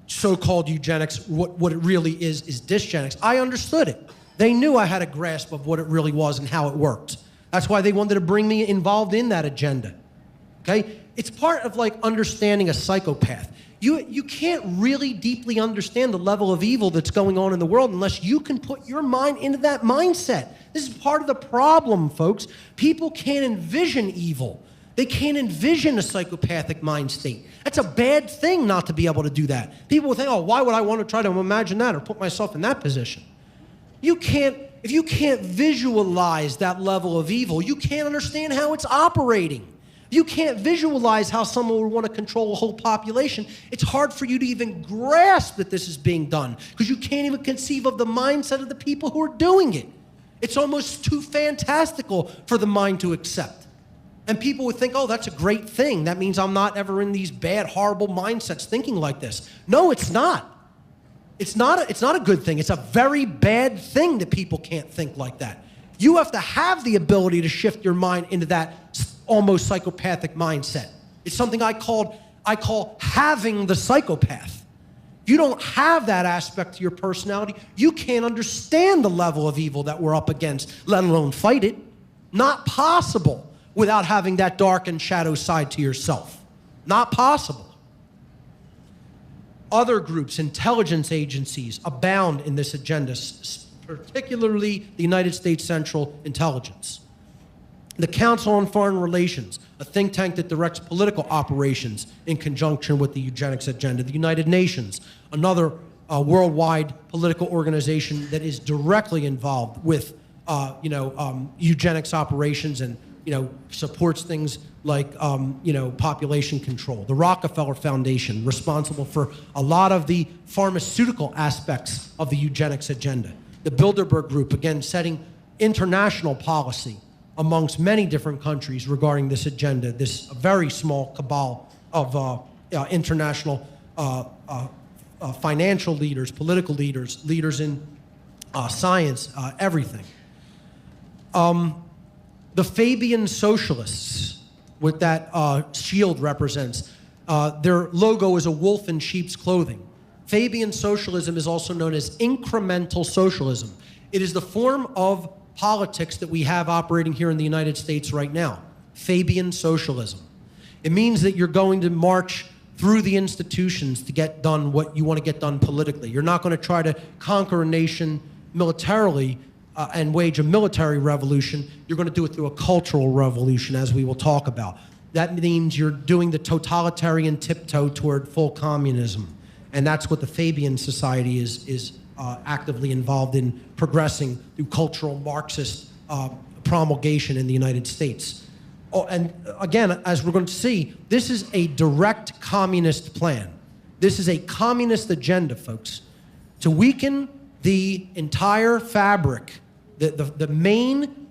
so-called eugenics, what it really is dysgenics. I understood it. They knew I had a grasp of what it really was and how it worked. That's why they wanted to bring me involved in that agenda, okay? It's part of like understanding a psychopath. You can't really deeply understand the level of evil that's going on in the world unless you can put your mind into that mindset. This is part of the problem, folks. People can't envision evil. They can't envision a psychopathic mind state. That's a bad thing not to be able to do that. People will think, oh, why would I want to try to imagine that or put myself in that position? If you can't visualize that level of evil, you can't understand how it's operating. You can't visualize how someone would want to control a whole population. It's hard for you to even grasp that this is being done because you can't even conceive of the mindset of the people who are doing it. It's almost too fantastical for the mind to accept. And people would think, oh, that's a great thing. That means I'm not ever in these bad, horrible mindsets thinking like this. No, it's not. It's not a good thing. It's a very bad thing that people can't think like that. You have to have the ability to shift your mind into that almost psychopathic mindset. It's something I call having the psychopath. If you don't have that aspect to your personality, you can't understand the level of evil that we're up against, let alone fight it. Not possible without having that dark and shadow side to yourself. Not possible. Other groups, intelligence agencies, abound in this agenda, particularly the United States Central Intelligence. The Council on Foreign Relations, a think tank that directs political operations in conjunction with the eugenics agenda. The United Nations, another worldwide political organization that is directly involved with eugenics operations and supports things like population control. The Rockefeller Foundation, responsible for a lot of the pharmaceutical aspects of the eugenics agenda. The Bilderberg Group, again, setting international policy amongst many different countries regarding this agenda, this very small cabal of international financial leaders, political leaders, leaders in science, everything. The Fabian Socialists, what that shield represents, their logo is a wolf in sheep's clothing. Fabian socialism is also known as incremental socialism. It is the form of politics that we have operating here in the United States right now, Fabian socialism. It means that you're going to march through the institutions to get done what you want to get done politically. You're not going to try to conquer a nation militarily and wage a military revolution. You're going to do it through a cultural revolution, as we will talk about. That means you're doing the totalitarian tiptoe toward full communism. And that's what the Fabian Society is actively involved in progressing through cultural Marxist promulgation in the United States. Oh, and again, as we're going to see, this is a direct communist plan. This is a communist agenda, folks, to weaken the entire fabric, the main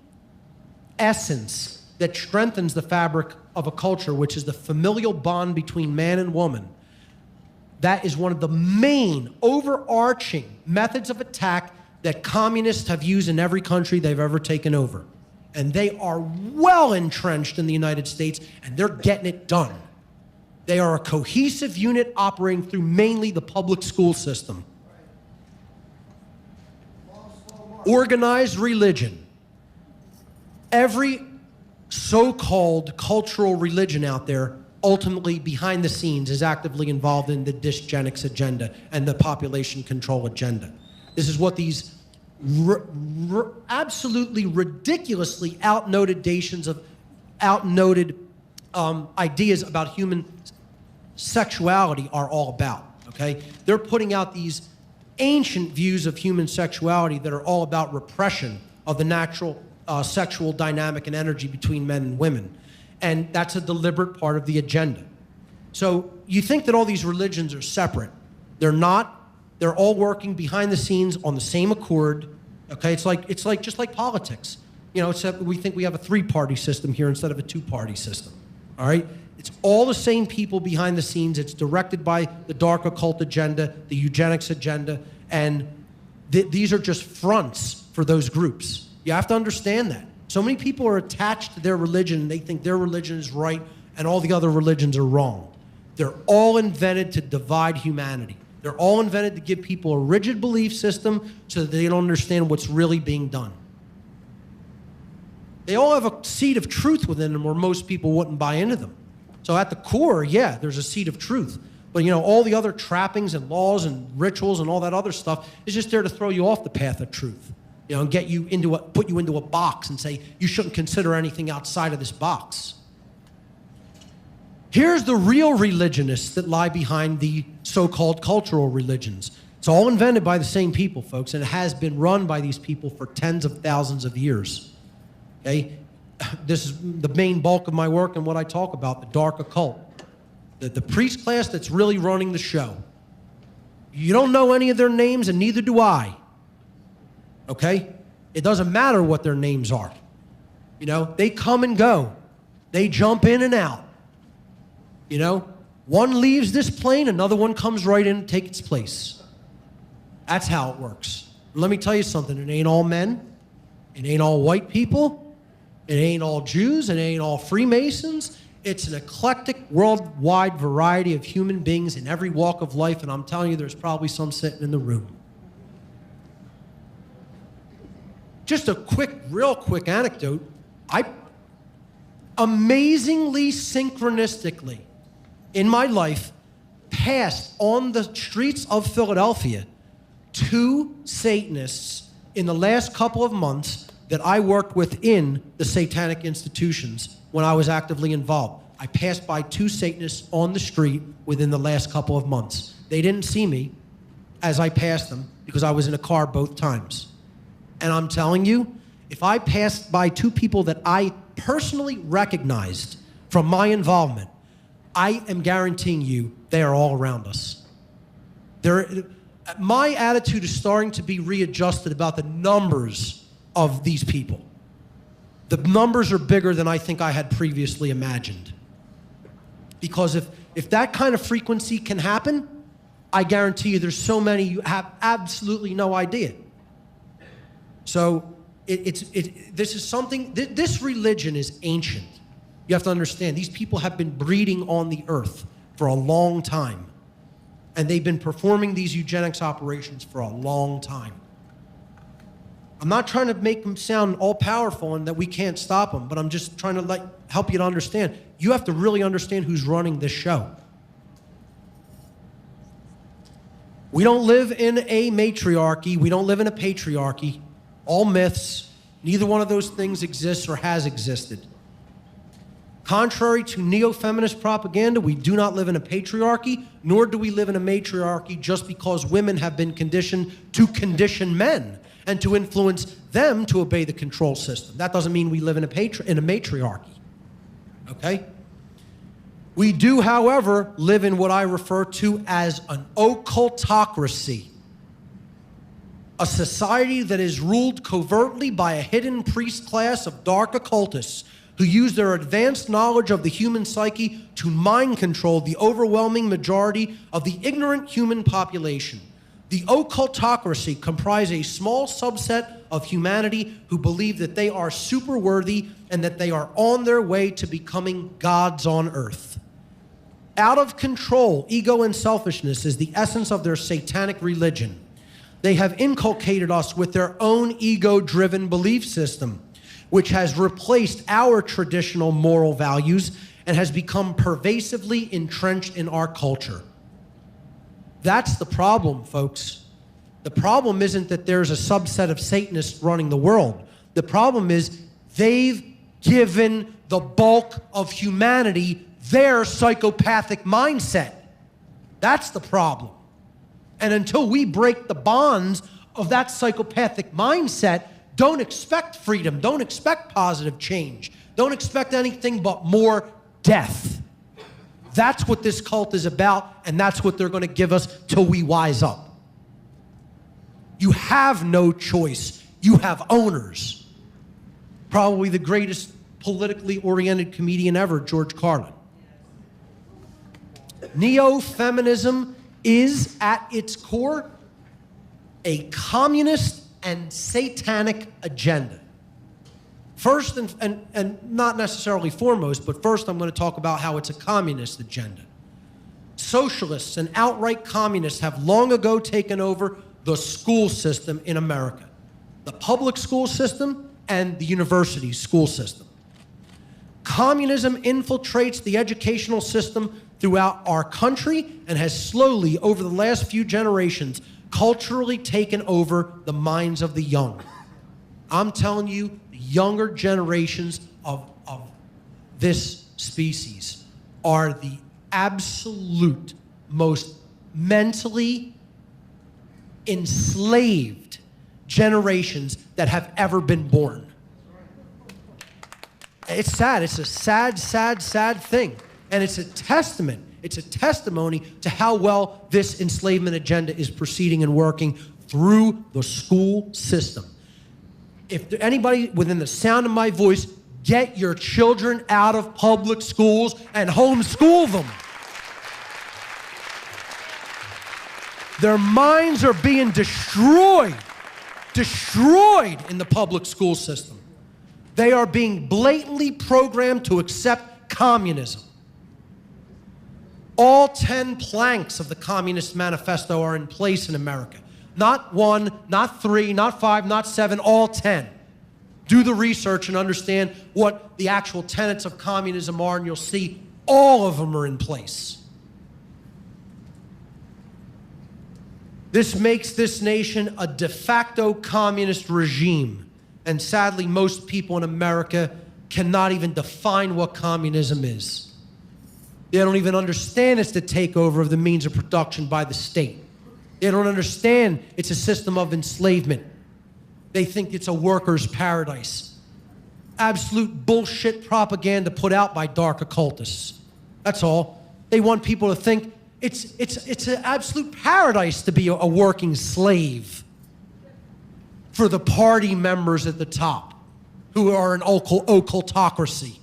essence that strengthens the fabric of a culture, which is the familial bond between man and woman. That is one of the main overarching methods of attack that communists have used in every country they've ever taken over. And they are well entrenched in the United States, and they're getting it done. They are a cohesive unit operating through mainly the public school system. Organized religion. Every so-called cultural religion out there ultimately behind the scenes is actively involved in the dysgenics agenda and the population control agenda. This is what these absolutely ridiculously outnoted ideas about human sexuality are all about, okay? They're putting out these ancient views of human sexuality that are all about repression of the natural sexual dynamic and energy between men and women. And that's a deliberate part of the agenda. So you think that all these religions are separate. They're not. They're all working behind the scenes on the same accord. Okay, it's like just like politics. Except we think we have a three-party system here instead of a two-party system. All right? It's all the same people behind the scenes. It's directed by the dark occult agenda, the eugenics agenda, and these are just fronts for those groups. You have to understand that. So many people are attached to their religion, and they think their religion is right and all the other religions are wrong. They're all invented to divide humanity. They're all invented to give people a rigid belief system so that they don't understand what's really being done. They all have a seed of truth within them where most people wouldn't buy into them. So at the core, yeah, there's a seed of truth. But all the other trappings and laws and rituals and all that other stuff is just there to throw you off the path of truth. And put you into a box and say you shouldn't consider anything outside of this box. Here's the real religionists that lie behind the so-called cultural religions. It's all invented by the same people, folks, and it has been run by these people for tens of thousands of years. Okay? This is the main bulk of my work and what I talk about, the dark occult. The priest class that's really running the show. You don't know any of their names, and neither do I. Okay? It doesn't matter what their names are. They come and go. They jump in and out. One leaves this plane, another one comes right in to take its place. That's how it works. And let me tell you something. It ain't all men. It ain't all white people. It ain't all Jews. It ain't all Freemasons. It's an eclectic, worldwide variety of human beings in every walk of life, and I'm telling you, there's probably some sitting in the room. Just a real quick anecdote. I amazingly synchronistically in my life passed on the streets of Philadelphia 2 Satanists in the last couple of months that I worked within the satanic institutions when I was actively involved. I passed by 2 Satanists on the street within the last couple of months. They didn't see me as I passed them because I was in a car both times. And I'm telling you, if I passed by 2 people that I personally recognized from my involvement, I am guaranteeing you they are all around us. My attitude is starting to be readjusted about the numbers of these people. The numbers are bigger than I think I had previously imagined. Because if that kind of frequency can happen, I guarantee you there's so many you have absolutely no idea. So this is something, this religion is ancient. You have to understand, these people have been breeding on the earth for a long time. And they've been performing these eugenics operations for a long time. I'm not trying to make them sound all-powerful and that we can't stop them, but I'm just trying to help you to understand. You have to really understand who's running this show. We don't live in a matriarchy. We don't live in a patriarchy. All myths. Neither one of those things exists or has existed. Contrary to neo-feminist propaganda, we do not live in a patriarchy, nor do we live in a matriarchy just because women have been conditioned to condition men and to influence them to obey the control system. That doesn't mean we live in a matriarchy, okay? We do, however, live in what I refer to as an occultocracy, a society that is ruled covertly by a hidden priest class of dark occultists who use their advanced knowledge of the human psyche to mind control the overwhelming majority of the ignorant human population. The occultocracy comprise a small subset of humanity who believe that they are super worthy and that they are on their way to becoming gods on earth. Out of control, ego and selfishness is the essence of their satanic religion. They have inculcated us with their own ego-driven belief system, which has replaced our traditional moral values and has become pervasively entrenched in our culture. That's the problem, folks. The problem isn't that there's a subset of Satanists running the world. The problem is they've given the bulk of humanity their psychopathic mindset. That's the problem. And until we break the bonds of that psychopathic mindset, don't expect freedom. Don't expect positive change. Don't expect anything but more death. That's what this cult is about, and that's what they're going to give us till we wise up. You have no choice. You have owners. Probably the greatest politically oriented comedian ever, George Carlin. Neo-feminism is, at its core, a communist and satanic agenda. First, and not necessarily foremost, but first I'm going to talk about how it's a communist agenda. Socialists and outright communists have long ago taken over the school system in America, the public school system and the university school system. Communism infiltrates the educational system throughout our country and has slowly, over the last few generations, culturally taken over the minds of the young. I'm telling you, the younger generations of this species are the absolute most mentally enslaved generations that have ever been born. It's sad. It's a sad, sad, sad thing. And it's a testament. It's a testimony to how well this enslavement agenda is proceeding and working through the school system. If anybody within the sound of my voice, get your children out of public schools and homeschool them. Their minds are being destroyed in the public school system. They are being blatantly programmed to accept communism. All 10 planks of the Communist Manifesto are in place in America. Not 1, not 3, not 5, not 7, all 10. Do the research and understand what the actual tenets of communism are, and you'll see all of them are in place. This makes this nation a de facto communist regime, And sadly, most people in America cannot even define what communism is. They don't even understand it's the takeover of the means of production by the state. They don't understand it's a system of enslavement. They think it's a worker's paradise. Absolute bullshit propaganda put out by dark occultists. That's all. They want people to think it's an absolute paradise to be a working slave for the party members at the top who are an occultocracy.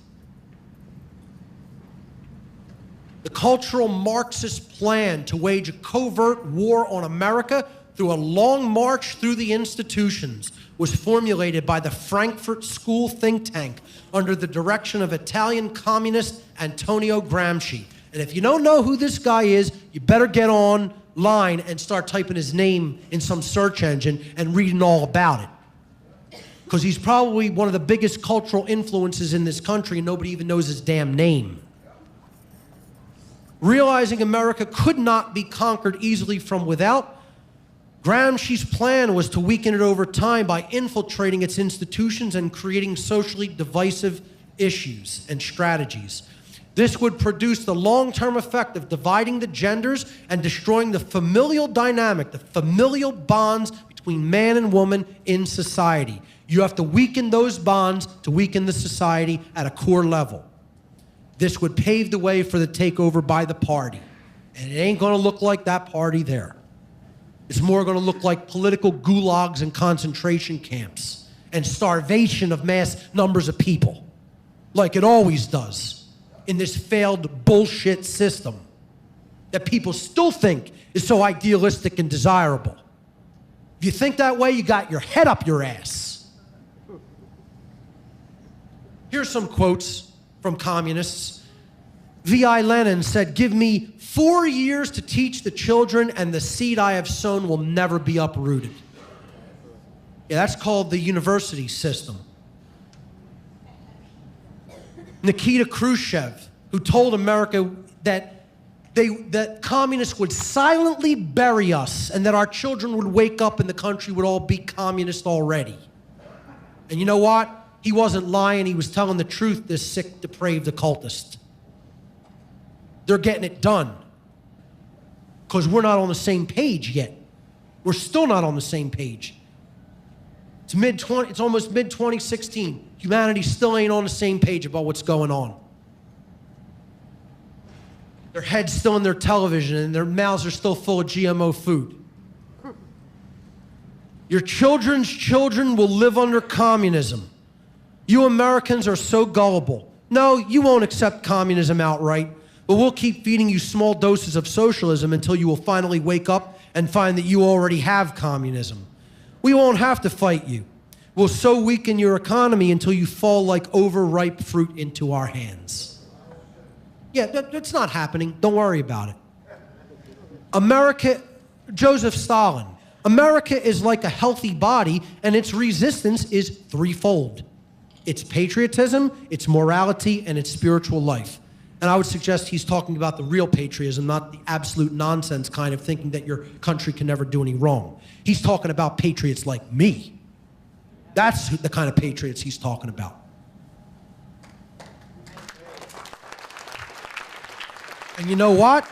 The cultural Marxist plan to wage a covert war on America through a long march through the institutions was formulated by the Frankfurt School think tank under the direction of Italian communist Antonio Gramsci. And if you don't know who this guy is, you better get online and start typing his name in some search engine and reading all about it. Because he's probably one of the biggest cultural influences in this country and nobody even knows his damn name. Realizing America could not be conquered easily from without, Gramsci's plan was to weaken it over time by infiltrating its institutions and creating socially divisive issues and strategies. This would produce the long-term effect of dividing the genders and destroying the familial dynamic, the familial bonds between man and woman in society. You have to weaken those bonds to weaken the society at a core level. This would pave the way for the takeover by the party. And it ain't going to look like that party there. It's more going to look like political gulags and concentration camps and starvation of mass numbers of people, like it always does in this failed bullshit system that people still think is so idealistic and desirable. If you think that way, you got your head up your ass. Here's some quotes from communists. V.I. Lenin said, "Give me 4 years to teach the children, and the seed I have sown will never be uprooted." Yeah, that's called the university system. Nikita Khrushchev, who told America that communists would silently bury us and that our children would wake up and the country would all be communist already. And you know what? He wasn't lying. He was telling the truth, this sick, depraved occultist. They're getting it done because we're not on the same page yet. We're still not on the same page. It's almost mid-2016. Humanity still ain't on the same page about what's going on. Their head's still in their television and their mouths are still full of GMO food. Your children's children will live under communism. You Americans are so gullible. No, you won't accept communism outright, but we'll keep feeding you small doses of socialism until you will finally wake up and find that you already have communism. We won't have to fight you. We'll so weaken your economy until you fall like overripe fruit into our hands. Yeah, that's not happening. Don't worry about it. America, Joseph Stalin, America is like a healthy body, and its resistance is threefold. It's patriotism, it's morality, and it's spiritual life. And I would suggest he's talking about the real patriotism, not the absolute nonsense kind of thinking that your country can never do any wrong. He's talking about patriots like me. That's the kind of patriots he's talking about. And you know what?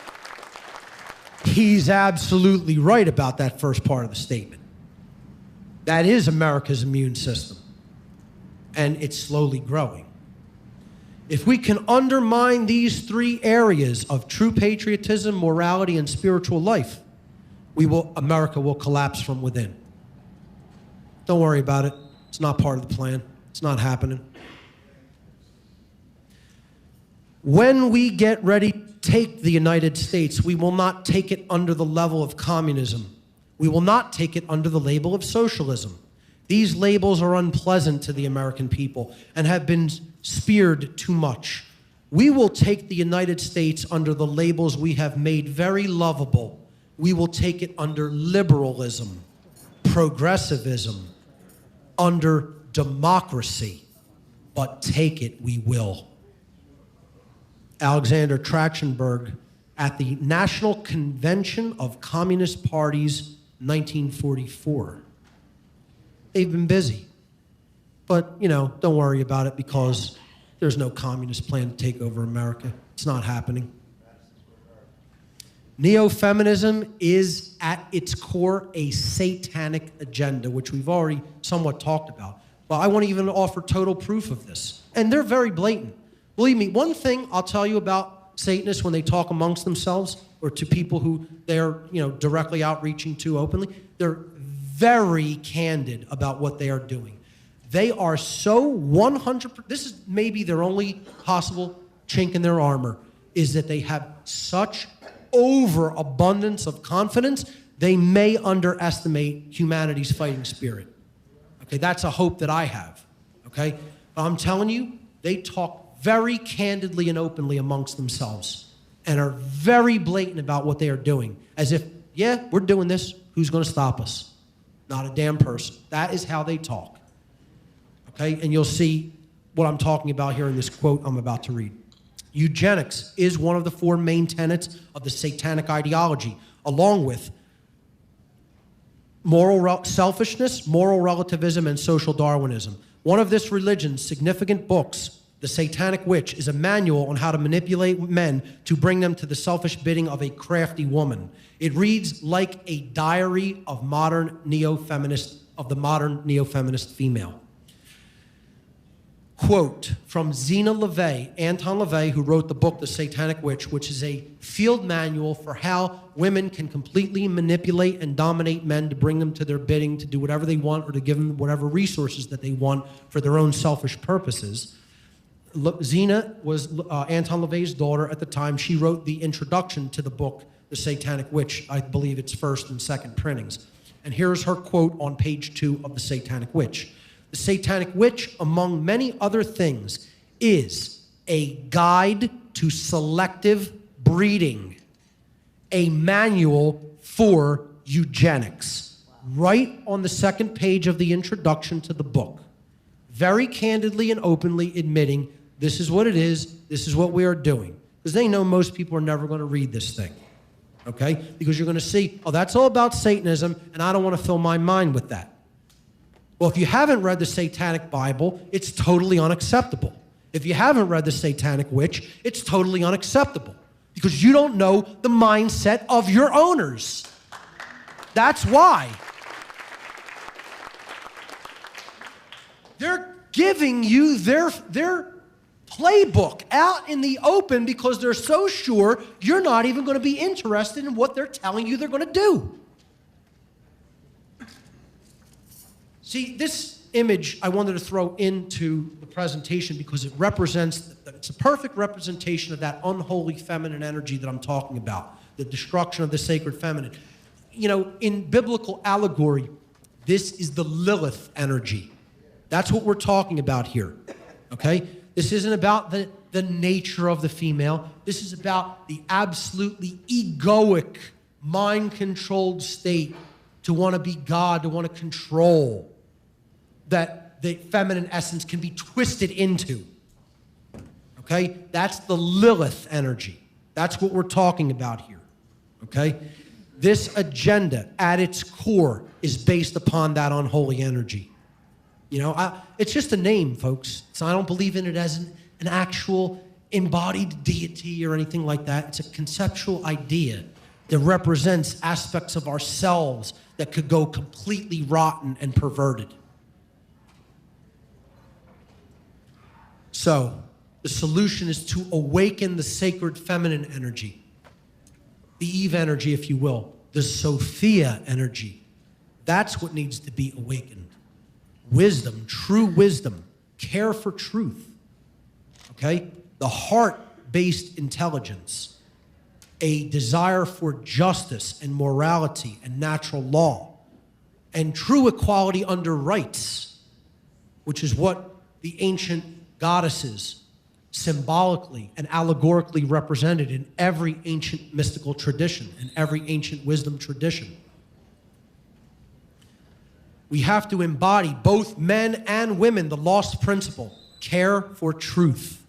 He's absolutely right about that first part of the statement. That is America's immune system. And it's slowly growing. If we can undermine these three areas of true patriotism, morality, and spiritual life, America will collapse from within. Don't worry about it. It's not part of the plan. It's not happening. When we get ready to take the United States, we will not take it under the level of communism. We will not take it under the label of socialism. These labels are unpleasant to the American people and have been speared too much. We will take the United States under the labels we have made very lovable. We will take it under liberalism, progressivism, under democracy, but take it we will. Alexander Trachtenberg at the National Convention of Communist Parties, 1944. They've been busy. But, you know, don't worry about it because there's no communist plan to take over America. It's not happening. Neo-feminism is at its core a satanic agenda, which we've already somewhat talked about. But I want to even offer total proof of this. And they're very blatant. Believe me, one thing I'll tell you about Satanists when they talk amongst themselves or to people who they're, you know, directly outreaching to openly, they're very candid about what they are doing. They are so 100%, this is maybe their only possible chink in their armor, is that they have such overabundance of confidence, they may underestimate humanity's fighting spirit. Okay, that's a hope that I have. Okay, but I'm telling you, they talk very candidly and openly amongst themselves and are very blatant about what they are doing. As if, yeah, we're doing this, who's going to stop us? Not a damn person. That is how they talk. Okay, and you'll see what I'm talking about here in this quote I'm about to read. Eugenics is one of the four main tenets of the Satanic ideology, along with selfishness, moral relativism, and social Darwinism. One of this religion's significant books, The Satanic Witch, is a manual on how to manipulate men to bring them to the selfish bidding of a crafty woman. It reads like a diary of the modern neo-feminist female. Quote from Zena LaVey, Anton LaVey, who wrote the book The Satanic Witch, which is a field manual for how women can completely manipulate and dominate men to bring them to their bidding, to do whatever they want, or to give them whatever resources that they want for their own selfish purposes. Zena was Anton LaVey's daughter at the time. She wrote the introduction to the book, The Satanic Witch. I believe it's first and second printings. And here's her quote on page 2 of The Satanic Witch. The Satanic Witch, among many other things, is a guide to selective breeding, a manual for eugenics. Right on the second page of the introduction to the book, very candidly and openly admitting this is what it is, this is what we are doing. Because they know most people are never going to read this thing, okay? Because you're going to see, oh, that's all about Satanism, and I don't want to fill my mind with that. Well, if you haven't read the Satanic Bible, it's totally unacceptable. If you haven't read the Satanic Witch, it's totally unacceptable because you don't know the mindset of your owners. That's why. They're giving you their playbook out in the open because they're so sure you're not even going to be interested in what they're telling you they're going to do. See, this image I wanted to throw into the presentation because it represents, it's a perfect representation of that unholy feminine energy that I'm talking about, the destruction of the sacred feminine. You know, in biblical allegory, this is the Lilith energy. That's what we're talking about here, okay? This isn't about the nature of the female. This is about the absolutely egoic, mind-controlled state to want to be God, to want to control, that the feminine essence can be twisted into, okay? That's the Lilith energy. That's what we're talking about here, okay? This agenda at its core is based upon that unholy energy. You know, it's just a name, folks. So I don't believe in it as an actual embodied deity or anything like that. It's a conceptual idea that represents aspects of ourselves that could go completely rotten and perverted. So the solution is to awaken the sacred feminine energy, the Eve energy, if you will, the Sophia energy. That's what needs to be awakened. Wisdom, true wisdom, care for truth, okay? The heart-based intelligence, a desire for justice and morality and natural law, and true equality under rights, which is what the ancient goddesses symbolically and allegorically represented in every ancient mystical tradition and every ancient wisdom tradition. We have to embody, both men and women, the lost principle, care for truth.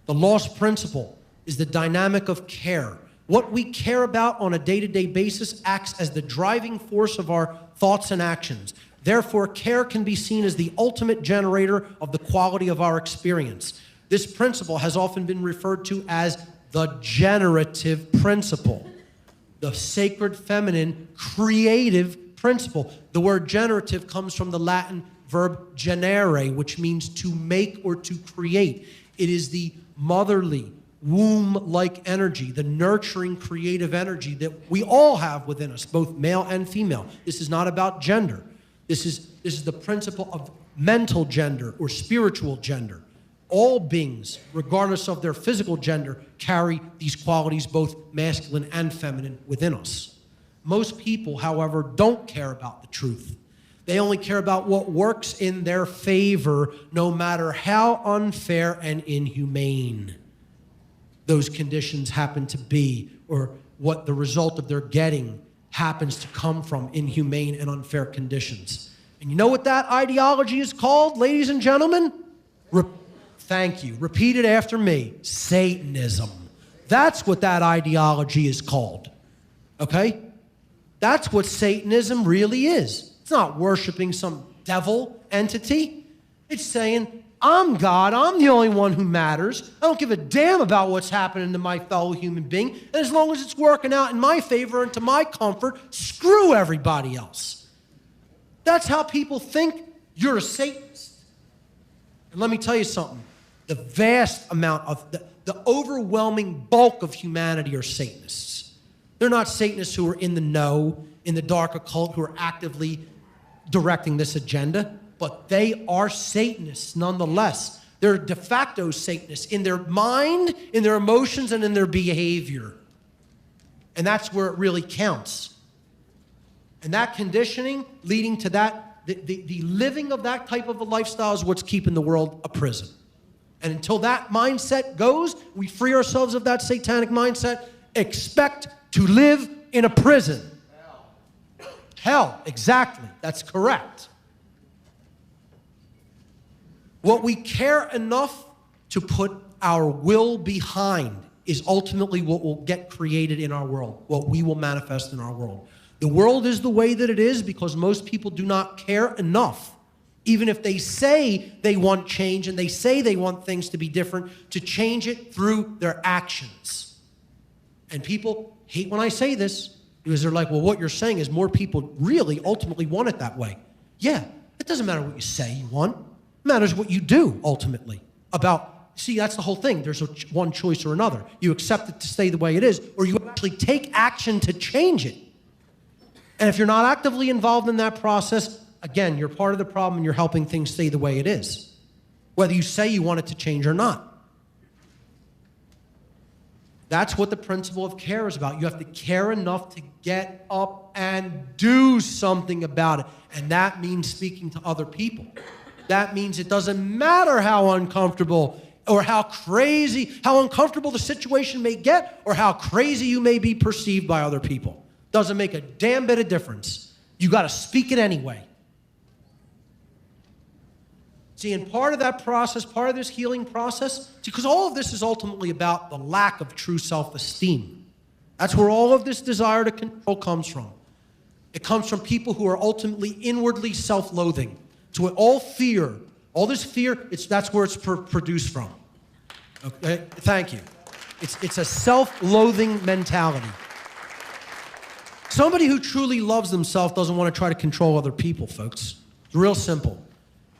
The lost principle is the dynamic of care. What we care about on a day-to-day basis acts as the driving force of our thoughts and actions. Therefore, care can be seen as the ultimate generator of the quality of our experience. This principle has often been referred to as the generative principle, the sacred feminine creative principle. The word generative comes from the Latin verb generare, which means to make or to create. It is the motherly, womb-like energy, the nurturing, creative energy that we all have within us, both male and female. This is not about gender. This is the principle of mental gender or spiritual gender. All beings, regardless of their physical gender, carry these qualities, both masculine and feminine, within us. Most people, however, don't care about the truth. They only care about what works in their favor, no matter how unfair and inhumane those conditions happen to be, or what the result of their getting happens to come from inhumane and unfair conditions. And you know what that ideology is called, ladies and gentlemen? Thank you. Repeat it after me. Satanism. That's what that ideology is called. Okay? That's what Satanism really is. It's not worshiping some devil entity. It's saying, I'm God. I'm the only one who matters. I don't give a damn about what's happening to my fellow human being. And as long as it's working out in my favor and to my comfort, screw everybody else. That's how people think you're a Satanist. And let me tell you something. The vast amount of, the overwhelming bulk of humanity are Satanists. They're not Satanists who are in the know, in the dark occult, who are actively directing this agenda, but they are Satanists nonetheless. They're de facto Satanists in their mind, in their emotions, and in their behavior. And that's where it really counts. And that conditioning leading to that, the living of that type of a lifestyle is what's keeping the world a prison. And until that mindset goes, we free ourselves of that satanic mindset, expect to live in a prison. Hell, exactly. That's correct. What we care enough to put our will behind is ultimately what will get created in our world, what we will manifest in our world. The world is the way that it is because most people do not care enough, even if they say they want change and they say they want things to be different, to change it through their actions. And people hate when I say this because they're like, well, what you're saying is more people really ultimately want it that way. Yeah, it doesn't matter what you say you want. It matters what you do ultimately about, see, that's the whole thing. There's one choice or another. You accept it to stay the way it is, or you actually take action to change it. And if you're not actively involved in that process, again, you're part of the problem and you're helping things stay the way it is, whether you say you want it to change or not. That's what the principle of care is about. You have to care enough to get up and do something about it. And that means speaking to other people. That means it doesn't matter how uncomfortable or how crazy, how uncomfortable the situation may get or how crazy you may be perceived by other people. Doesn't make a damn bit of difference. You got to speak it anyway. See, and part of that process, part of this healing process, because all of this is ultimately about the lack of true self-esteem. That's where all of this desire to control comes from. It comes from people who are ultimately inwardly self-loathing. So all fear, all this fear, that's where it's produced from. Okay? Thank you. It's a self-loathing mentality. Somebody who truly loves themselves doesn't want to try to control other people, folks. It's real simple.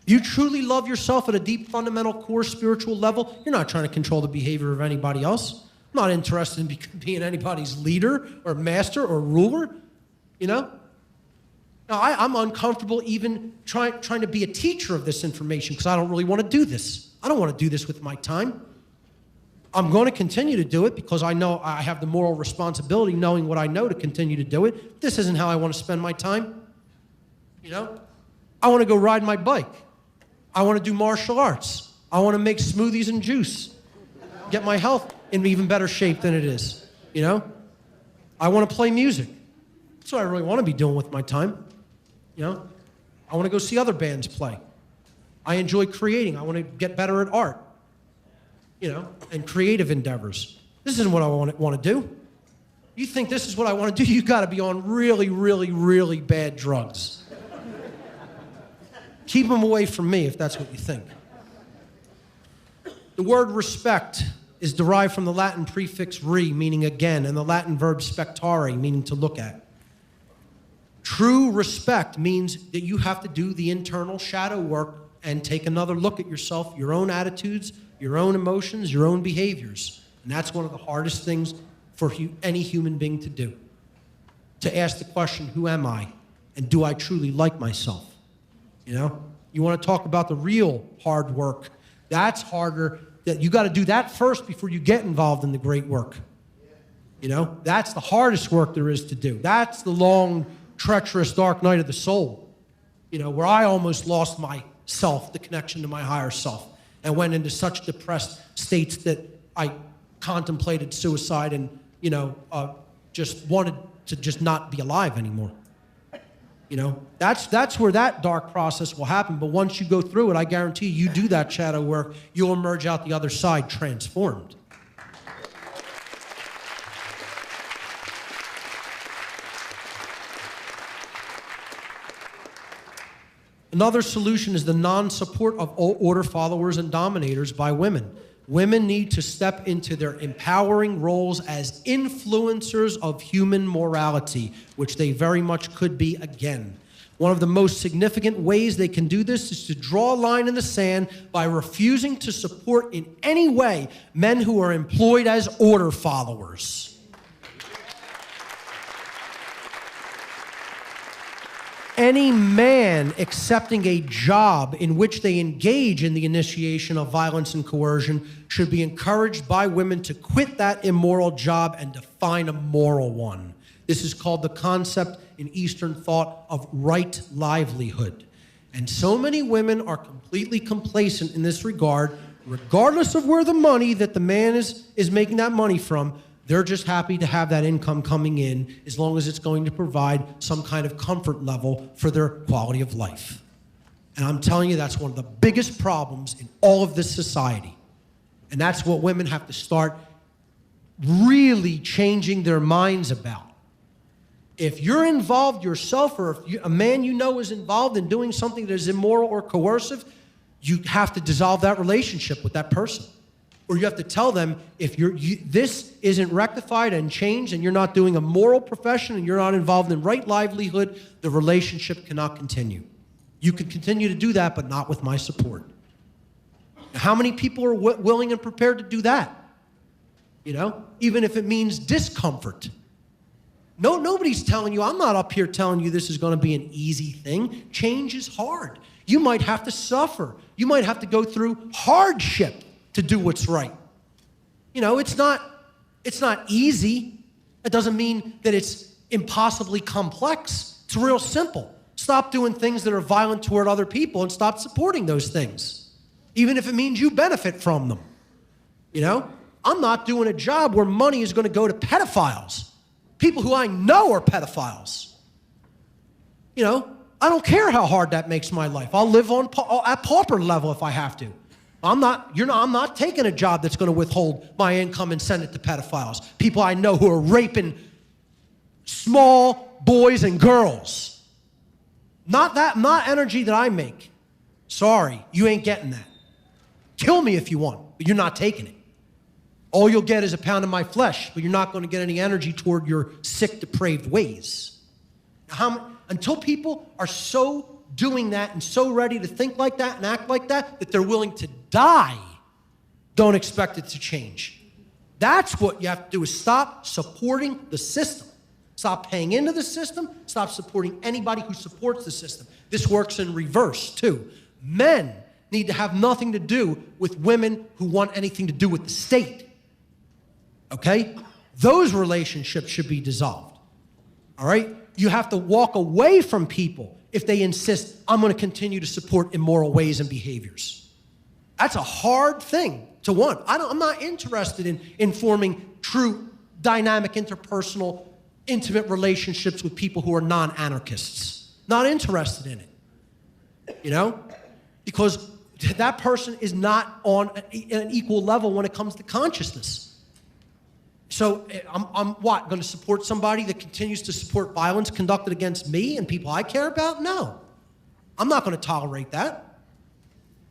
You truly love yourself at a deep, fundamental, core spiritual level, you're not trying to control the behavior of anybody else. I'm not interested in being anybody's leader or master or ruler, you know? Now, I'm uncomfortable even trying to be a teacher of this information because I don't really want to do this. I don't want to do this with my time. I'm going to continue to do it because I know I have the moral responsibility, knowing what I know, to continue to do it. This isn't how I want to spend my time. You know? I want to go ride my bike. I want to do martial arts. I want to make smoothies and juice. Get my health in even better shape than it is. You know? I want to play music. That's what I really want to be doing with my time. You know? I want to go see other bands play. I enjoy creating. I want to get better at art. You know, and creative endeavors. This isn't what I want to do. You think this is what I want to do, you got to be on really, really, really bad drugs. Keep them away from me if that's what you think. The word respect is derived from the Latin prefix re, meaning again, and the Latin verb spectare, meaning to look at. True respect means that you have to do the internal shadow work and take another look at yourself, your own attitudes, your own emotions, your own behaviors. And that's one of the hardest things for any human being to do. To ask the question, who am I? And do I truly like myself? You know? You want to talk about the real hard work. That's harder. That you got to do that first before you get involved in the great work. You know? That's the hardest work there is to do. That's the long, treacherous, dark night of the soul. You know, where I almost lost myself, the connection to my higher self, and went into such depressed states that I contemplated suicide and, you know, just wanted to just not be alive anymore. You know, that's where that dark process will happen. But once you go through it, I guarantee you do that shadow work, you'll emerge out the other side transformed. Another solution is the non-support of order followers and dominators by women. Women need to step into their empowering roles as influencers of human morality, which they very much could be again. One of the most significant ways they can do this is to draw a line in the sand by refusing to support in any way men who are employed as order followers. Any man accepting a job in which they engage in the initiation of violence and coercion should be encouraged by women to quit that immoral job and to find a moral one. This is called the concept in Eastern thought of right livelihood. And so many women are completely complacent in this regard, regardless of where the money that the man is making that money from. They're just happy to have that income coming in as long as it's going to provide some kind of comfort level for their quality of life. And I'm telling you, that's one of the biggest problems in all of this society. And that's what women have to start really changing their minds about. If you're involved yourself, or if a man you know is involved in doing something that is immoral or coercive, you have to dissolve that relationship with that person. Or you have to tell them, if this isn't rectified and changed and you're not doing a moral profession and you're not involved in right livelihood, the relationship cannot continue. You can continue to do that, but not with my support. Now, how many people are willing and prepared to do that? You know, even if it means discomfort. No, nobody's telling you, I'm not up here telling you this is going to be an easy thing. Change is hard. You might have to suffer. You might have to go through hardship to do what's right. You know, it's not easy. It doesn't mean that it's impossibly complex. It's real simple. Stop doing things that are violent toward other people and stop supporting those things, even if it means you benefit from them. You know, I'm not doing a job where money is going to go to pedophiles, people who I know are pedophiles. You know, I don't care how hard that makes my life. I'll live at pauper level if I have to. I'm not taking a job that's going to withhold my income and send it to pedophiles. People I know who are raping small boys and girls. Not energy that I make. Sorry, you ain't getting that. Kill me if you want, but you're not taking it. All you'll get is a pound of my flesh, but you're not going to get any energy toward your sick, depraved ways. Until people are so doing that and so ready to think like that and act like that they're willing to die, don't expect it to change. That's what you have to do, is stop supporting the system. Stop paying into the system. Stop supporting anybody who supports the system. This works in reverse, too. Men need to have nothing to do with women who want anything to do with the state. Okay? Those relationships should be dissolved. All right? You have to walk away from people if they insist, I'm going to continue to support immoral ways and behaviors. That's a hard thing to want. I'm not interested in forming true, dynamic, interpersonal, intimate relationships with people who are non-anarchists. Not interested in it. You know? Because that person is not on an equal level when it comes to consciousness. So I'm what, going to support somebody that continues to support violence conducted against me and people I care about? No. I'm not going to tolerate that.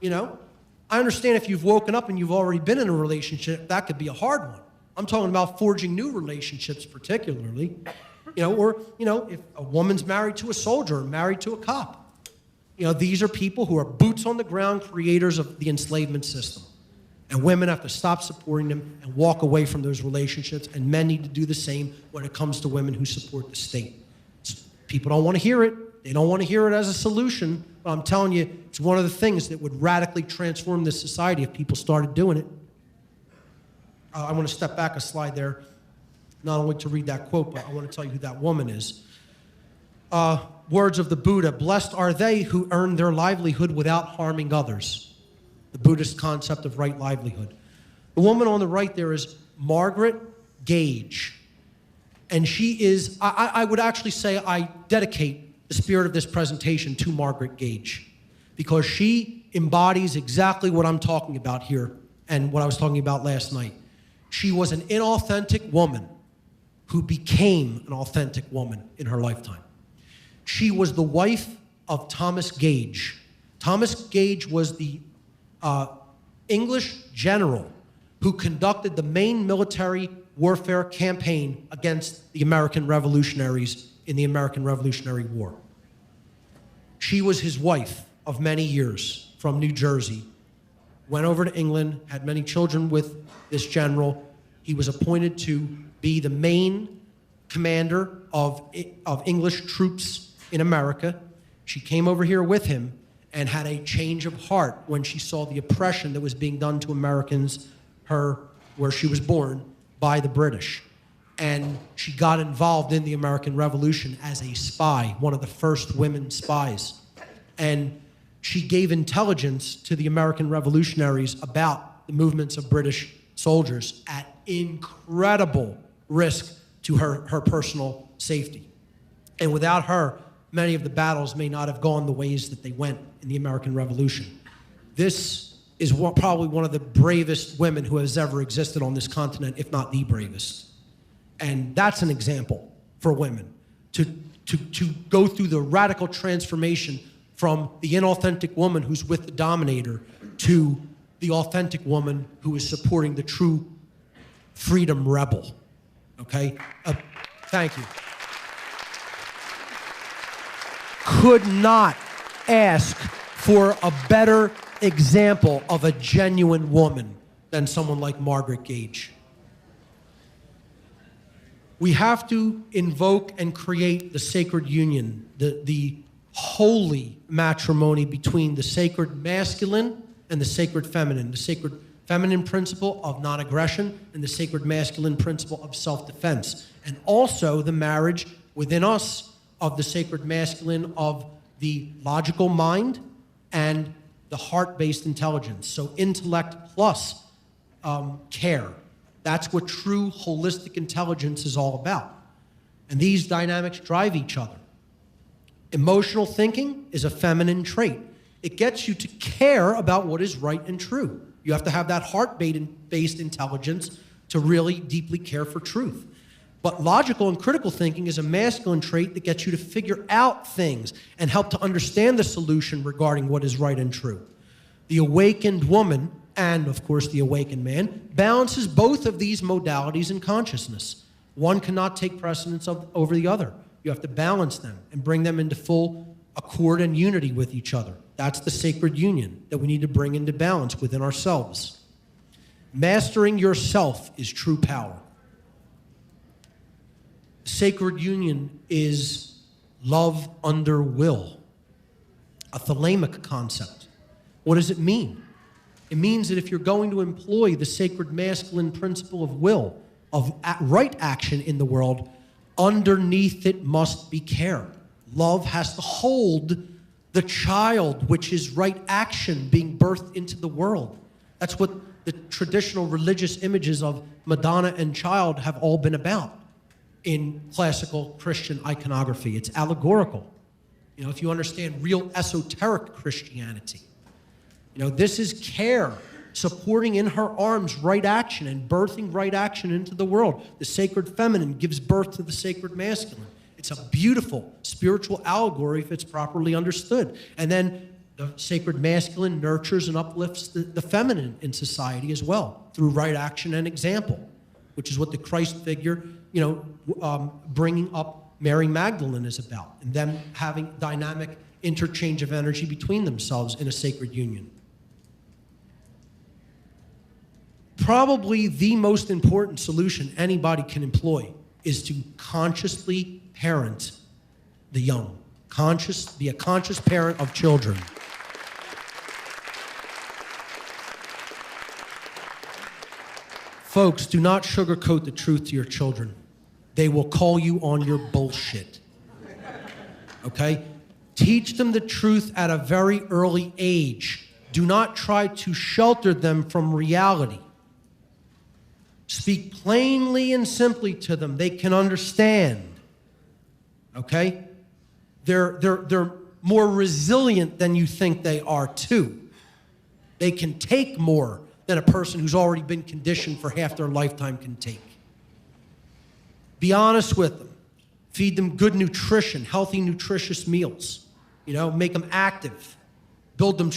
You know, I understand if you've woken up and you've already been in a relationship, that could be a hard one. I'm talking about forging new relationships particularly. You know, or, you know, if a woman's married to a soldier or married to a cop. You know, these are people who are boots on the ground creators of the enslavement system. And women have to stop supporting them and walk away from those relationships, and men need to do the same when it comes to women who support the state. People don't want to hear it. They don't want to hear it as a solution, but I'm telling you, it's one of the things that would radically transform this society if people started doing it. I want to step back a slide there, not only to read that quote, but I want to tell you who that woman is. Words of the Buddha, blessed are they who earn their livelihood without harming others. The Buddhist concept of right livelihood. The woman on the right there is Margaret Gage. And she is, I would actually say I dedicate the spirit of this presentation to Margaret Gage, because she embodies exactly what I'm talking about here and what I was talking about last night. She was an inauthentic woman who became an authentic woman in her lifetime. She was the wife of Thomas Gage. Thomas Gage was the English general who conducted the main military warfare campaign against the American revolutionaries in the American Revolutionary War. She was his wife of many years from New Jersey, went over to England, had many children with this general. He was appointed to be the main commander of English troops in America. She came over here with him and had a change of heart when she saw the oppression that was being done to Americans, where she was born, by the British. And she got involved in the American Revolution as a spy, one of the first women spies. And she gave intelligence to the American revolutionaries about the movements of British soldiers at incredible risk to her personal safety. And without her, many of the battles may not have gone the ways that they went in the American Revolution. This is probably one of the bravest women who has ever existed on this continent, if not the bravest. And that's an example for women, to go through the radical transformation from the inauthentic woman who's with the dominator to the authentic woman who is supporting the true freedom rebel. Okay? Thank you. Could not ask for a better example of a genuine woman than someone like Margaret Gage. We have to invoke and create the sacred union, the holy matrimony between the sacred masculine and the sacred feminine, the sacred feminine principle of non-aggression and the sacred masculine principle of self-defense, and also the marriage within us of the sacred masculine of the logical mind and the heart-based intelligence. So intellect plus care. That's what true holistic intelligence is all about. And these dynamics drive each other. Emotional thinking is a feminine trait. It gets you to care about what is right and true. You have to have that heart-based intelligence to really deeply care for truth. But logical and critical thinking is a masculine trait that gets you to figure out things and help to understand the solution regarding what is right and true. The awakened woman, and of course the awakened man, balances both of these modalities in consciousness. One cannot take precedence over the other. You have to balance them and bring them into full accord and unity with each other. That's the sacred union that we need to bring into balance within ourselves. Mastering yourself is true power. Sacred union is love under will, a thalamic concept. What does it mean? It means that if you're going to employ the sacred masculine principle of will, of right action in the world, underneath it must be care. Love has to hold the child, which is right action being birthed into the world. That's what the traditional religious images of Madonna and child have all been about in classical Christian iconography. It's allegorical. You know, if you understand real esoteric Christianity, you know, this is care, supporting in her arms right action and birthing right action into the world. The sacred feminine gives birth to the sacred masculine. It's a beautiful spiritual allegory if it's properly understood. And then the sacred masculine nurtures and uplifts the feminine in society as well through right action and example, which is what the Christ figure, bringing up Mary Magdalene is about, and them having dynamic interchange of energy between themselves in a sacred union. Probably the most important solution anybody can employ is to consciously parent the young. Be a conscious parent of children. Folks, do not sugarcoat the truth to your children. They will call you on your bullshit. Okay? Teach them the truth at a very early age. Do not try to shelter them from reality. Speak plainly and simply to them. They can understand. Okay? They're more resilient than you think they are, too. They can take more than a person who's already been conditioned for half their lifetime can take. Be honest with them. Feed them good nutrition, healthy, nutritious meals. Make them active. Build them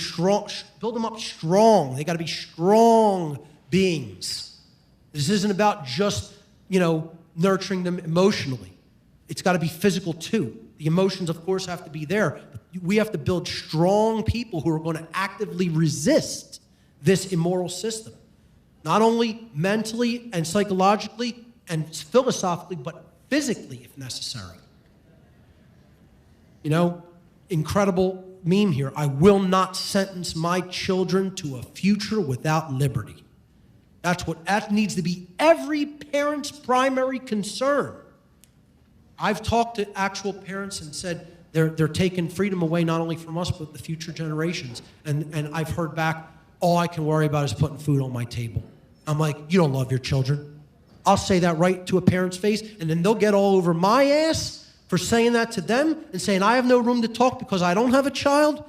up strong. They got to be strong beings. This isn't about just, nurturing them emotionally. It's got to be physical too. The emotions, of course, have to be there. But we have to build strong people who are going to actively resist this immoral system. Not only mentally and psychologically and philosophically, but physically if necessary. Incredible meme here. I will not sentence my children to a future without liberty. That needs to be every parent's primary concern. I've talked to actual parents and said they're taking freedom away not only from us, but the future generations. And I've heard back, all I can worry about is putting food on my table. I'm like, you don't love your children. I'll say that right to a parent's face, and then they'll get all over my ass for saying that to them and saying I have no room to talk because I don't have a child.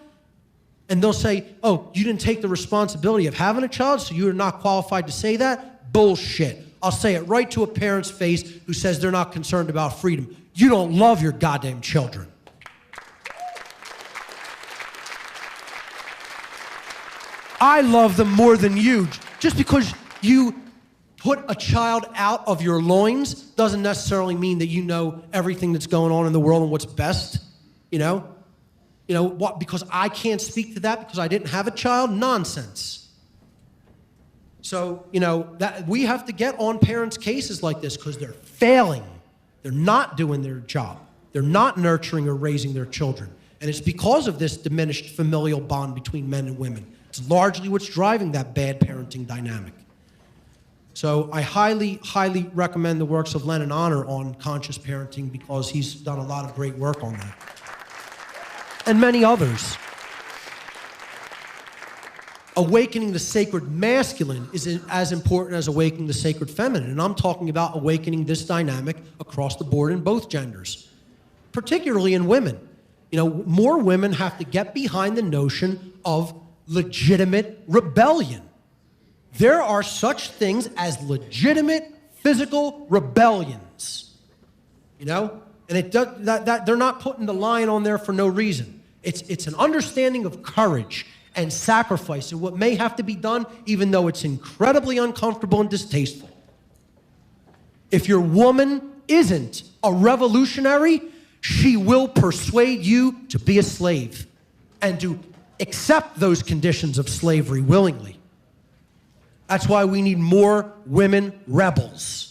And they'll say, oh, you didn't take the responsibility of having a child, so you're not qualified to say that? Bullshit. I'll say it right to a parent's face who says they're not concerned about freedom. You don't love your goddamn children. I love them more than you. Just because you put a child out of your loins doesn't necessarily mean that you know everything that's going on in the world and what's best, what? Because I can't speak to that because I didn't have a child? Nonsense. So, that we have to get on parents' cases like this because they're failing. They're not doing their job. They're not nurturing or raising their children. And it's because of this diminished familial bond between men and women. It's largely what's driving that bad parenting dynamic. So I highly, highly recommend the works of Lennon Honor on conscious parenting because he's done a lot of great work on that. And many others. Awakening the sacred masculine is as important as awakening the sacred feminine. And I'm talking about awakening this dynamic across the board in both genders, particularly in women. More women have to get behind the notion of legitimate rebellion. There are such things as legitimate physical rebellions, and they're not putting the line on there for no reason. It's an understanding of courage and sacrifice and what may have to be done, even though it's incredibly uncomfortable and distasteful. If your woman isn't a revolutionary, she will persuade you to be a slave and to accept those conditions of slavery willingly. That's why we need more women rebels.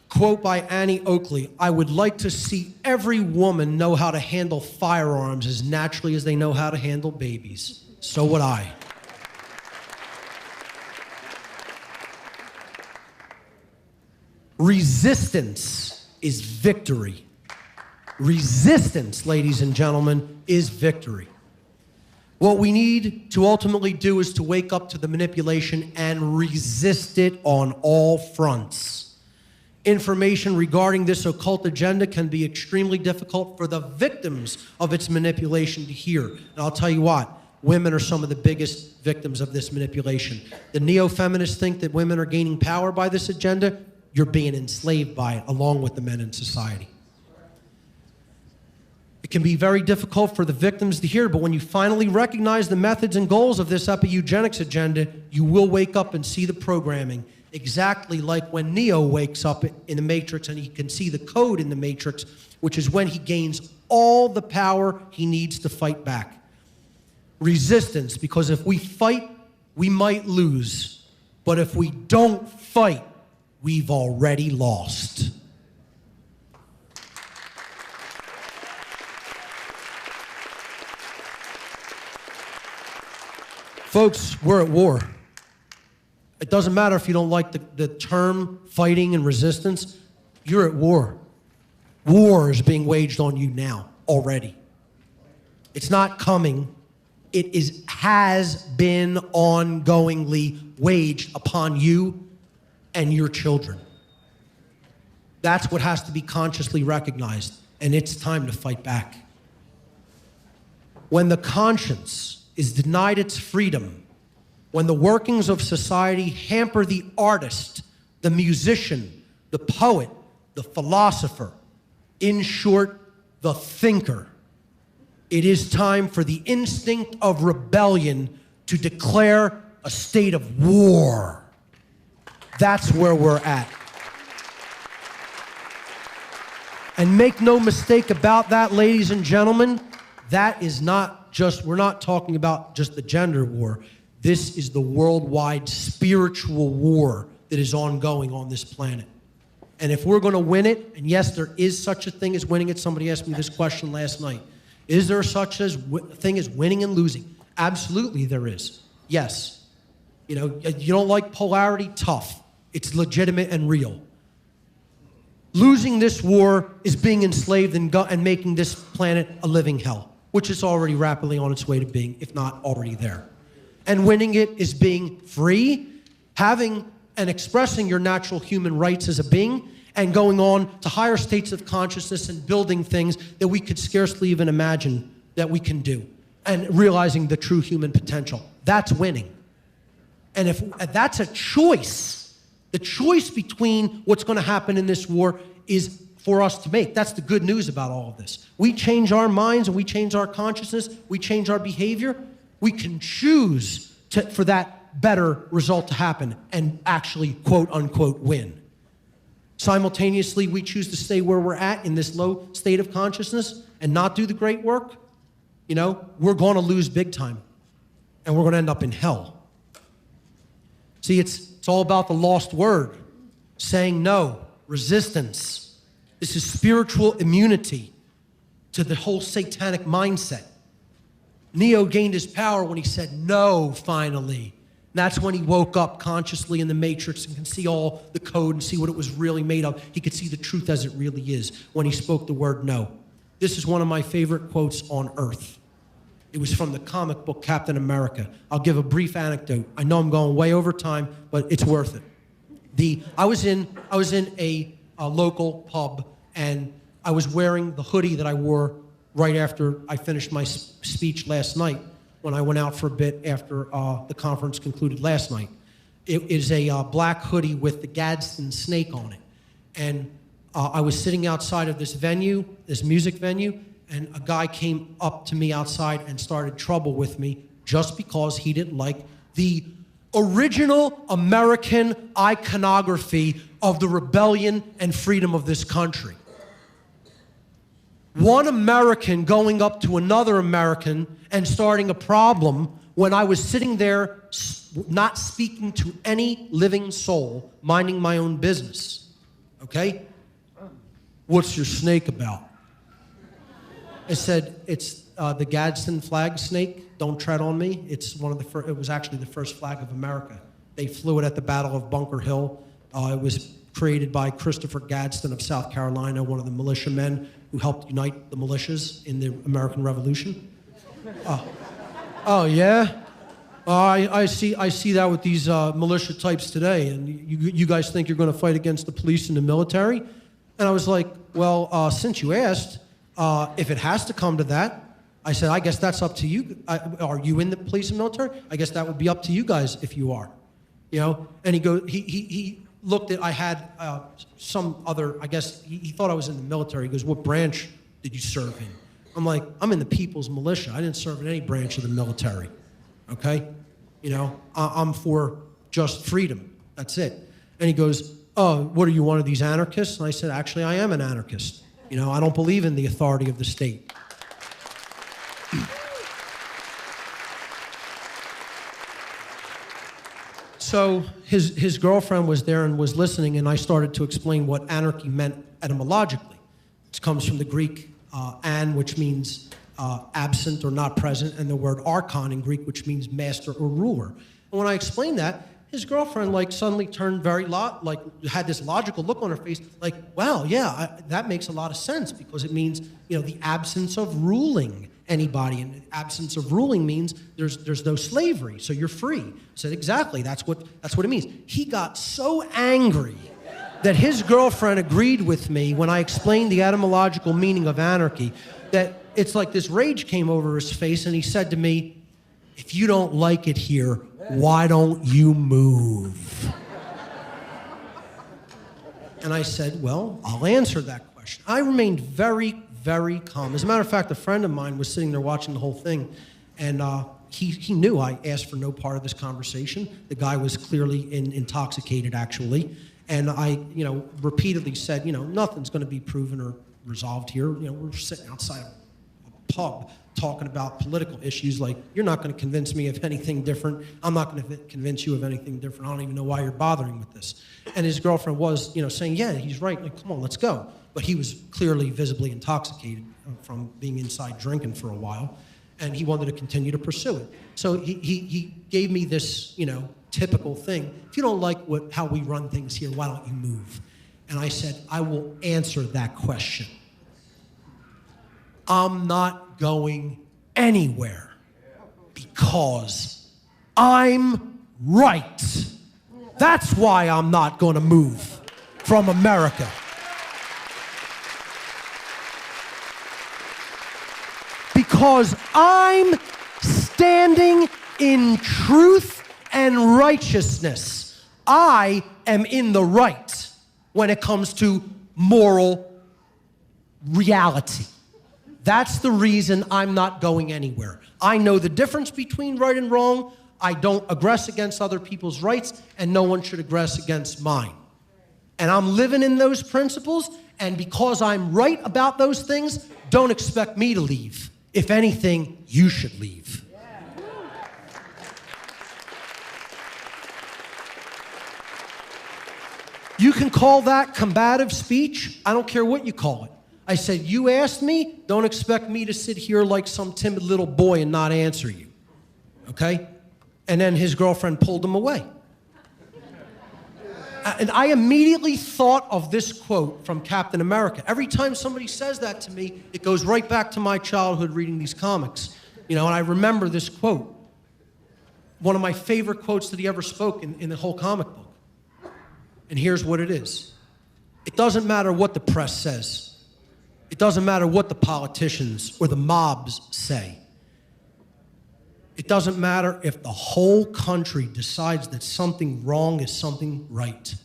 Quote by Annie Oakley, I would like to see every woman know how to handle firearms as naturally as they know how to handle babies. So would I. Resistance is victory. Resistance, ladies and gentlemen, is victory. What we need to ultimately do is to wake up to the manipulation and resist it on all fronts. Information regarding this occult agenda can be extremely difficult for the victims of its manipulation to hear. And I'll tell you what, women are some of the biggest victims of this manipulation. The neo-feminists think that women are gaining power by this agenda. You're being enslaved by it, along with the men in society. It can be very difficult for the victims to hear, but when you finally recognize the methods and goals of this eugenics agenda, you will wake up and see the programming, exactly like when Neo wakes up in the Matrix and he can see the code in the Matrix, which is when he gains all the power he needs to fight back. Resistance, because if we fight, we might lose. But if we don't fight, we've already lost. Folks, we're at war. It doesn't matter if you don't like the term fighting and resistance. You're at war. War is being waged on you now, already. It's not coming. It has been ongoingly waged upon you and your children. That's what has to be consciously recognized, and it's time to fight back. When the conscience is denied its freedom, when the workings of society hamper the artist, the musician, the poet, the philosopher, in short, the thinker, it is time for the instinct of rebellion to declare a state of war. That's where we're at. And make no mistake about that, ladies and gentlemen, that is not just, we're not talking about just the gender war. This is the worldwide spiritual war that is ongoing on this planet. And if we're going to win it, and yes, there is such a thing as winning it. Somebody asked me this question last night. Is there such a thing as winning and losing? Absolutely there is. Yes. You know, you don't like polarity? Tough. It's legitimate and real. Losing this war is being enslaved and making this planet a living hell, which is already rapidly on its way to being, if not already there. And winning it is being free, having and expressing your natural human rights as a being, and going on to higher states of consciousness and building things that we could scarcely even imagine that we can do, and realizing the true human potential. That's winning. And if that's a choice, the choice between what's going to happen in this war is for us to make. That's the good news about all of this. We change our minds and we change our consciousness, we change our behavior, we can choose for that better result to happen and actually, quote unquote, win. Simultaneously, we choose to stay where we're at in this low state of consciousness and not do the great work. You know, we're going to lose big time, and we're going to end up in hell. See, it's all about the lost word, saying no, resistance. This is spiritual immunity to the whole satanic mindset. Neo gained his power when he said no, finally. And that's when he woke up consciously in the Matrix and can see all the code and see what it was really made of. He could see the truth as it really is when he spoke the word no. This is one of my favorite quotes on earth. It was from the comic book Captain America. I'll give a brief anecdote. I know I'm going way over time, but it's worth it. I was in a local pub, and I was wearing the hoodie that I wore right after I finished my speech last night when I went out for a bit after the conference concluded last night. It is a black hoodie with the Gadsden snake on it. And I was sitting outside of this venue, this music venue, and a guy came up to me outside and started trouble with me just because he didn't like the original American iconography of the rebellion and freedom of this country. One American going up to another American and starting a problem when I was sitting there not speaking to any living soul, minding my own business. Okay? What's your snake about? I said, it's the Gadsden flag snake. Don't tread on me. It's one of the first, it was actually the first flag of America. They flew it at the Battle of Bunker Hill. It was created by Christopher Gadsden of South Carolina, one of the militiamen who helped unite the militias in the American Revolution. Oh yeah? I see that with these militia types today, and you guys think you're going to fight against the police and the military? And I was like, well, since you asked, if it has to come to that, I said, I guess that's up to you. Are you in the police and military? I guess that would be up to you guys if you are. You know? And he looked at, I had some other, I guess, he thought I was in the military. He goes, what branch did you serve in? I'm like, I'm in the People's Militia. I didn't serve in any branch of the military, okay? You know, I'm for just freedom. That's it. And he goes, oh, what are you, one of these anarchists? And I said, actually, I am an anarchist. You know, I don't believe in the authority of the state. So his girlfriend was there and was listening, and I started to explain what anarchy meant etymologically. It comes from the Greek an, which means absent or not present, and the word archon in Greek, which means master or ruler. And when I explained that, his girlfriend like suddenly turned very had this logical look on her face, like, wow, yeah, that makes a lot of sense, because it means, you know, the absence of ruling anybody, and the absence of ruling means there's no slavery, so you're free. I said, exactly, that's what it means. He got so angry that his girlfriend agreed with me when I explained the etymological meaning of anarchy, that it's like this rage came over his face, and he said to me, if you don't like it here, why don't you move? And I said, well, I'll answer that question. I remained very, very calm. As a matter of fact, a friend of mine was sitting there watching the whole thing, and he knew I asked for no part of this conversation. The guy was clearly intoxicated, actually. And I, you know, repeatedly said, you know, nothing's going to be proven or resolved here. You know, we're sitting outside a pub talking about political issues. Like, you're not going to convince me of anything different. I'm not going to convince you of anything different. I don't even know why you're bothering with this. And his girlfriend was, you know, saying, yeah, he's right. Like, come on, let's go. But he was clearly visibly intoxicated from being inside drinking for a while, and he wanted to continue to pursue it. So he gave me this, you know, typical thing. If you don't like how we run things here, why don't you move? And I said, I will answer that question. I'm not going anywhere because I'm right. That's why I'm not going to move from America. Because I'm standing in truth and righteousness. I am in the right when it comes to moral reality. That's the reason I'm not going anywhere. I know the difference between right and wrong. I don't aggress against other people's rights, and no one should aggress against mine. And I'm living in those principles, and because I'm right about those things, don't expect me to leave. If anything, you should leave. You can call that combative speech. I don't care what you call it. I said, you asked me, don't expect me to sit here like some timid little boy and not answer you. Okay? And then his girlfriend pulled him away. And I immediately thought of this quote from Captain America. Every time somebody says that to me, it goes right back to my childhood reading these comics. You know, and I remember this quote. One of my favorite quotes that he ever spoke in the whole comic book. And here's what it is. It doesn't matter what the press says. It doesn't matter what the politicians or the mobs say. It doesn't matter if the whole country decides that something wrong is something right.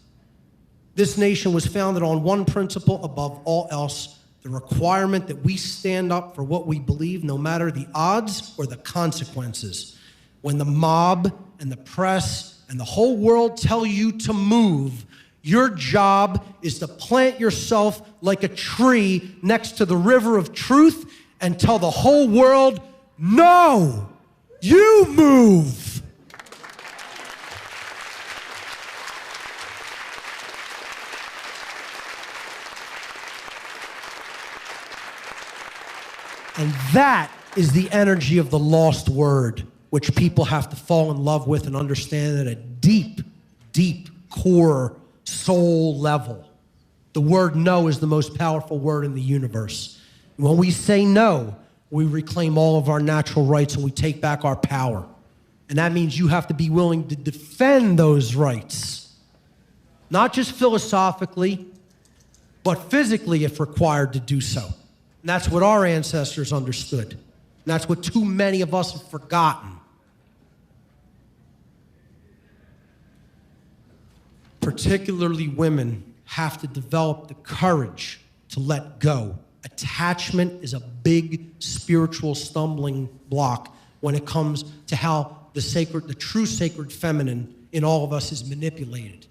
This nation was founded on one principle above all else, the requirement that we stand up for what we believe, no matter the odds or the consequences. When the mob and the press and the whole world tell you to move, your job is to plant yourself like a tree next to the river of truth and tell the whole world, no, you move. And that is the energy of the lost word, which people have to fall in love with and understand at a deep, deep core soul level. The word no is the most powerful word in the universe. When we say no, we reclaim all of our natural rights and we take back our power. And that means you have to be willing to defend those rights. Not just philosophically, but physically if required to do so. And that's what our ancestors understood. that's what too many of us have forgotten. Particularly women have to develop the courage to let go. Attachment is a big spiritual stumbling block when it comes to how the true sacred feminine in all of us is manipulated.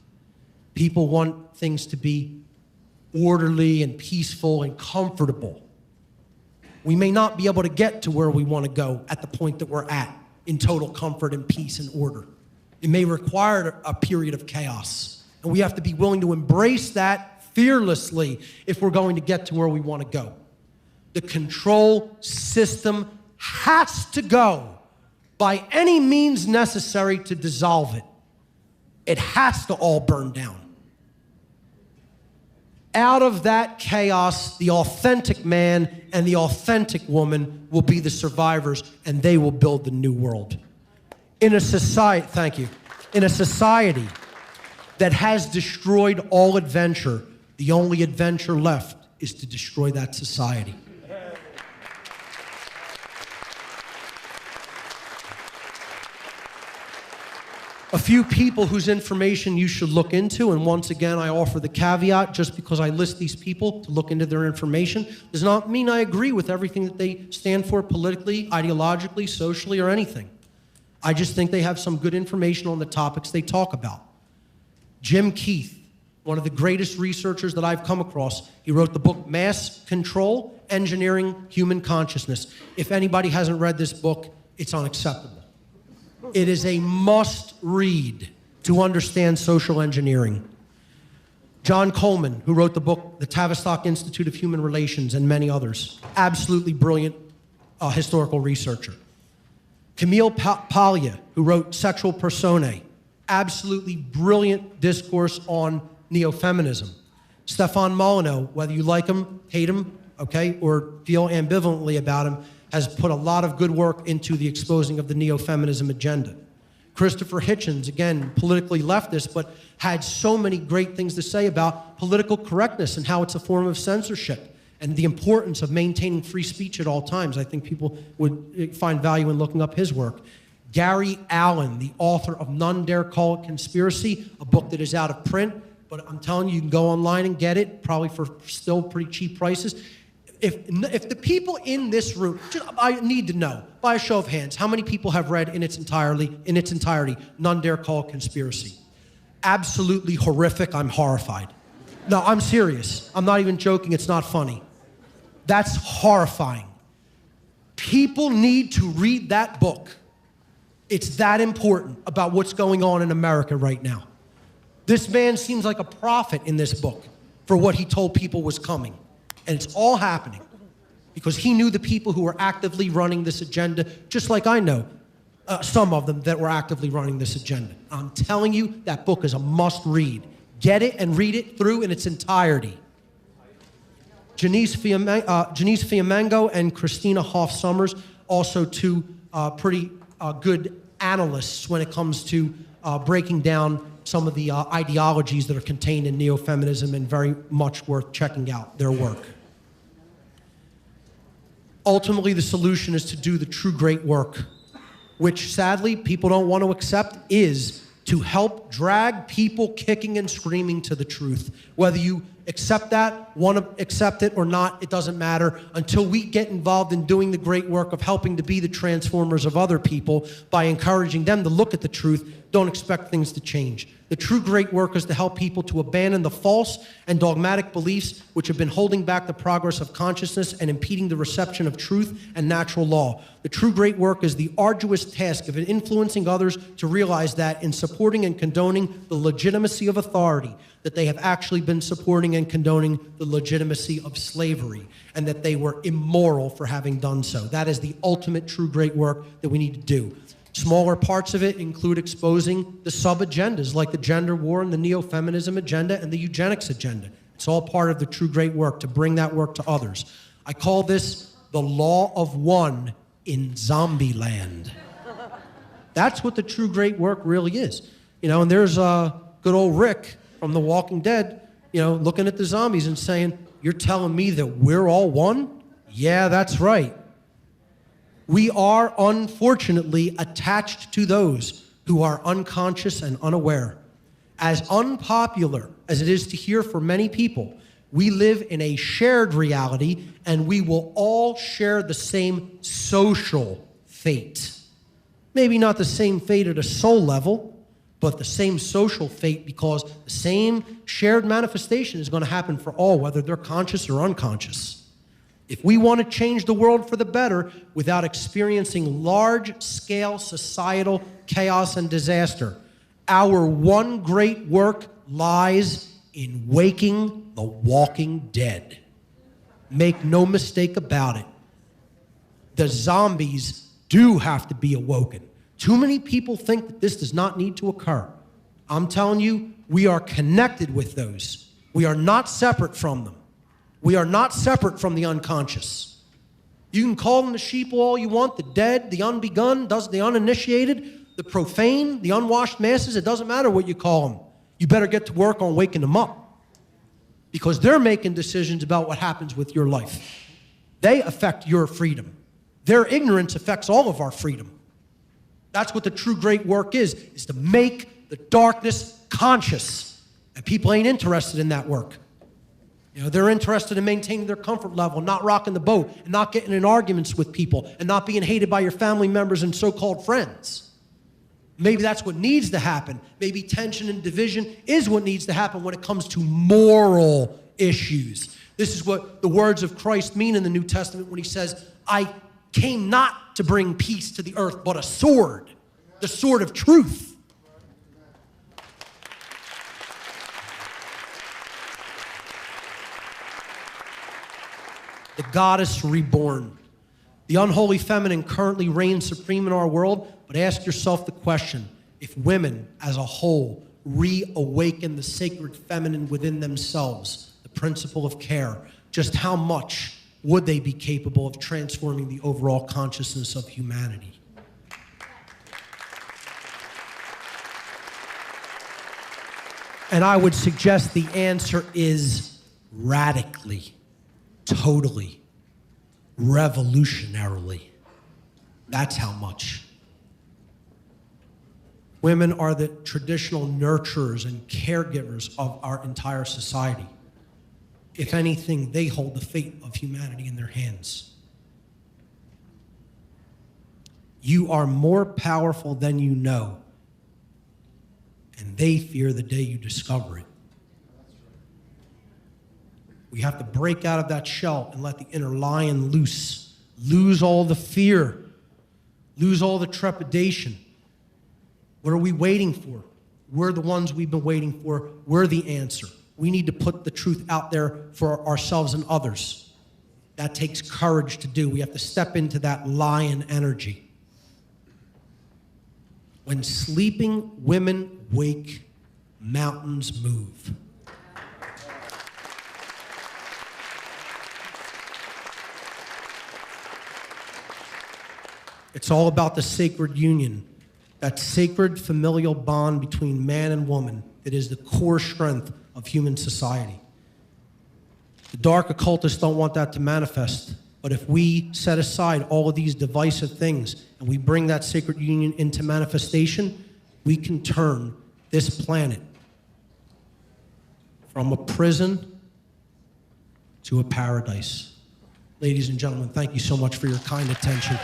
People want things to be orderly and peaceful and comfortable. We may not be able to get to where we want to go at the point that we're at in total comfort and peace and order. It may require a period of chaos, and we have to be willing to embrace that fearlessly if we're going to get to where we want to go. The control system has to go by any means necessary to dissolve it. It has to all burn down. Out of that chaos, the authentic man and the authentic woman will be the survivors, and they will build the new world. In a society, thank you, in a society that has destroyed all adventure, the only adventure left is to destroy that society. A few people whose information you should look into, and once again, I offer the caveat, just because I list these people to look into their information does not mean I agree with everything that they stand for politically, ideologically, socially, or anything. I just think they have some good information on the topics they talk about. Jim Keith, one of the greatest researchers that I've come across, he wrote the book Mass Control, Engineering Human Consciousness. If anybody hasn't read this book, it's unacceptable. It is a must-read to understand social engineering. John Coleman, who wrote the book The Tavistock Institute of Human Relations, and many others. Absolutely brilliant historical researcher. Camille Paglia, who wrote Sexual Personae. Absolutely brilliant discourse on neo-feminism. Stefan Molyneux, whether you like him, hate him, okay, or feel ambivalently about him, has put a lot of good work into the exposing of the neo-feminism agenda. Christopher Hitchens, again, politically leftist, but had so many great things to say about political correctness and how it's a form of censorship and the importance of maintaining free speech at all times. I think people would find value in looking up his work. Gary Allen, the author of None Dare Call It Conspiracy, a book that is out of print, but I'm telling you, you can go online and get it, probably for still pretty cheap prices. If the people in this room, I need to know, by a show of hands, how many people have read in its entirety, None Dare Call It Conspiracy? Absolutely horrific. I'm horrified. No, I'm serious. I'm not even joking. It's not funny. That's horrifying. People need to read that book. It's that important about what's going on in America right now. This man seems like a prophet in this book for what he told people was coming. And it's all happening because he knew the people who were actively running this agenda, just like I know some of them that were actively running this agenda. I'm telling you, that book is a must-read. Get it and read it through in its entirety. Janice Fiamengo and Christina Hoff Sommers, also two pretty good analysts when it comes to breaking down some of the ideologies that are contained in neo-feminism, and very much worth checking out their work. Ultimately, the solution is to do the true great work, which sadly people don't want to accept, is to help drag people kicking and screaming to the truth. Whether you accept that, want to accept it or not, it doesn't matter, until we get involved in doing the great work of helping to be the transformers of other people by encouraging them to look at the truth. Don't expect things to change. The true great work is to help people to abandon the false and dogmatic beliefs which have been holding back the progress of consciousness and impeding the reception of truth and natural law. The true great work is the arduous task of influencing others to realize that in supporting and condoning the legitimacy of authority, that they have actually been supporting and condoning the legitimacy of slavery, and that they were immoral for having done so. That is the ultimate true great work that we need to do. Smaller parts of it include exposing the sub-agendas like the gender war and the neo-feminism agenda and the eugenics agenda. It's all part of the true great work to bring that work to others. I call this the law of one in zombie land. That's what the true great work really is. You know, and there's good old Rick from The Walking Dead, you know, looking at the zombies and saying, "You're telling me that we're all one?" Yeah, that's right. We are, unfortunately, attached to those who are unconscious and unaware. As unpopular as it is to hear for many people, we live in a shared reality, and we will all share the same social fate. Maybe not the same fate at a soul level, but the same social fate, because the same shared manifestation is going to happen for all, whether they're conscious or unconscious. If we want to change the world for the better without experiencing large-scale societal chaos and disaster, our one great work lies in waking the walking dead. Make no mistake about it. The zombies do have to be awoken. Too many people think that this does not need to occur. I'm telling you, we are connected with those. We are not separate from them. We are not separate from the unconscious. You can call them the sheep all you want, the dead, the unbegun, the uninitiated, the profane, the unwashed masses. It doesn't matter what you call them. You better get to work on waking them up, because they're making decisions about what happens with your life. They affect your freedom. Their ignorance affects all of our freedom. That's what the true great work is to make the darkness conscious. And people ain't interested in that work. You know, they're interested in maintaining their comfort level, not rocking the boat, and not getting in arguments with people, and not being hated by your family members and so-called friends. Maybe that's what needs to happen. Maybe tension and division is what needs to happen when it comes to moral issues. This is what the words of Christ mean in the New Testament when he says, I came not to bring peace to the earth, but a sword, the sword of truth. The goddess reborn. The unholy feminine currently reigns supreme in our world, but ask yourself the question, if women as a whole reawaken the sacred feminine within themselves, the principle of care, just how much would they be capable of transforming the overall consciousness of humanity? And I would suggest the answer is radically, totally, revolutionarily. That's how much. Women are the traditional nurturers and caregivers of our entire society. If anything, they hold the fate of humanity in their hands. You are more powerful than you know, and they fear the day you discover it. We have to break out of that shell and let the inner lion loose. Lose all the fear. Lose all the trepidation. What are we waiting for? We're the ones we've been waiting for. We're the answer. We need to put the truth out there for ourselves and others. That takes courage to do. We have to step into that lion energy. When sleeping women wake, mountains move. It's all about the sacred union, that sacred familial bond between man and woman that is the core strength of human society. The dark occultists don't want that to manifest, but if we set aside all of these divisive things and we bring that sacred union into manifestation, we can turn this planet from a prison to a paradise. Ladies and gentlemen, thank you so much for your kind attention.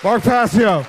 Mark Passio.